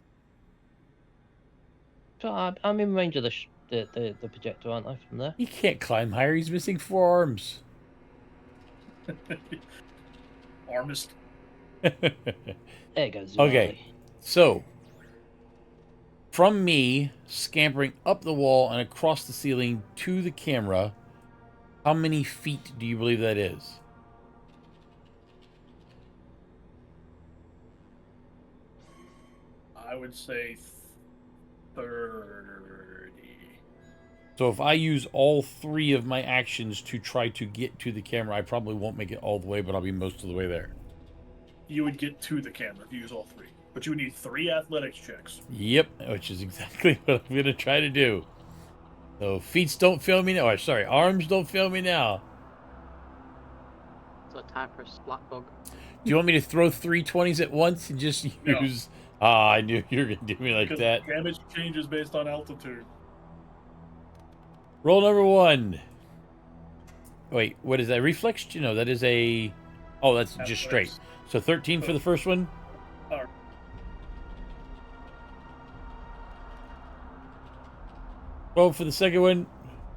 I'm in range of the projector, aren't I? From there. He can't climb higher. He's missing 4 arms. Armist. There goes. Okay, so from me scampering up the wall and across the ceiling to the camera, how many feet do you believe that is? I would say 30. So if I use all 3 of my actions to try to get to the camera, I probably won't make it all the way, but I'll be most of the way there. You would get to the camera if you use all 3. But you would need 3 athletics checks. Yep, which is exactly what I'm going to try to do. So feet don't fail me now. Or, sorry, arms don't fail me now. So time for a splat bug. Do you want me to throw 3 20s at once and just No. use... Ah, I knew you were going to do me like Because that. damage changes based on altitude. Roll number 1. Wait, what is that? Reflex? No, that is a... Oh, that's just straight. So 13 for the first one. Alright. 12 for the second one.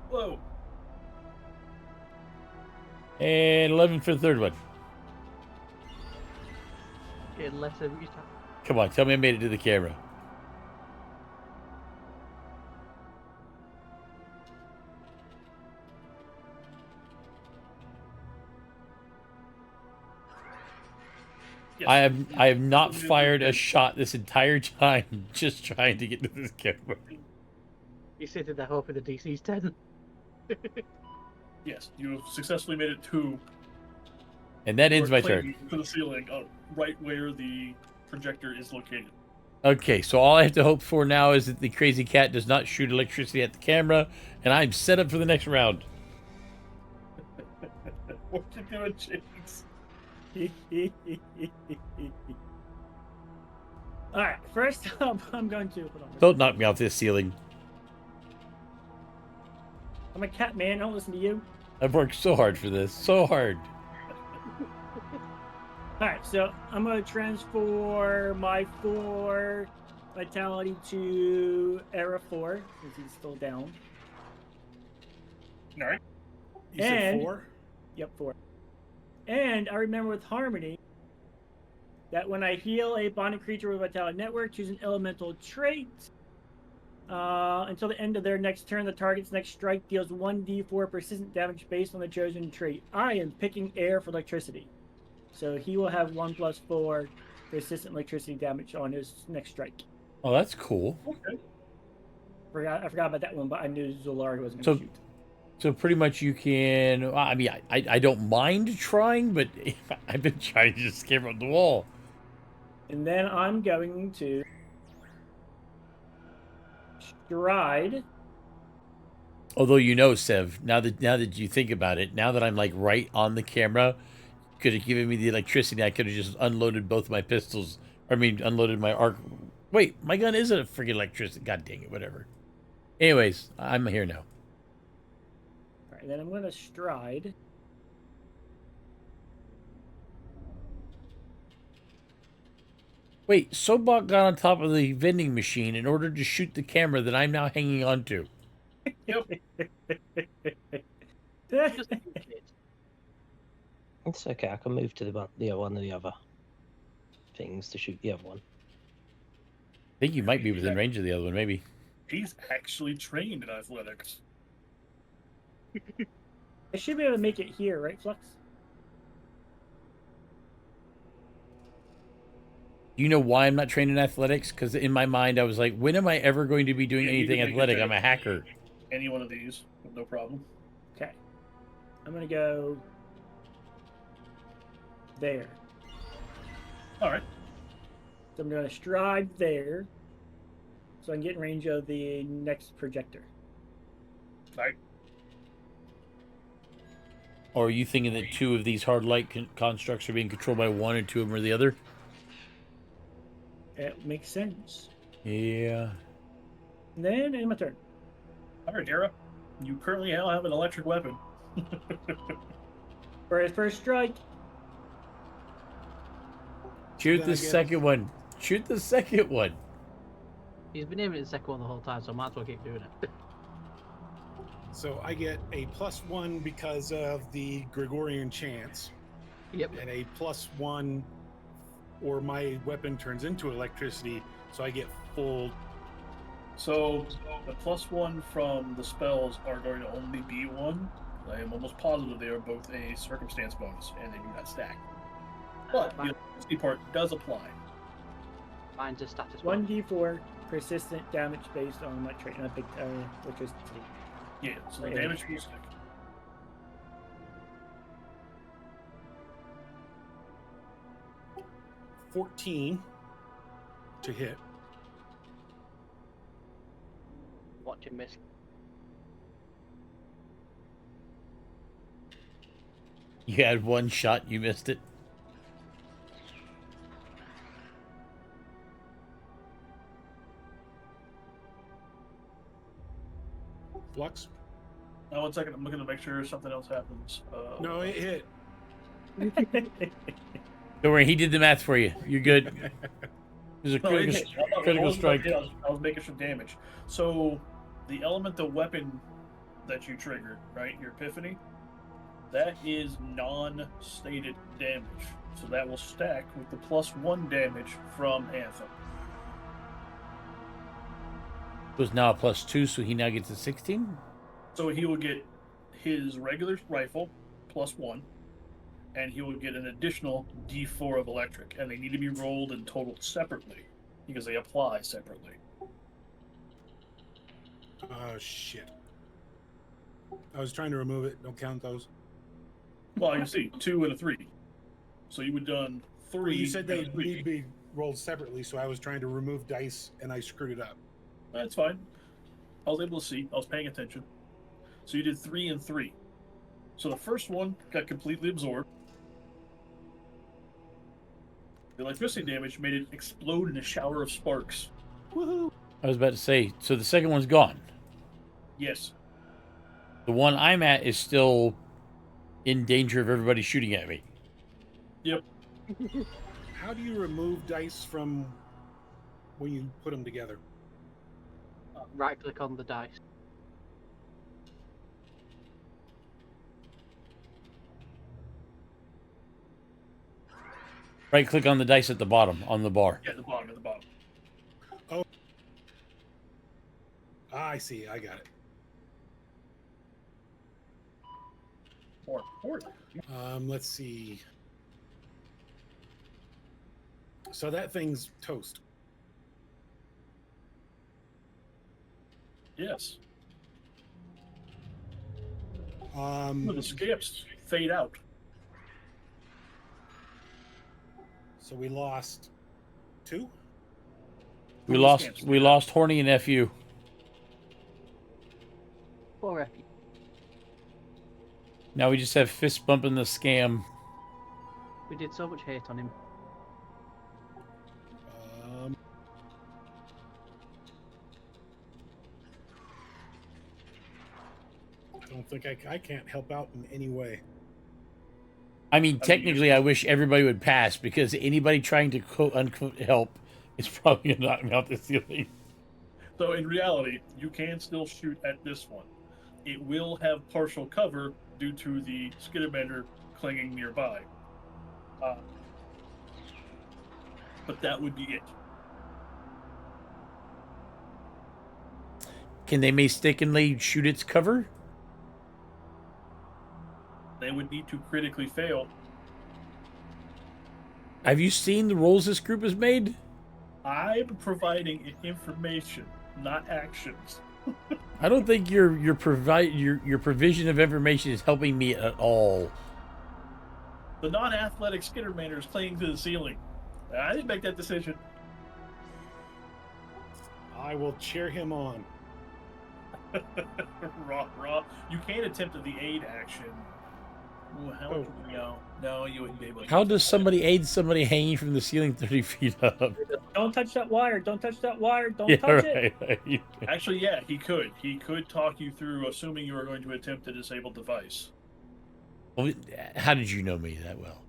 Whoa. And 11 for the third one. Getting less every time. Come on, tell me I made it to the camera. Yes. I have not fired a shot this entire time just trying to get to this camera. You sitting there hoping the DC's 10. Yes, you have successfully made it to. And that ends your my plane turn. To the ceiling, right where the projector is located. Okay, so all I have to hope for now is that the crazy cat does not shoot electricity at the camera, and I'm set up for the next round. What you doing, James? Alright, first up, I'm going to. Hold on. Don't knock me off this ceiling. I'm a cat man, I don't listen to you. I've worked so hard for this. So hard. Alright, so I'm going to transform my 4 vitality to Era 4, since he's still down. Alright. You said And- 4? Yep, 4. And I remember with Harmony that when I heal a bonded creature with Vitality Network, choose an elemental trait. Until the end of their next turn, the target's next strike deals 1d4 persistent damage based on the chosen trait. I am picking air for electricity. So he will have 1+4 persistent electricity damage on his next strike. Oh, that's cool. Okay. I forgot about that one, but I knew Zolari wasn't So- going to shoot. So pretty much you can... I mean, I don't mind trying, but I've been trying to just scare up the wall. And then I'm going to stride. Although, you know, Sev, now that you think about it, now that I'm like right on the camera, could have given me the electricity, I could have just unloaded both my pistols. I mean, unloaded my arc. Wait, my gun isn't a freaking electricity. God dang it, whatever. Anyways, I'm here now. All right, then I'm going to stride. Wait, Sobok got on top of the vending machine in order to shoot the camera that I'm now hanging on to. Yep. Just a kid. It's okay. I can move to one of the other things to shoot the other one. I think you might be within range of the other one, maybe. He's actually trained in athletics. I should be able to make it here, right, Flux? You know why I'm not trained in athletics? Because in my mind, I was like, when am I ever going to be doing Yeah, you anything can make athletic? it I'm a hacker. Any one of these, no problem. Okay. I'm going to go there. All right. So I'm going to stride there so I can get in range of the next projector. Right. Or are you thinking that 2 of these hard light constructs are being controlled by one and 2 of them are the other? It makes sense. Yeah. And then it's my turn. All right, Dara. You currently now have an electric weapon. For his first strike, Shoot Then the I guess- second one. Shoot the second one. He's been aiming at the second one the whole time, so I might as well keep doing it. So I get a +1 because of the Gregorian chants, Yep. and a +1, or my weapon turns into electricity, so I get full. So the +1 from the spells are going to only be 1. I am almost positive they are both a circumstance bonus, and they do not stack. But the electricity part does apply. Mine's a status one. 1d4 persistent damage based on what trait, electricity. Yeah, so the damage will stick. $14 to hit. Watch him miss. You had one shot, you missed it. Flux? Now, 1 second, I'm looking to make sure something else happens. No, it hit. Don't worry, he did the math for you. You're good. It was a No, it critical, hit. I critical wasn't strike. about to hit, I was making some damage. So, the elemental weapon that you triggered, right, your epiphany, that is non-stated damage. So that will stack with the +1 damage from Anthem. It was now a +2, so he now gets a 16. So he will get his regular rifle +1, and he will get an additional D4 of electric, and they need to be rolled and totaled separately because they apply separately. Oh, shit. I was trying to remove it. Don't count those. Well, you see, 2 and a 3. So you would have done 3. Well, you said and they a 3. need to be rolled separately, so I was trying to remove dice, and I screwed it up. That's fine. I was able to see. I was paying attention. So you did 3 and 3. So the first one got completely absorbed. The electricity damage made it explode in a shower of sparks. Woohoo! I was about to say, so the second one's gone. Yes. The one I'm at is still in danger of everybody shooting at me. Yep. How do you remove dice from when you put them together? Right click on the dice. Right click on the dice at the bottom on the bar. Yeah, at the bottom, at the bottom. Ah, I see. I got it. More. Let's see. So that thing's toast. Yes. Um, The scamps fade out. so we lost 2. We lost Horny and FU. Poor Effie. Now we just have fist bumping the scam. We did so much hate on him. I don't think I can't help out in any way. I mean, technically, I wish everybody would pass because anybody trying to quote unquote help is probably going to knock me out the ceiling. So in reality, you can still shoot at this one. It will have partial cover due to the skitterbander clinging nearby. But that would be it. Can they mistakenly shoot its cover? They would need to critically fail. Have you seen the rolls this group has made? I'm providing information, not actions. I don't think your provision of information is helping me at all. The non-athletic skitterbander is clinging to the ceiling. I didn't make that decision. I will cheer him on. Raw. You can attempt the aid action. Ooh, how much would you know? No, you wouldn't be able to. How does somebody aid somebody hanging from the ceiling 30 feet up? Don't touch that wire. Don't touch that wire. Don't Yeah, touch it. right. Actually, yeah, he could. He could talk you through, assuming you were going to attempt a disabled device. Well, how did you know me that well?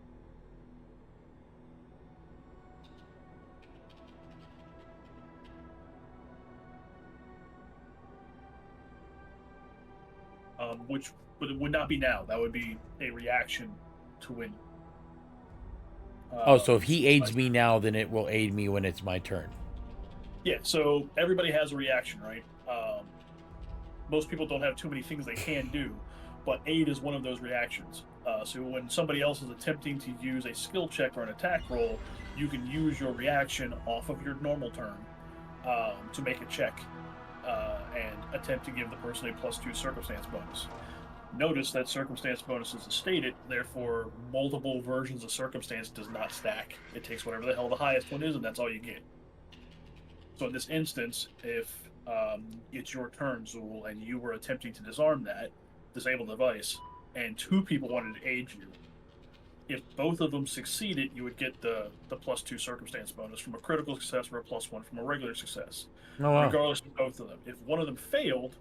but it would not be now. That would be a reaction to win. Oh, so if he aids like- me now, then it will aid me when it's my turn. Yeah, so everybody has a reaction, right? Most people don't have too many things they can do, but aid is one of those reactions. So when somebody else is attempting to use a skill check or an attack roll, you can use your reaction off of your normal turn to make a check and attempt to give the person a +2 circumstance bonus. Notice that circumstance bonuses is stated, therefore multiple versions of circumstance does not stack. It takes whatever the hell the highest one is, and that's all you get. So in this instance, if it's your turn, Zool, and you were attempting to disarm that disabled device, and 2 people wanted to aid you, if both of them succeeded, you would get the +2 circumstance bonus from a critical success or a +1 from a regular success, Oh, wow. regardless of both of them. If one of them failed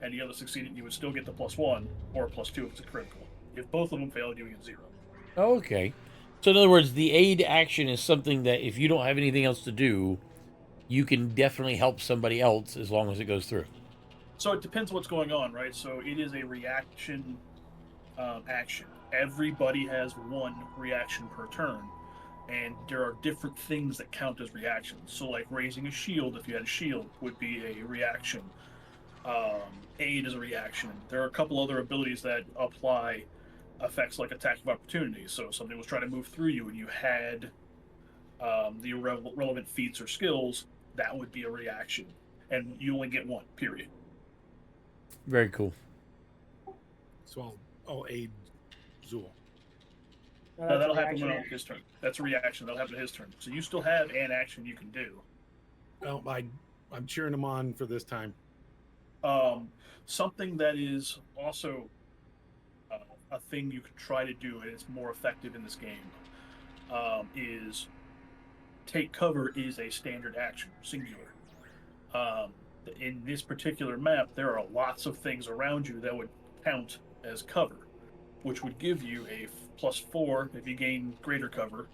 and the other succeeded, you would still get the +1 or a +2 if it's a critical. If both of them failed, you would get 0. Okay. So in other words, the aid action is something that if you don't have anything else to do, you can definitely help somebody else as long as it goes through. So it depends what's going on, right? So it is a reaction action. Everybody has 1 reaction per turn, and there are different things that count as reactions. So like raising a shield, if you had a shield, would be a reaction. Aid is a reaction. There are a couple other abilities that apply effects like attack of opportunity. So if somebody was trying to move through you and you had the relevant feats or skills, that would be a reaction. And you only get 1, period. Very cool. So I'll aid Zool. That'll happen when on his turn. That's a reaction. That'll happen to his turn. So you still have an action you can do. Well, I'm cheering him on for this time. Something that is also a thing you can try to do, and it's more effective in this game, is take cover is a standard action, singular. In this particular map, there are lots of things around you that would count as cover, which would give you a +4 if you gain greater cover,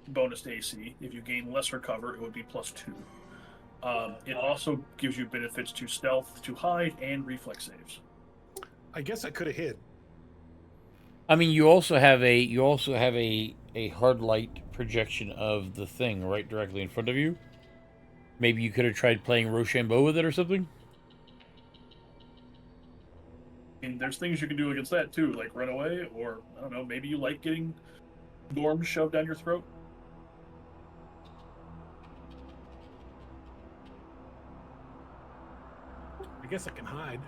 bonus to AC. If you gain lesser cover, it would be +2. It also gives you benefits to stealth, to hide, and reflex saves. I guess I could have hid. I mean, you also have a hard light projection of the thing right directly in front of you. Maybe you could have tried playing Rochambeau with it or something. And there's things you can do against that too, like run away, or I don't know, maybe you like getting dorms shoved down your throat. I guess I can hide.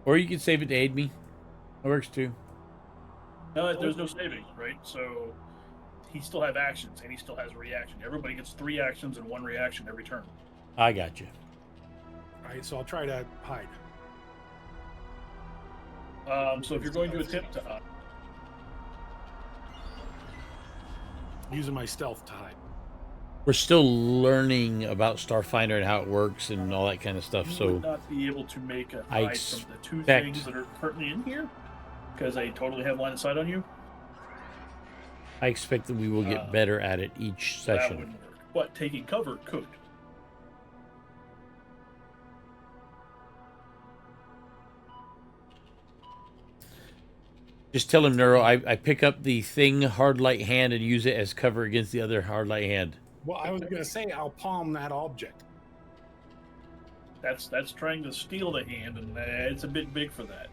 Or you can save it to aid me. That works too. No, there's no saving, right? So he still have actions, and he still has a reaction. Everybody gets 3 actions and 1 reaction every turn. I got you. All right, so I'll try to hide. So if you're going to attempt to Using my stealth to hide. We're still learning about Starfinder and how it works and all that kind of stuff. you So would not be able to make a I hide from the 2 expect- things that are currently in here, because they totally have line of sight on you. I expect that we will get better at it each That session. wouldn't work. But taking cover could. Just tell him, Neuro, I pick up the thing hard light hand and use it as cover against the other hard light hand. Well, I was gonna say I'll palm that object. That's trying to steal the hand, and it's a bit big for that.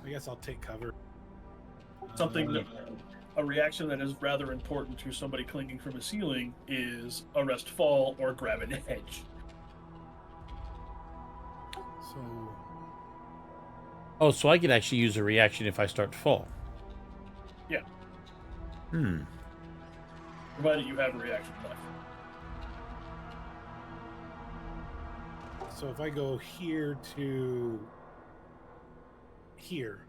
I guess I'll take cover. Something that a reaction that is rather important to somebody clinging from a ceiling is arrest fall or grab an edge. So Oh, so I could actually use a reaction if I start to fall. Yeah. Provided you have a reaction left. So if I go here to here,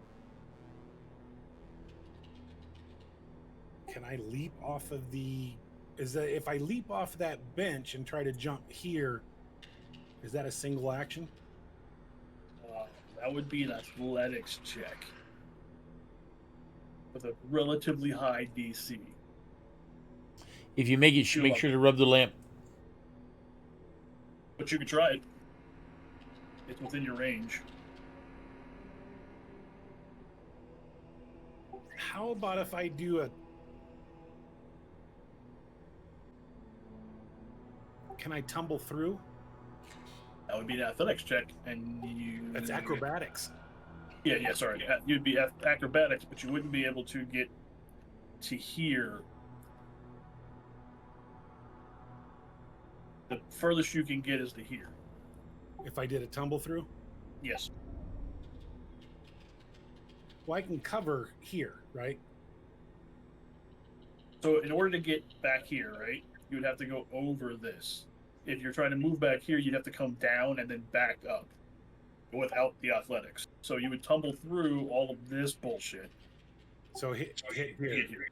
can I leap off of the? Is that if I leap off that bench and try to jump here, is that a single action? That would be an athletics check with a relatively high DC. If you make it, make sure to rub the lamp But you could try it. It's within your range. How about if I do a... Can I tumble through? That would be an athletics check, and you... That's acrobatics. Yeah, sorry. You'd be acrobatics, but you wouldn't be able to get to here. The furthest you can get is to here. If I did a tumble through? Yes. Well, I can cover here, right? So in order to get back here, right, you would have to go over this. If you're trying to move back here, you'd have to come down and then back up without the athletics. So you would tumble through all of this bullshit. So hit here.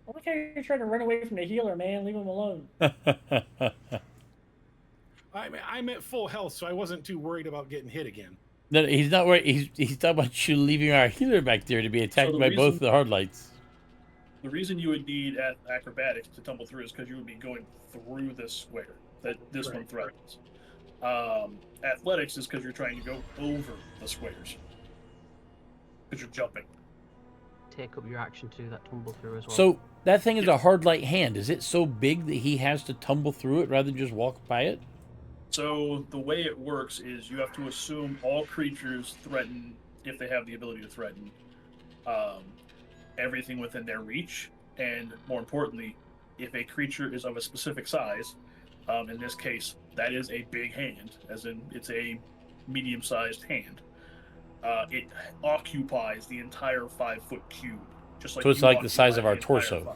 I like how you're trying to run away from the healer, man. Leave him alone. I'm at full health, so I wasn't too worried about getting hit again. No, he's not worried. He's talking about you leaving our healer back there to be attacked by both the hard lights. The reason you would need acrobatics to tumble through is because you would be going through this square that this one threatens. Athletics is because you're trying to go over the squares. Because you're jumping. Take up your action to do that tumble through as well. So that thing is a hard light hand. Is it so big that he has to tumble through it rather than just walk by it? So the way it works is you have to assume all creatures threaten, if they have the ability to threaten, everything within their reach. And more importantly, if a creature is of a specific size, in this case, that is a big hand, as in it's a medium-sized hand. It occupies the entire 5-foot cube. Just like so it's like the size of our torso.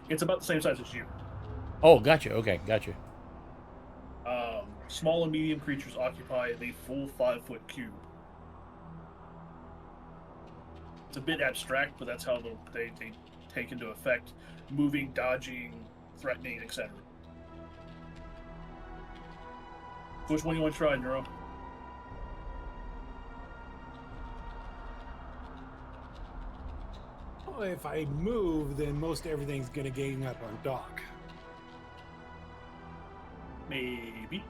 It's about the same size as you. Oh, gotcha. Okay, gotcha. Small and medium creatures occupy the full 5-foot cube. It's a bit abstract, but that's how they take into effect moving, dodging, threatening, etc. Which one do you want to try, Neuro? Well, if I move, then most everything's going to gang up on Doc. Maybe.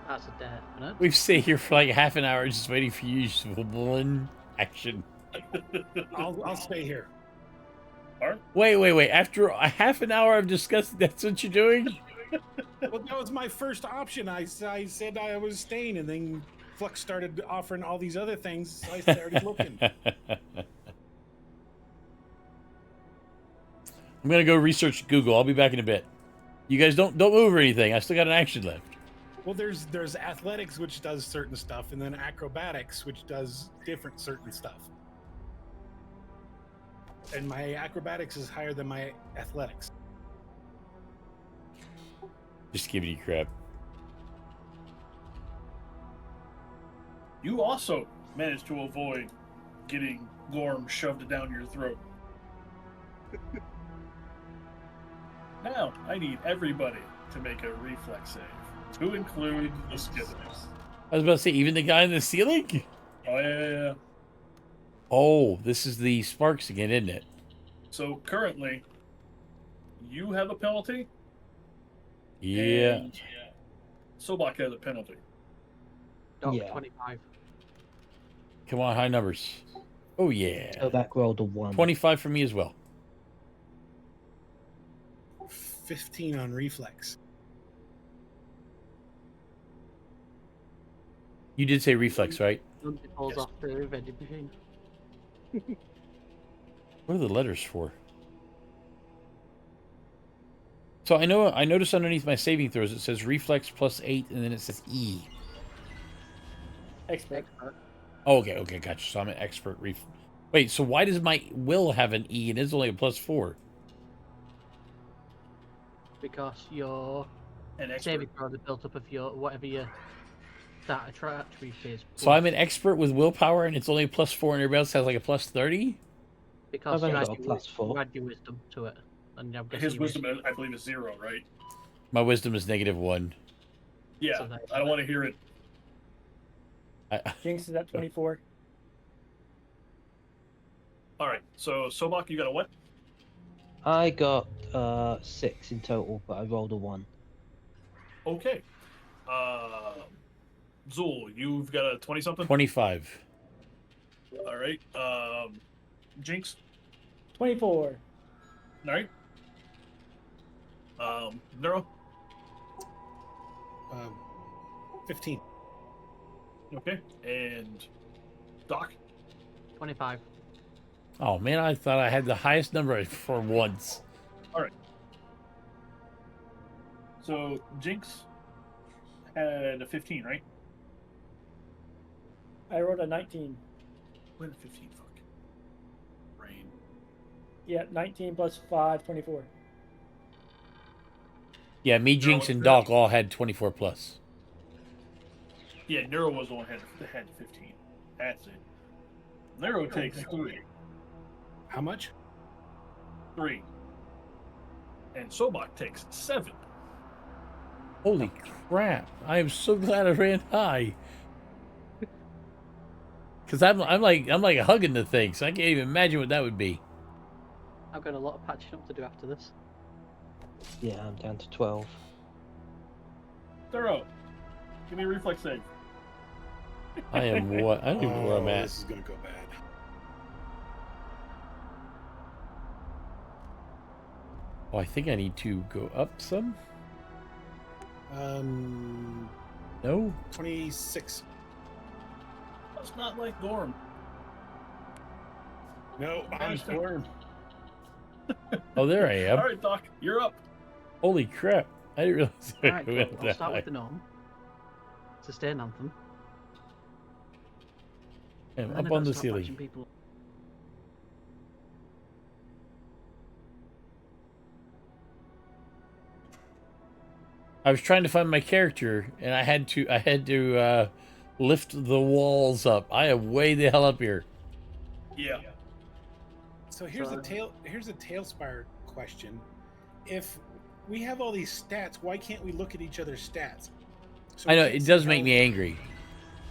That's a definite. We've stayed here for like half an hour just waiting for you to use one action. I'll stay here. All right. Wait. After a half an hour of discussing, that's what you're doing? Well, that was my first option. I said I was staying, and then Flux started offering all these other things. So I started looking. I'm gonna go research Google. I'll be back in a bit. You guys don't move or anything. I still got an action left. Well, there's athletics, which does certain stuff, and then acrobatics, which does different certain stuff. And my acrobatics is higher than my athletics. Just giving you crap. You also managed to avoid getting Gorm shoved down your throat. Now, I need everybody to make a reflex save, to include the skitters. I was about to say, even the guy in the ceiling? Oh, yeah. Oh, this is the sparks again, isn't it? So, currently, you have a penalty. Yeah. And Sobak has a penalty. Doc, Yeah. 25. Come on, high numbers. Oh, yeah. So back rolled a 1. 25 for me as well. 15 on reflex. You did say reflex, right? It falls off the vending machine. What are the letters for? So I noticed underneath my saving throws it says reflex +8 and then it says E. Expert. Oh, okay, gotcha. So I'm an expert Wait, so why does my will have an E and it's only a +4? Because your An expert. saving throw is built up of your whatever your that attribute is. So I'm an expert with willpower and it's only a +4 and everybody else has like a +30? Because I've you only add, got a your, +4. you add your wisdom to it. And I'm guessing His you wisdom, I believe, is 0, right? My wisdom is -1. Yeah, So that- I don't want to hear it. Jinx is at 24. All right, so Sobak, you got a what? I got 6 in total, but I rolled a 1. Okay. Zool, you've got a 20 something? 25. All right. Jinx. 24. All right. Neuro. 15. Okay. And Doc. 25. Oh man, I thought I had the highest number for once. So Jinx had a 15, right? I rolled a 19. When 15, fuck. Rain. Yeah, 19 plus 5, 24. Yeah, me, Jinx, and Doc all had 24 plus. Yeah, Neuro was the one that had 15. That's it. Neuro takes 3. How much? 3. And Sobak takes 7. Holy crap! I am so glad I ran high. Cause I'm like hugging the thing, so I can't even imagine what that would be. I've got a lot of patching up to do after this. Yeah, I'm down to 12. Neuro, give me a reflex save. I am what? I don't even know where I'm at. This is gonna go bad. Oh, I think I need to go up some. No. 26. That's not like Gorm. No, I'm squirmed. Oh, there I am. All right, Doc, you're up. Holy crap! I didn't realize. Alright, I cool. went I'll that start high. with the gnome. Sustain anthem. I'm and then up I've on got the to start ceiling. patching people up. I was trying to find my character, and I had to lift the walls up. I am way the hell up here. Yeah. So here's a tailspire question. If we have all these stats, why can't we look at each other's stats? So I know we can't it see does make how- me angry,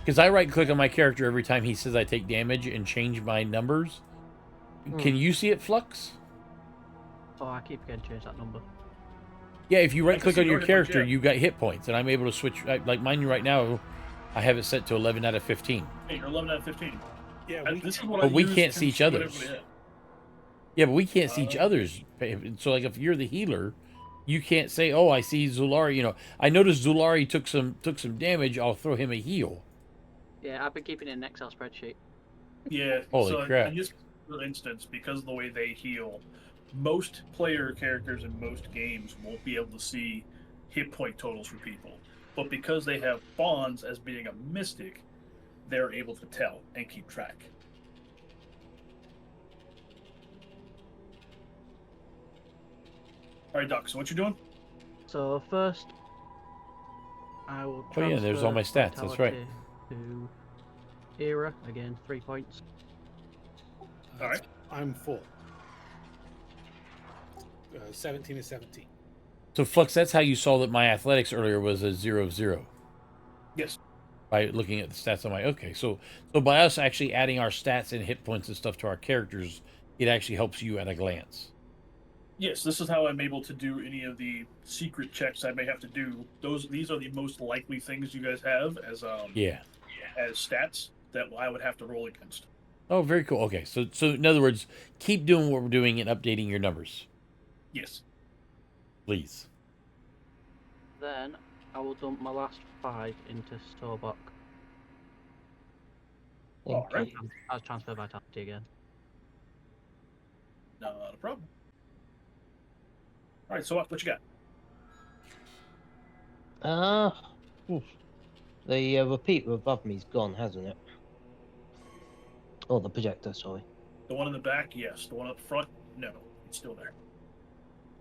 because I right click on my character every time he says I take damage and change my numbers. Can you see it, Flux? Oh, I keep getting changed that number. Yeah, if you I right can click see on your your hit points, character, yeah. you got hit points, and I'm able to switch. Like mine right now, I have it set to 11 out of 15. Hey, you're 11 out of 15. Yeah, This is what But I we use can't to see each see what other's. everybody had. Yeah, but we can't see each other's. So, like, if you're the healer, you can't say, "Oh, I see Zulari." You know, I noticed Zulari took some damage. I'll throw him a heal. Yeah, I've been keeping it in an Excel spreadsheet. Yeah. Holy so crap. In this instance, because of the way they heal, most player characters in most games won't be able to see hit point totals for people. But because they have bonds as being a mystic, they're able to tell and keep track. All right, Doc. So what you doing? So first, I will Oh, yeah, there's all my transfer stats, that's right. vitality to Era, again, 3 points. All right. I'm full. 17 to 17. So, Flux, that's how you saw that my athletics earlier was a 0-0 Yes. by looking at the stats on my. Okay, so by us actually adding our stats and hit points and stuff to our characters, it actually helps you at a glance. Yes, this is how I'm able to do any of the secret checks I may have to do. These are the most likely things you guys have as Yeah. as stats that I would have to roll against. Oh, very cool. Okay, so in other words, keep doing what we're doing and updating your numbers, Yes. please. Then I will dump my last 5 into Storbok. All right. I'll transfer vitality again. Not a problem. All right. So what you got? The repeater above me's gone, hasn't it? Oh, the projector, sorry. The one in the back, yes. The one up front, no. It's still there.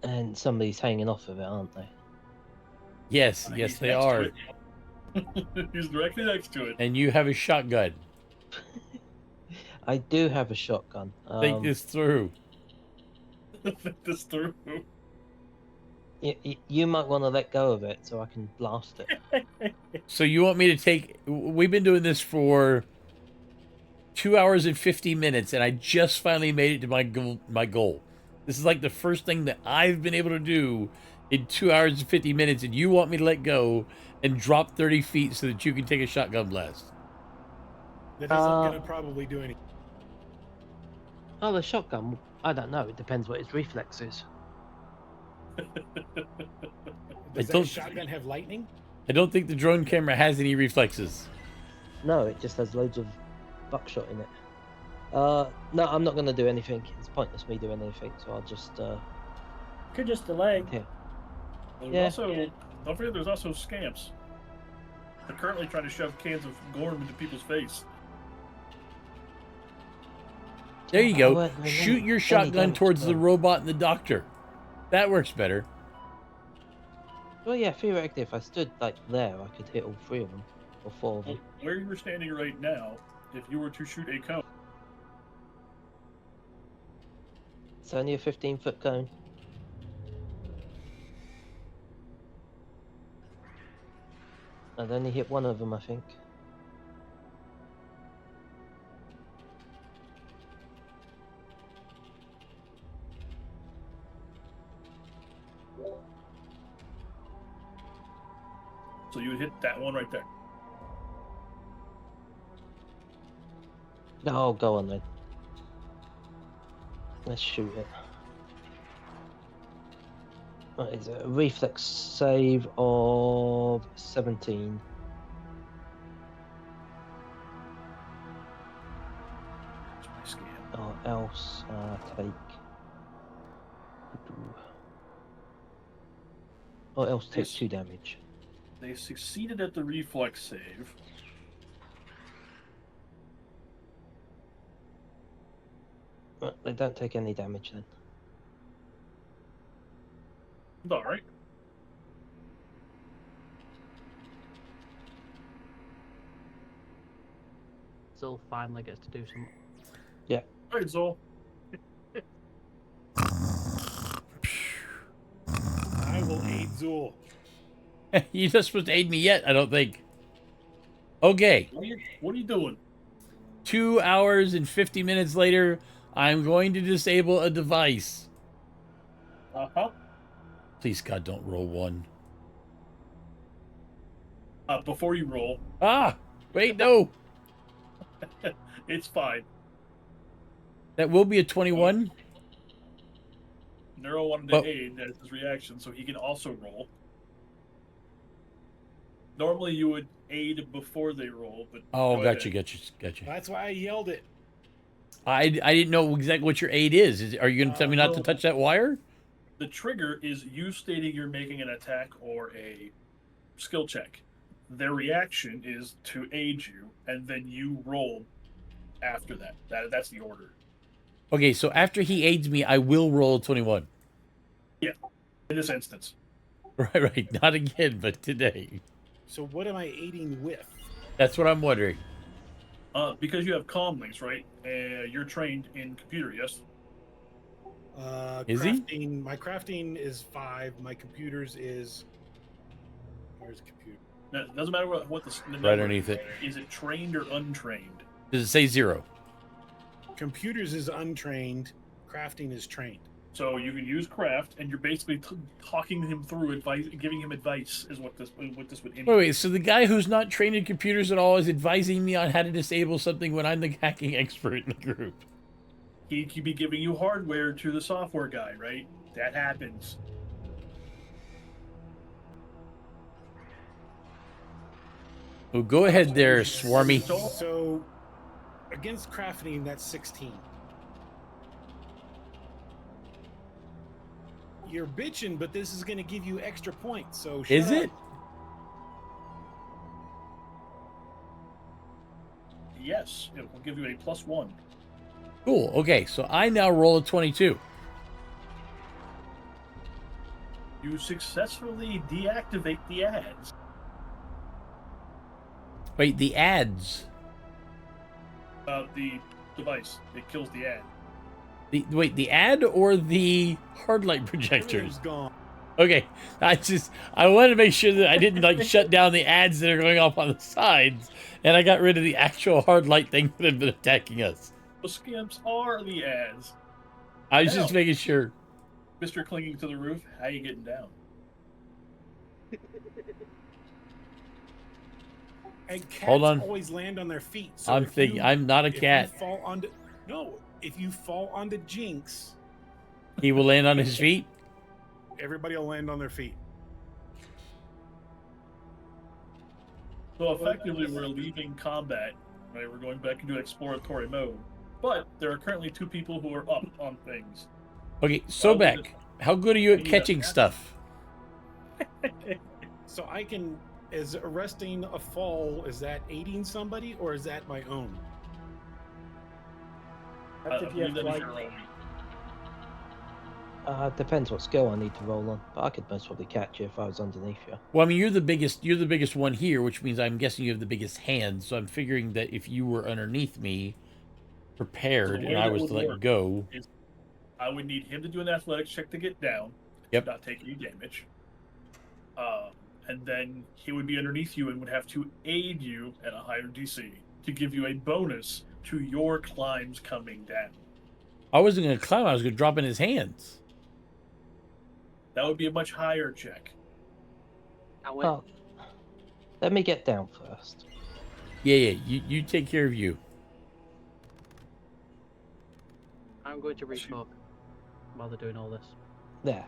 And somebody's hanging off of it, aren't they? Yes, He's yes, they next to are. it. He's directly next to it. And you have a shotgun. I do have a shotgun. Think this through. Think this through. You might want to let go of it so I can blast it. So you want me to take? We've been doing this for 2 hours and 50 minutes, and I just finally made it to my goal. This is like the first thing that I've been able to do in 2 hours and 50 minutes, and you want me to let go and drop 30 feet so that you can take a shotgun blast. That isn't gonna probably do anything. Oh, the shotgun. I don't know. It depends what its reflex is. Does don't- that shotgun have lightning? I don't think the drone camera has any reflexes. No, it just has loads of buckshot in it. No, I'm not going to do anything. It's pointless me doing anything, so I'll just Could just delay. here. Well, Yeah. Also, don't forget there's also scamps. They're currently trying to shove cans of Gorm into people's face. There you Oh, go. well, then Shoot your only shotgun damage towards the done. robot and the doctor. That works better. Well, yeah, theoretically, if I stood like there, I could hit all three of them, or four of Well, them. where you were standing right now, if you were to shoot a cone, It's only a 15-foot cone. I'd only hit one of them, I think. so you would hit that one right there. Oh, go on then. Let's shoot it. What is it? A reflex save of 17. That's my scam. Or else take. Or else take Yes. 2 damage. They succeeded at the reflex save. Right, they don't take any damage then. All right. Zul finally gets to do some. All right, Zol. I will aid Zool. You're not supposed to aid me yet, I don't think. Okay. What are you doing? 2 hours and 50 minutes later, I'm going to disable a device. Uh-huh. Please, God, don't roll 1. Before you roll, Ah! Wait, no! it's fine. That will be a 21. Neuro wanted Oh. to aid as his reaction, so he can also roll. Normally you would aid before they roll, but Oh, go gotcha, ahead. gotcha. That's why I yelled it. I didn't know exactly what your aid is. Are you going to tell me not to well- touch that wire? The trigger is you stating you're making an attack or a skill check. Their reaction is to aid you, and then you roll after that. That's the order. Okay, so after he aids me, I will roll a 21. In this instance. Right. Not again, but today. So what am I aiding with? That's what I'm wondering. Because you have comm links, right? You're trained in computer, yes? Is he? Crafting, my crafting is 5. My computers is. Where's the computer? Now, it doesn't matter what the Right number underneath it. is. It trained or untrained? Does it say 0? Computers is untrained. Crafting is trained. So you can use craft, and you're basically talking him through advice, giving him advice, is what this would indicate. Wait, so the guy who's not trained in computers at all is advising me on how to disable something when I'm the hacking expert in the group. He could be giving you hardware to the software guy, right? That happens. Well, go ahead there, Swarmy. So, against crafting, that's 16. You're bitching, but this is going to give you extra points. So shut Is up. it? Yes, it will give you a +1. Cool. Okay, so I now roll a 22. You successfully deactivate the ads. Wait, the ads. The device. It kills the ad. The ad or the hard light projectors? Everything's gone. Okay, I wanted to make sure that I didn't like shut down the ads that are going off on the sides, and I got rid of the actual hard light thing that had been attacking us. The scamps are the ads. I was Now, just making sure. Mr. Clinging to the roof, how you getting down? And cats Hold on. always land on their feet. So I'm thinking. I'm not a cat. If you fall onto Jinx, He will land on his feet. everybody will land on their feet. So effectively, we're leaving combat. Right, we're going back into exploratory mode. But there are currently 2 people who are up on things. Okay, Sobek, how good are you at catching stuff? So is arresting a fall, is that aiding somebody or is that my own? That's if you have believe that is flight. your own. Depends what skill I need to roll on, but I could most probably catch you if I was underneath you. Well, I mean, you're the biggest one here, which means I'm guessing you have the biggest hands. So I'm figuring that if you were underneath me, prepared, way and I that was would to let work go. I would need him to do an athletics check to get down. Yep. Not take any damage. And then he would be underneath you and would have to aid you at a higher DC to give you a bonus to your climbs coming down. I wasn't going to climb. I was going to drop in his hands. That would be a much higher check. Well, let me get down first. Yeah. You take care of you. I'm going to refocus while they're doing all this. There.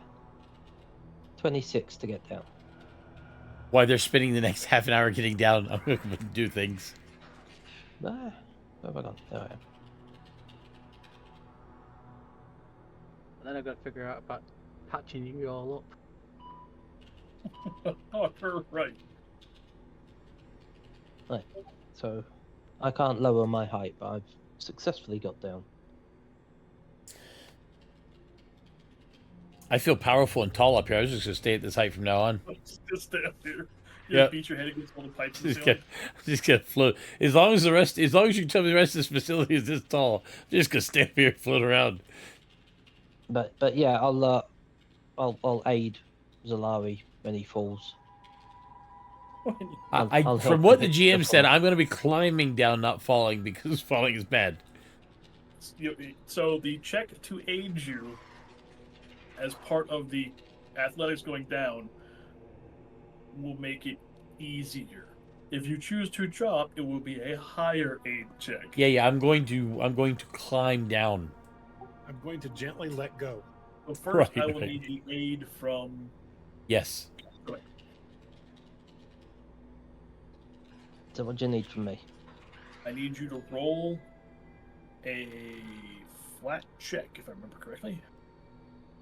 26 to get down. While they're spending the next half an hour getting down, I'm going to do things. Where have I gone? There I am. And then I've got to figure out about patching you all up. Oh, you're right. Right. So, I can't lower my height, but I've successfully got down. I feel powerful and tall up here. I was just going to stay at this height from now on. Just stay up here. Yeah. Beat your head against all the pipes in the Just ceiling. gonna float. As long as you tell me the rest of this facility is this tall, I'm just gonna stay up here and float around. But yeah, I'll aid Zalari when he falls. I'll help From what the him GM said, fall. I'm gonna be climbing down, not falling, because falling is bad. So the check to aid you as part of the athletics going down will make it easier. If you choose to drop, it will be a higher aid check. Yeah. I'm going to climb down. I'm going to gently let go. So first, Right, I will right. need the aid from. Yes. So what do you need from me? I need you to roll a flat check, if I remember correctly.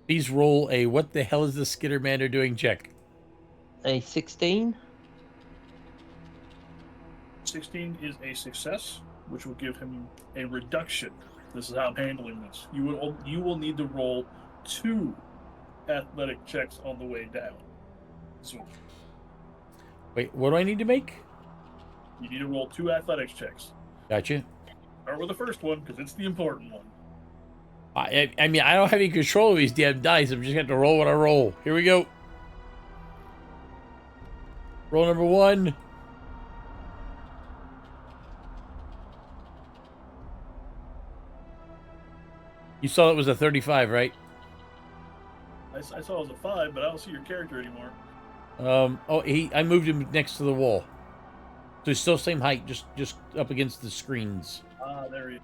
Please roll a what the hell is the Skittermander doing check. A 16? 16 is a success, which will give him a reduction. This is how I'm handling this. You will need to roll 2 athletic checks on the way down. So Wait, what do I need to make? you need to roll 2 athletics checks. Gotcha. Start with the first one because it's the important one. I mean, I don't have any control of these damn dice. I'm just going to have to roll what I roll. Here we go. Roll number 1. You saw it was a 35, right? I saw it was a 5, but I don't see your character anymore. I moved him next to the wall. So he's still same height, just up against the screens. Ah, there he is.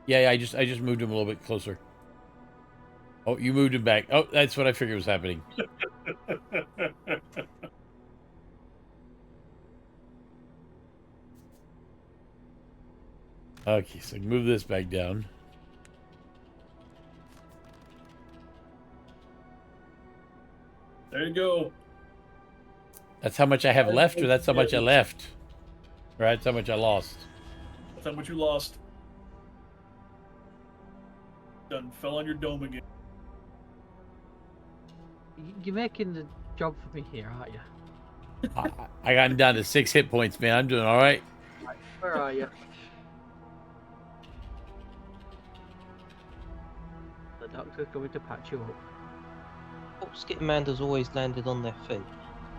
Yeah, I just moved him a little bit closer. Oh, you moved him back. Oh, that's what I figured was happening. Okay, so move this back down. There you go. That's how much I have left, or that's how much I left? Or that's how much I lost? That's how much you lost. Done fell on your dome again. You're making the job for me here, aren't you? I got him down to 6 hit points, man. I'm doing all right. Where are you? The doctor's going to patch you up. Oh, Skittermander's always landed on their feet.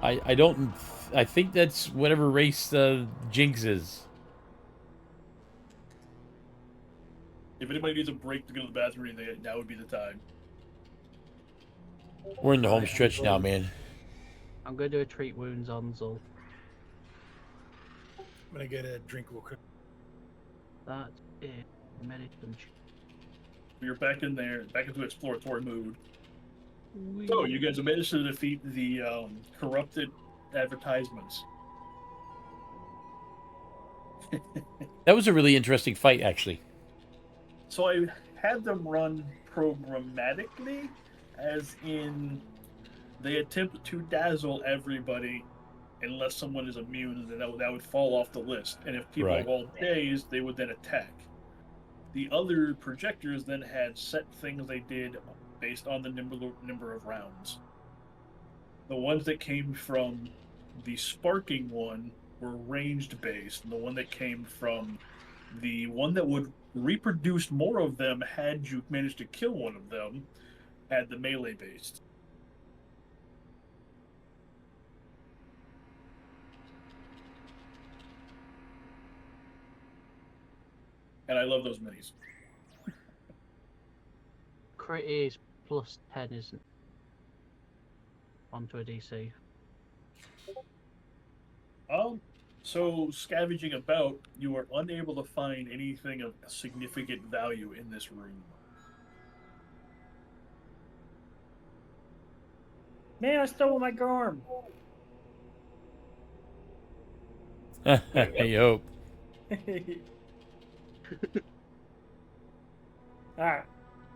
I think that's whatever race Jinx is. If anybody needs a break to go to the bathroom or anything, now would be the time. We're in the home Right, stretch now, man. I'm going to do a treat wounds on Zul. I'm gonna get a drink real quick. That is medicine. You're back in there, back into exploratory mood. Whee. So you guys have managed to defeat the corrupted advertisements. That was a really interesting fight, actually. So I had them run programmatically, as in they attempt to dazzle everybody unless someone is immune, and that would fall off the list. And if people Right. are all dazed, they would then attack. The other projectors then had set things they did based on the number of rounds. The ones that came from the sparking one were ranged based, and the one that came from the one that would reproduce more of them had you managed to kill one of them had the melee based. And I love those minis. Crit is plus 10, isn't it? Onto a DC. So scavenging about, you are unable to find anything of significant value in this room. Man, I stole my garm. I hope. Alright.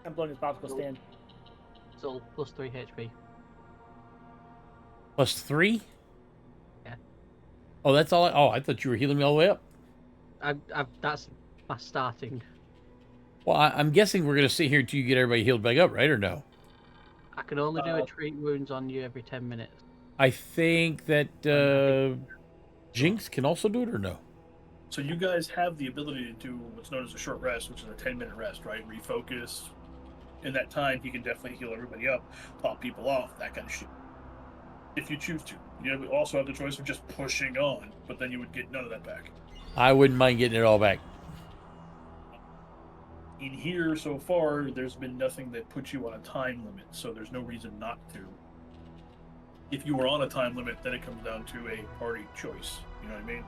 I'm blowing this popsicle stand. Zul, plus 3 HP. +3? Yeah. Oh, that's all. Oh, I thought you were healing me all the way up. That's my starting. Well, I'm guessing we're gonna sit here until you get everybody healed back up, right, or no? I can only do a treat wounds on you every 10 minutes. I think that Jinx can also do it, or no? So you guys have the ability to do what's known as a short rest, which is a 10-minute rest, right? Refocus. In that time, he can definitely heal everybody up, pop people off, that kind of shit. If you choose to. You also have the choice of just pushing on, but then you would get none of that back. I wouldn't mind getting it all back. In here, so far, there's been nothing that puts you on a time limit, so there's no reason not to. If you were on a time limit, then it comes down to a party choice. You know what I mean?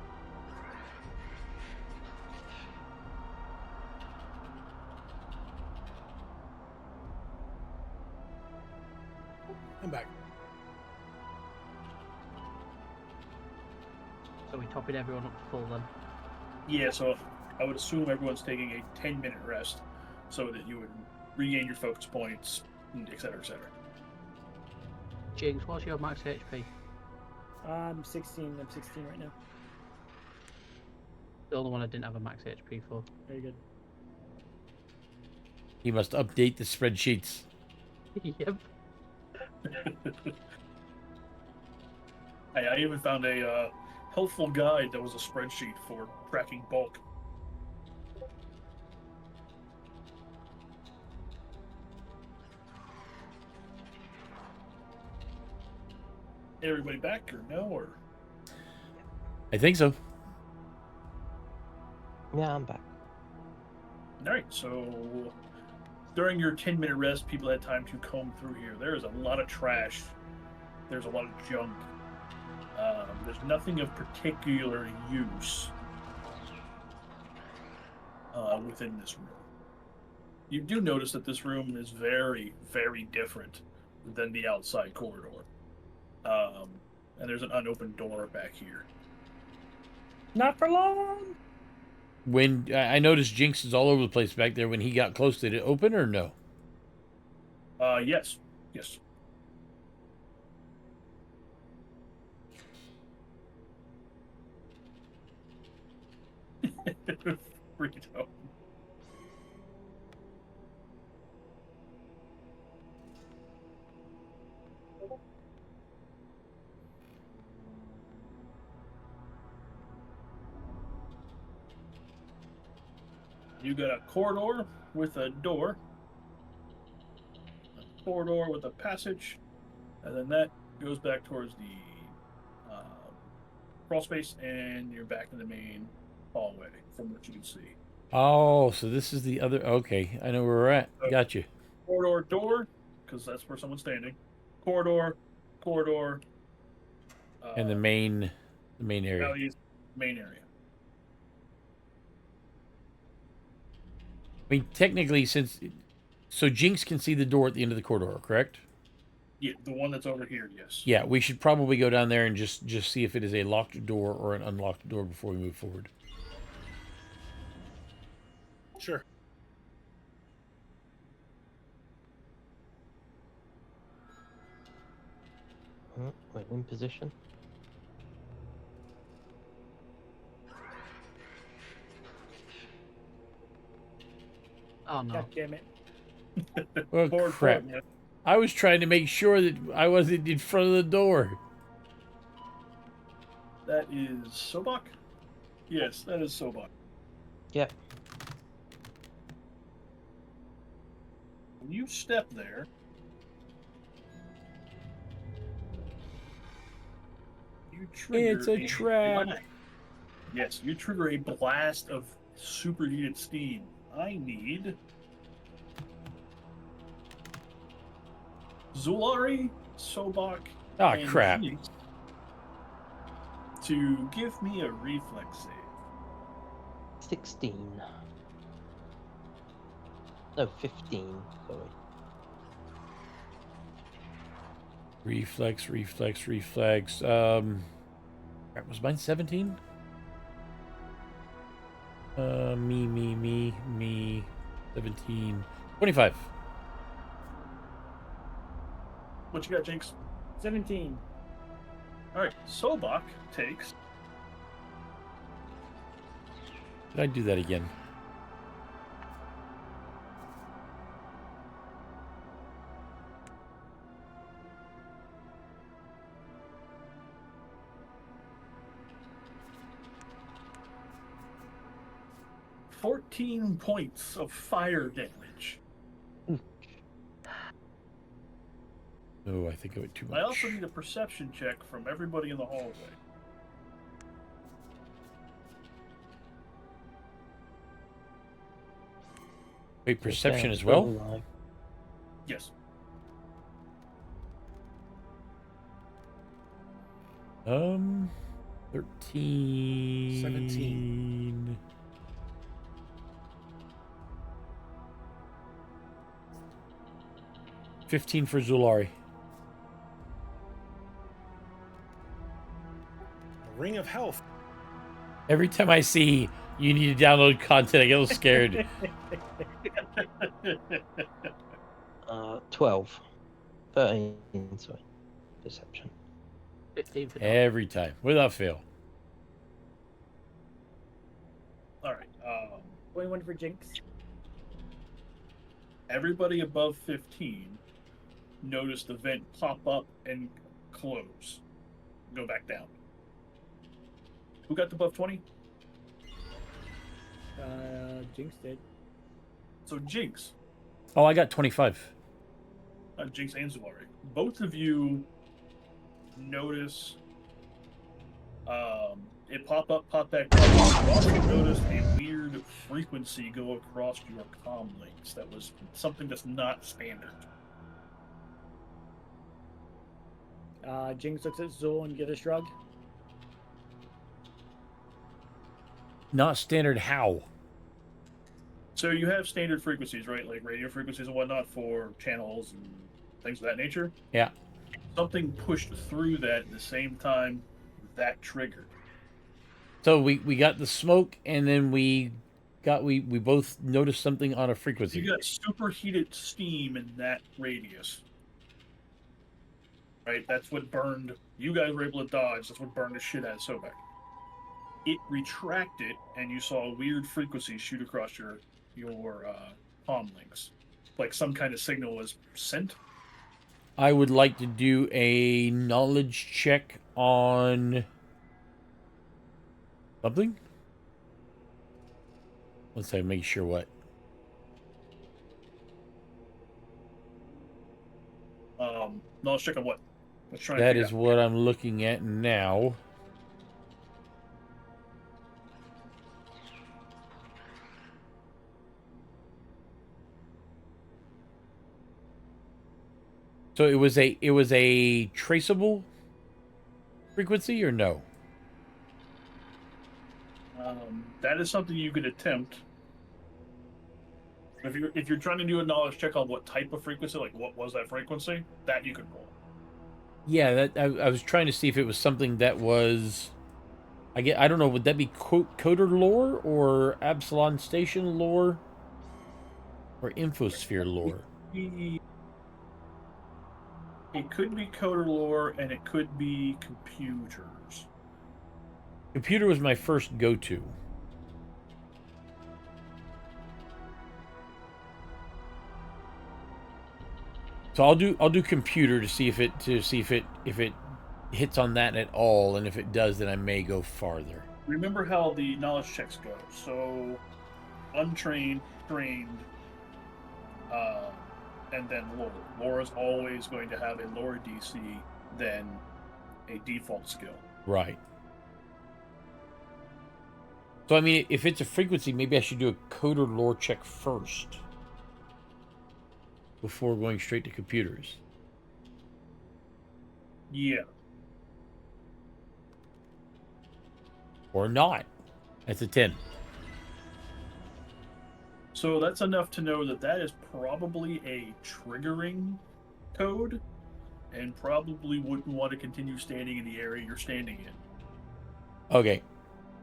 I'm back. So we topping everyone up to full then. Yeah, so I would assume everyone's taking a 10-minute rest so that you would regain your focus points, et cetera, et cetera. Jinx, what's your max HP? I'm 16. I'm 16 right now. The only one I didn't have a max HP for. Very good. He must update the spreadsheets. Yep. I even found a helpful guide that was a spreadsheet for tracking bulk. Everybody back or no? Or I think so. Yeah, I'm back. all right. So during your 10-minute rest, people had time to comb through here. There is a lot of trash. There's a lot of junk. There's nothing of particular use within this room. You do notice that this room is very, very different than the outside corridor. And there's an unopened door back here. Not for long. When I noticed Jinx is all over the place back there, when he got close, did it open or no? Yes. Yes. Freedom. You got a corridor with a door, a corridor with a passage, and then that goes back towards the crawl space, and you're back in the main hallway from what you can see. Oh, so this is the other. Okay, I know where we're at. Gotcha. Corridor door, because that's where someone's standing. Corridor, corridor. And the main area. Valley's main area. I mean, technically, so Jinx can see the door at the end of the corridor, correct? Yeah, the one that's over here. Yes. Yeah, we should probably go down there and just see if it is a locked door or an unlocked door before we move forward. Sure. We're in position. Oh no. God damn it. Well, Forward, crap. forward, I was trying to make sure that I wasn't in front of the door. That is Sobak? Yes, that is Sobak. Yep. When you step there, you trigger It's a trap. Yes, you trigger a blast of superheated steam. I need Zulari, Sobak, Ah, and crap. Jinx to give me a reflex save. 16. No, 15. Sorry. Reflex. Crap, was mine 17? Me. 17. 25. What you got, Jinx? 17. All right, Sobak takes Did I do that again? $14 points of fire damage. Oh, I think I went too much. I also need a perception check from everybody in the hallway. Wait, perception Yeah, as well? alive. Yes. Um, 13. 17. 15 for Zulari. Ring of Health. Every time I see you need to download content, I get a little scared. 12. 13, sorry. Perception. 15 for Every time, without fail. All right. 21 for Jinx. Everybody above 15 notice the vent pop up and close. Go back down. Who got above 20? Jinx did. So Jinx. Oh, I got 25. Jinx and Zulari. Both of you notice it pop up, pop back up. You also notice a weird frequency go across your comm links. That was something that's not standard. Jinx looks at Zul and gives a shrug. Not standard how? So you have standard frequencies, right? Like radio frequencies and whatnot for channels and things of that nature. Yeah. Something pushed through that at the same time that triggered. So we got the smoke, and then we both noticed something on a frequency. You got superheated steam in that radius. Right? That's what burned. You guys were able to dodge. That's what burned the shit out of Sobek. It retracted, and you saw a weird frequency shoot across your comm links. Like some kind of signal was sent. I would like to do a knowledge check on something. Let's say make sure what. Knowledge check on what? Let's try. That is what I'm looking at now. So it was a traceable frequency or no? That is something you could attempt. If you're trying to do a knowledge check on what type of frequency, like what was that frequency, that you could roll. Yeah, that I was trying to see if it was something that was. I don't know. Would that be coder lore or Absalon Station lore or Infosphere lore? It could be coder lore, and it could be computers. Computer was my first go-to. So I'll do computer to see if it hits on that at all, and if it does, then I may go farther. Remember how the knowledge checks go. So, untrained, trained, and then lore. Lore is always going to have a lower DC than a default skill. Right. So I mean, if it's a frequency, maybe I should do a coder lore check first before going straight to computers. Yeah. Or not. That's a 10. So that's enough to know that that is probably a triggering code, and probably wouldn't want to continue standing in the area you're standing in. Okay.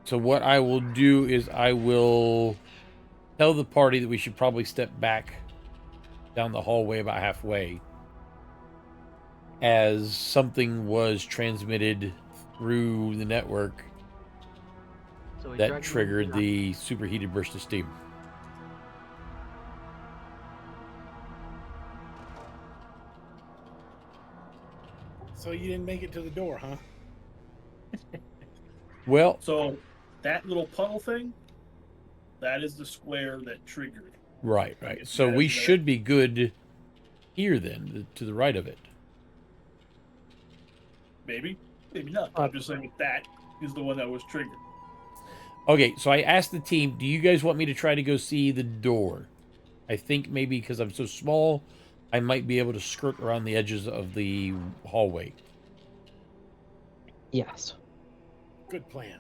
So what I will do is I will tell the party that we should probably step back down the hallway about halfway, as something was transmitted through the network So we that drag triggered Nunzi the superheated burst of steam. So you didn't make it to the door, huh? Well, So that little puddle thing, that is the square that triggered. right. So we should be good here then, to the right of it. Maybe, maybe not. I'm just saying that is the one that was triggered. Okay, so I asked the team, do you guys want me to try to go see the door? I think maybe because I'm so small, I might be able to skirt around the edges of the hallway. Yes. Good plan.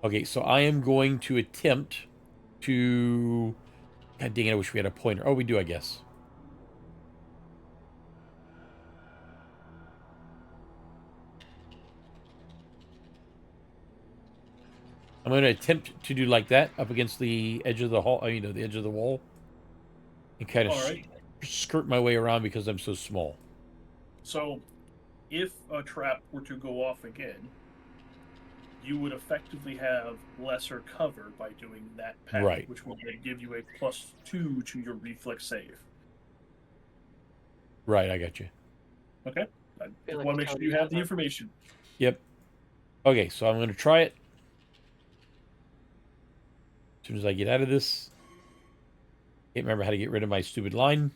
Okay, so I am going to attempt to... God dang it, I wish we had a pointer. Oh, we do, I guess. I'm going to attempt to do like that up against the edge of the hall, the edge of the wall, and kind of All right. skirt my way around because I'm so small. So, if a trap were to go off again, you would effectively have lesser cover by doing that path, Right. which will give you a +2 to your reflex save. Right, I got you. Okay? I feel like want to it's make sure already you have happened. the information. Yep. Okay, so I'm going to try it. As soon as I get out of this. Can't remember how to get rid of my stupid line.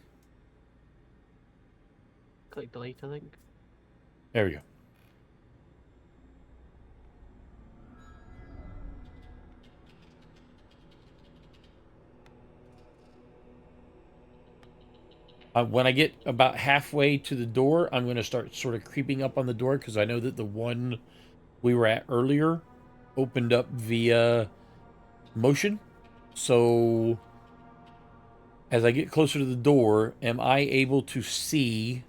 Click delete, I think. There we go. When I get about halfway to the door, I'm going to start sort of creeping up on the door because I know that the one we were at earlier opened up via motion. So as I get closer to the door, am I able to see...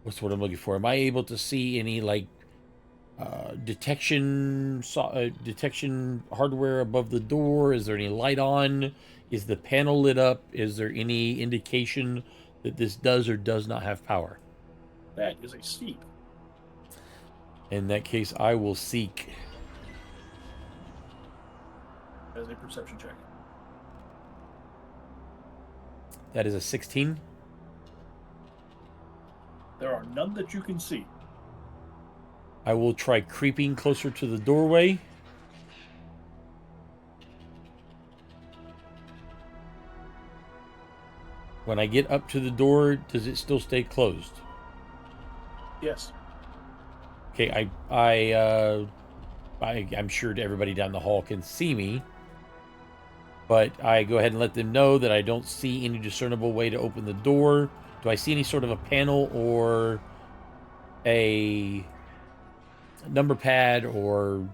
What's what I'm looking for? Am I able to see any, like, detection hardware above the door? Is there any light on? Is the panel lit up? Is there any indication that this does or does not have power? That is a seek. In that case, I will seek. As a perception check. That is a 16. There are none that you can see. I will try creeping closer to the doorway. When I get up to the door, does it still stay closed? Yes. Okay, I'm sure everybody down the hall can see me. But I go ahead and let them know that I don't see any discernible way to open the door. Do I see any sort of a panel or a number pad or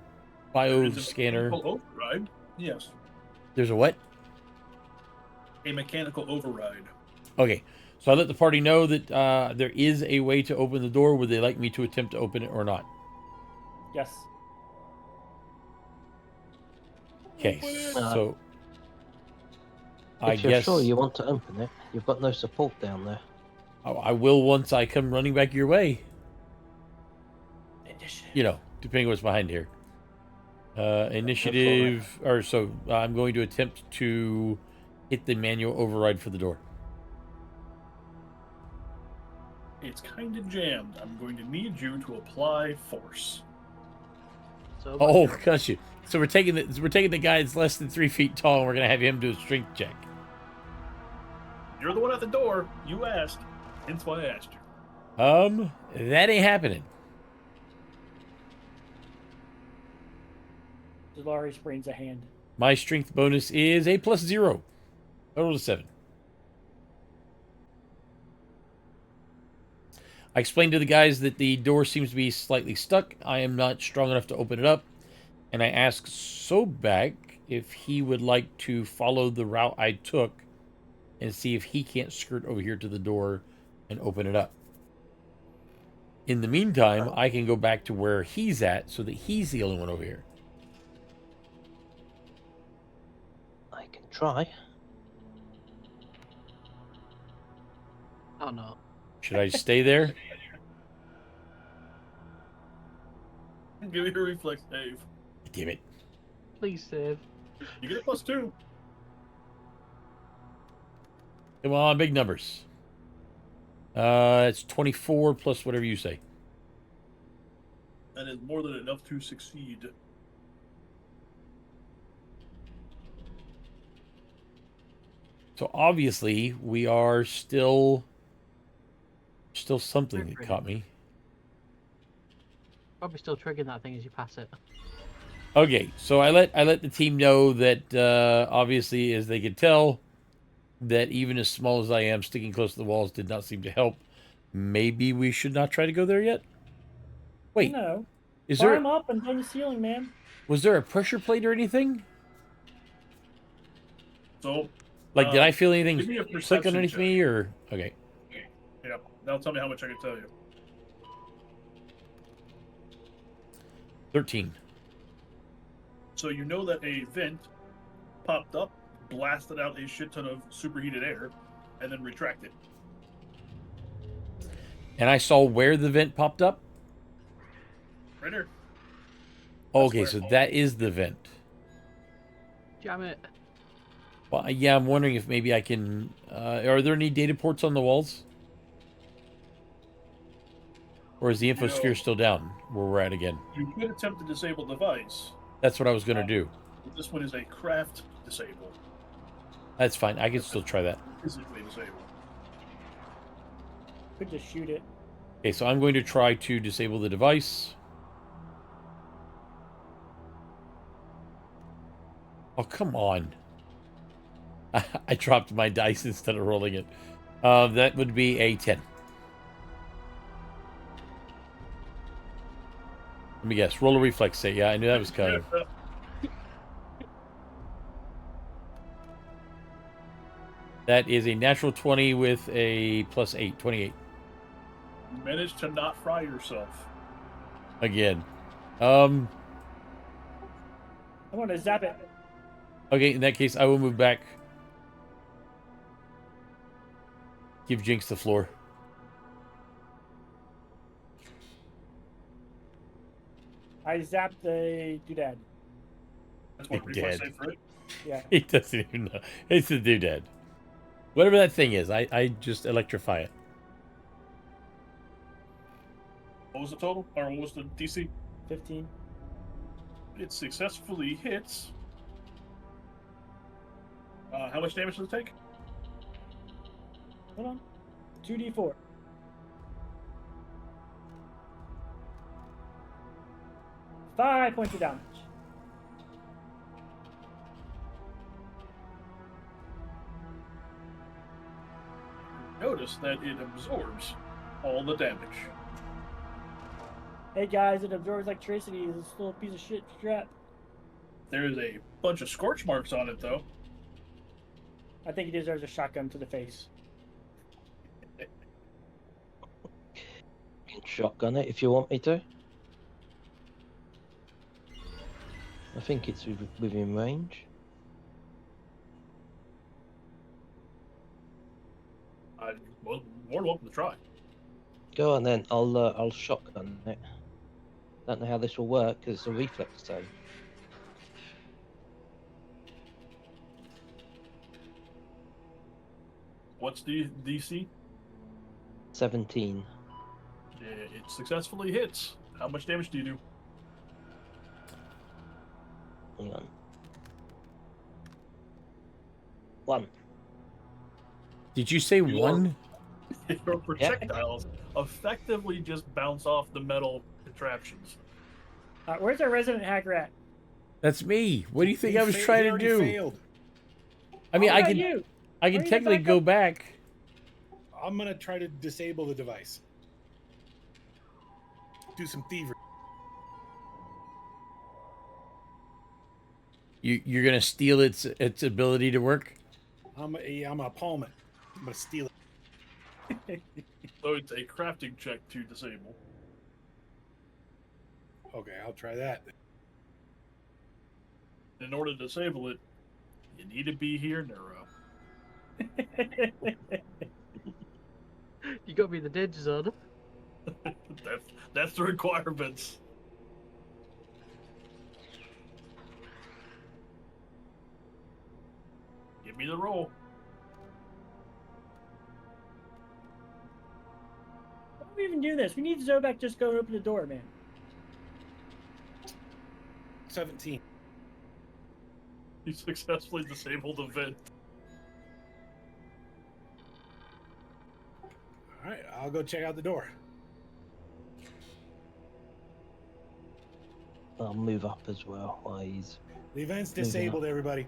bio There's a scanner? mechanical override. Yes. There's a what? A mechanical override. Okay, so I let the party know that there is a way to open the door. Would they like me to attempt to open it or not? Yes. Okay, Uh, so I If you're guess sure you want to open it, you've got no support down there. I will once I come running back your way. Initiative. You know, depending on what's behind here. Initiative, or so I'm going to attempt to hit the manual override for the door. It's kind of jammed. I'm going to need you to apply force. So Oh, gosh, you. So we're taking the guy that's less than 3 feet tall, and we're gonna have him do a strength check. You're the one at the door. You asked. Hence why I asked you. That ain't happening. Zalari sprains a hand. My strength bonus is a +0. Total of 7. I explained to the guys that the door seems to be slightly stuck. I am not strong enough to open it up. And I asked Sobek if he would like to follow the route I took and see if he can't skirt over here to the door and open it up. In the meantime, I can go back to where he's at so that he's the only one over here. I can try. Oh no. Should I stay there? Give me a reflex save. Damn it. Please save. You get a +2. Come on, big numbers. It's 24 plus whatever you say. That is more than enough to succeed. So obviously we are still something that caught me. Probably still triggering that thing as you pass it. Okay, so I let the team know that obviously, as they could tell, that even as small as I am, sticking close to the walls did not seem to help. Maybe we should not try to go there yet. Wait, No. is there Climb up and find the ceiling, man. was there a pressure plate or anything? So, Like, did I feel give me a anything click perception underneath check. me, or okay? Yeah. Now tell me how much I can tell you. 13. So you know that a vent popped up, blasted out a shit ton of superheated air, and then retracted. And I saw where the vent popped up. Right here. Okay, where- so that is the vent. Jam it. Well, yeah, I'm wondering if maybe I can. Are there any data ports on the walls? Or is the infosphere still down where we're at again? You could attempt to disable device, That's what I was going to do. but this one is a craft disable. That's fine. I can still try that. Physically disable. Could just shoot it. Okay, so I'm going to try to disable the device. Oh, come on. I dropped my dice instead of rolling it. That would be a 10. Let me guess. Roll a reflex save. Yeah, I knew that was coming. That is a natural 20 with a +8. 28. You managed to not fry yourself. Again. I want to zap it. Okay, in that case, I will move back. Give Jinx the floor. I zapped the doodad. That's one It reflex did. save for it. Yeah. He doesn't even know. It's a doodad. Whatever that thing is, I just electrify it. What was the total? Or what was the DC? 15. It successfully hits. How much damage does it take? Hold on. 2d4. 5 points of damage. notice that it absorbs all the damage. Hey guys, it absorbs electricity. This little piece of shit strap. There is a bunch of scorch marks on it, though. I think he deserves a shotgun to the face. You can shotgun it if you want me to. I think it's within range. I'm more than welcome to try. Go on then. I'll shotgun it. Don't know how this will work because it's a reflex save. What's the DC? 17. It successfully hits. How much damage do you do? Hang on. 1. Did you say You one? Your projectiles effectively just bounce off the metal contraptions. Where's our resident hacker at? That's me. What do you think I was He trying to already do? Failed. I mean, What I about could you? I could Are you the technically go backup? back. I'm gonna try to disable the device. Do some thievery. You're gonna steal its ability to work. I'm gonna palm it. I'm gonna steal it. So it's a crafting check to disable. Okay, I'll try that. In order to disable it, you need to be here, Neuro. You got me in the danger zone. That's the requirements. Give me the roll. Why do we even do this? We need Zobak just go and open the door, man. 17. You successfully disabled the vent. All right, I'll go check out the door. I'll move up as well while he's... The event's Moving disabled, everybody.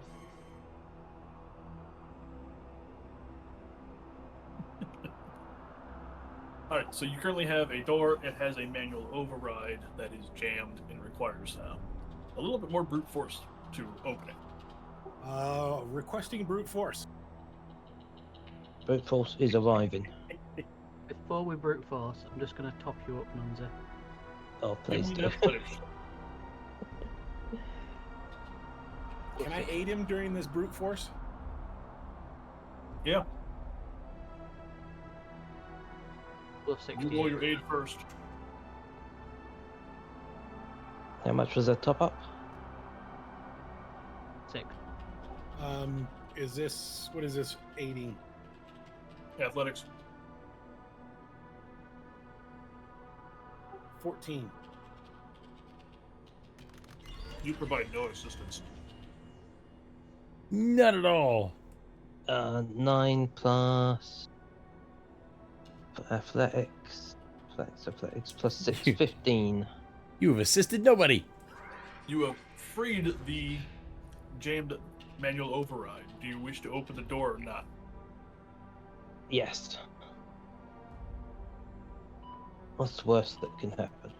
Alright, so you currently have a door. It has a manual override that is jammed and requires a little bit more brute force to open it. Requesting brute force. Brute force is arriving. Before we brute force, I'm just going to top you up, Nunzi. Oh, please Give do. me that footage. Can I aid him during this brute force? Yeah, Plus you 60. roll your aid first. How much was that top up? 6. Is this, what is this aiding? Athletics. 14. You provide no assistance. Not at all. 9 plus athletics plus 6, 15. You have assisted nobody. You have freed the jammed manual override. Do you wish to open the door or not? Yes. What's the worst that can happen?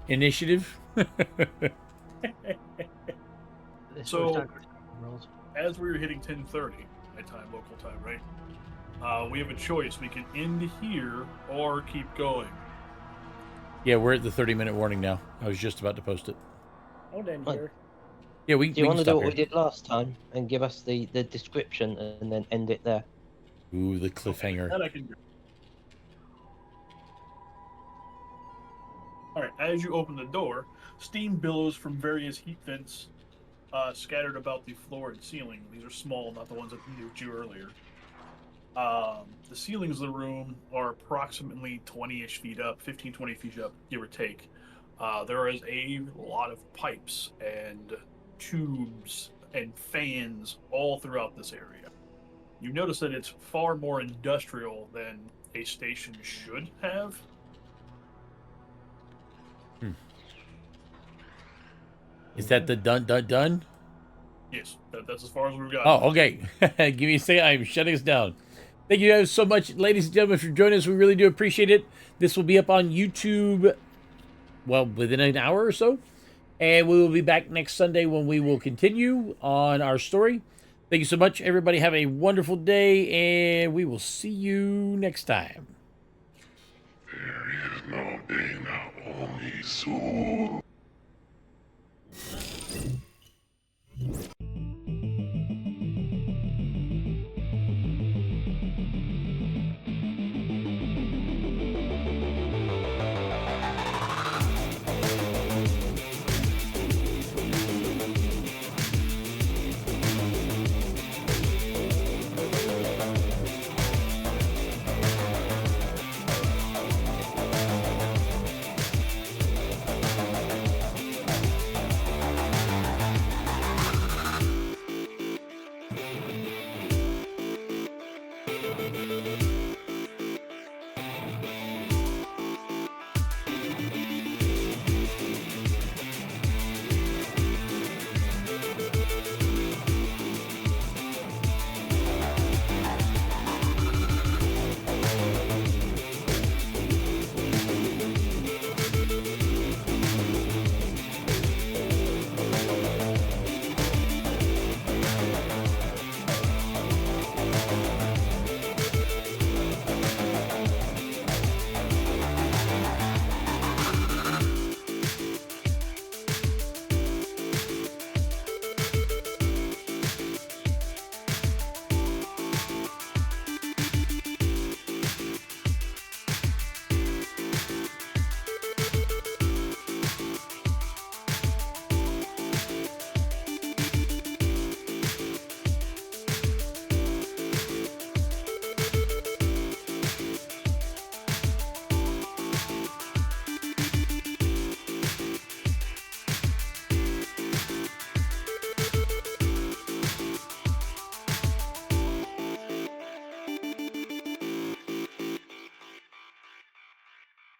Initiative. This So- first aggro rolls. As we were hitting 10:30 my time, local time, right? We have a choice. We can end here or keep going. Yeah, we're at the 30-minute warning now. I was just about to post it. Hold in Right. here. Yeah, we Do you can want to stop do what here. we did last time and give us the description and then end it there? Ooh, the cliffhanger. That I can do. All right. As you open the door, steam billows from various heat vents scattered about the floor and ceiling. These are small, not the ones that nuked you earlier. The ceilings of the room are approximately 20-ish feet up, 15, 20 feet up, give or take. There is a lot of pipes and tubes and fans all throughout this area. You notice that it's far more industrial than a station should have. Is that the done? Yes, that's as far as we've got. Oh, okay. Give me a second. I'm shutting us down. Thank you guys so much, ladies and gentlemen, for joining us. We really do appreciate it. This will be up on YouTube, well, within an hour or so. And we will be back next Sunday when we will continue on our story. Thank you so much, everybody. Have a wonderful day, and we will see you next time. There is no day, not only soul.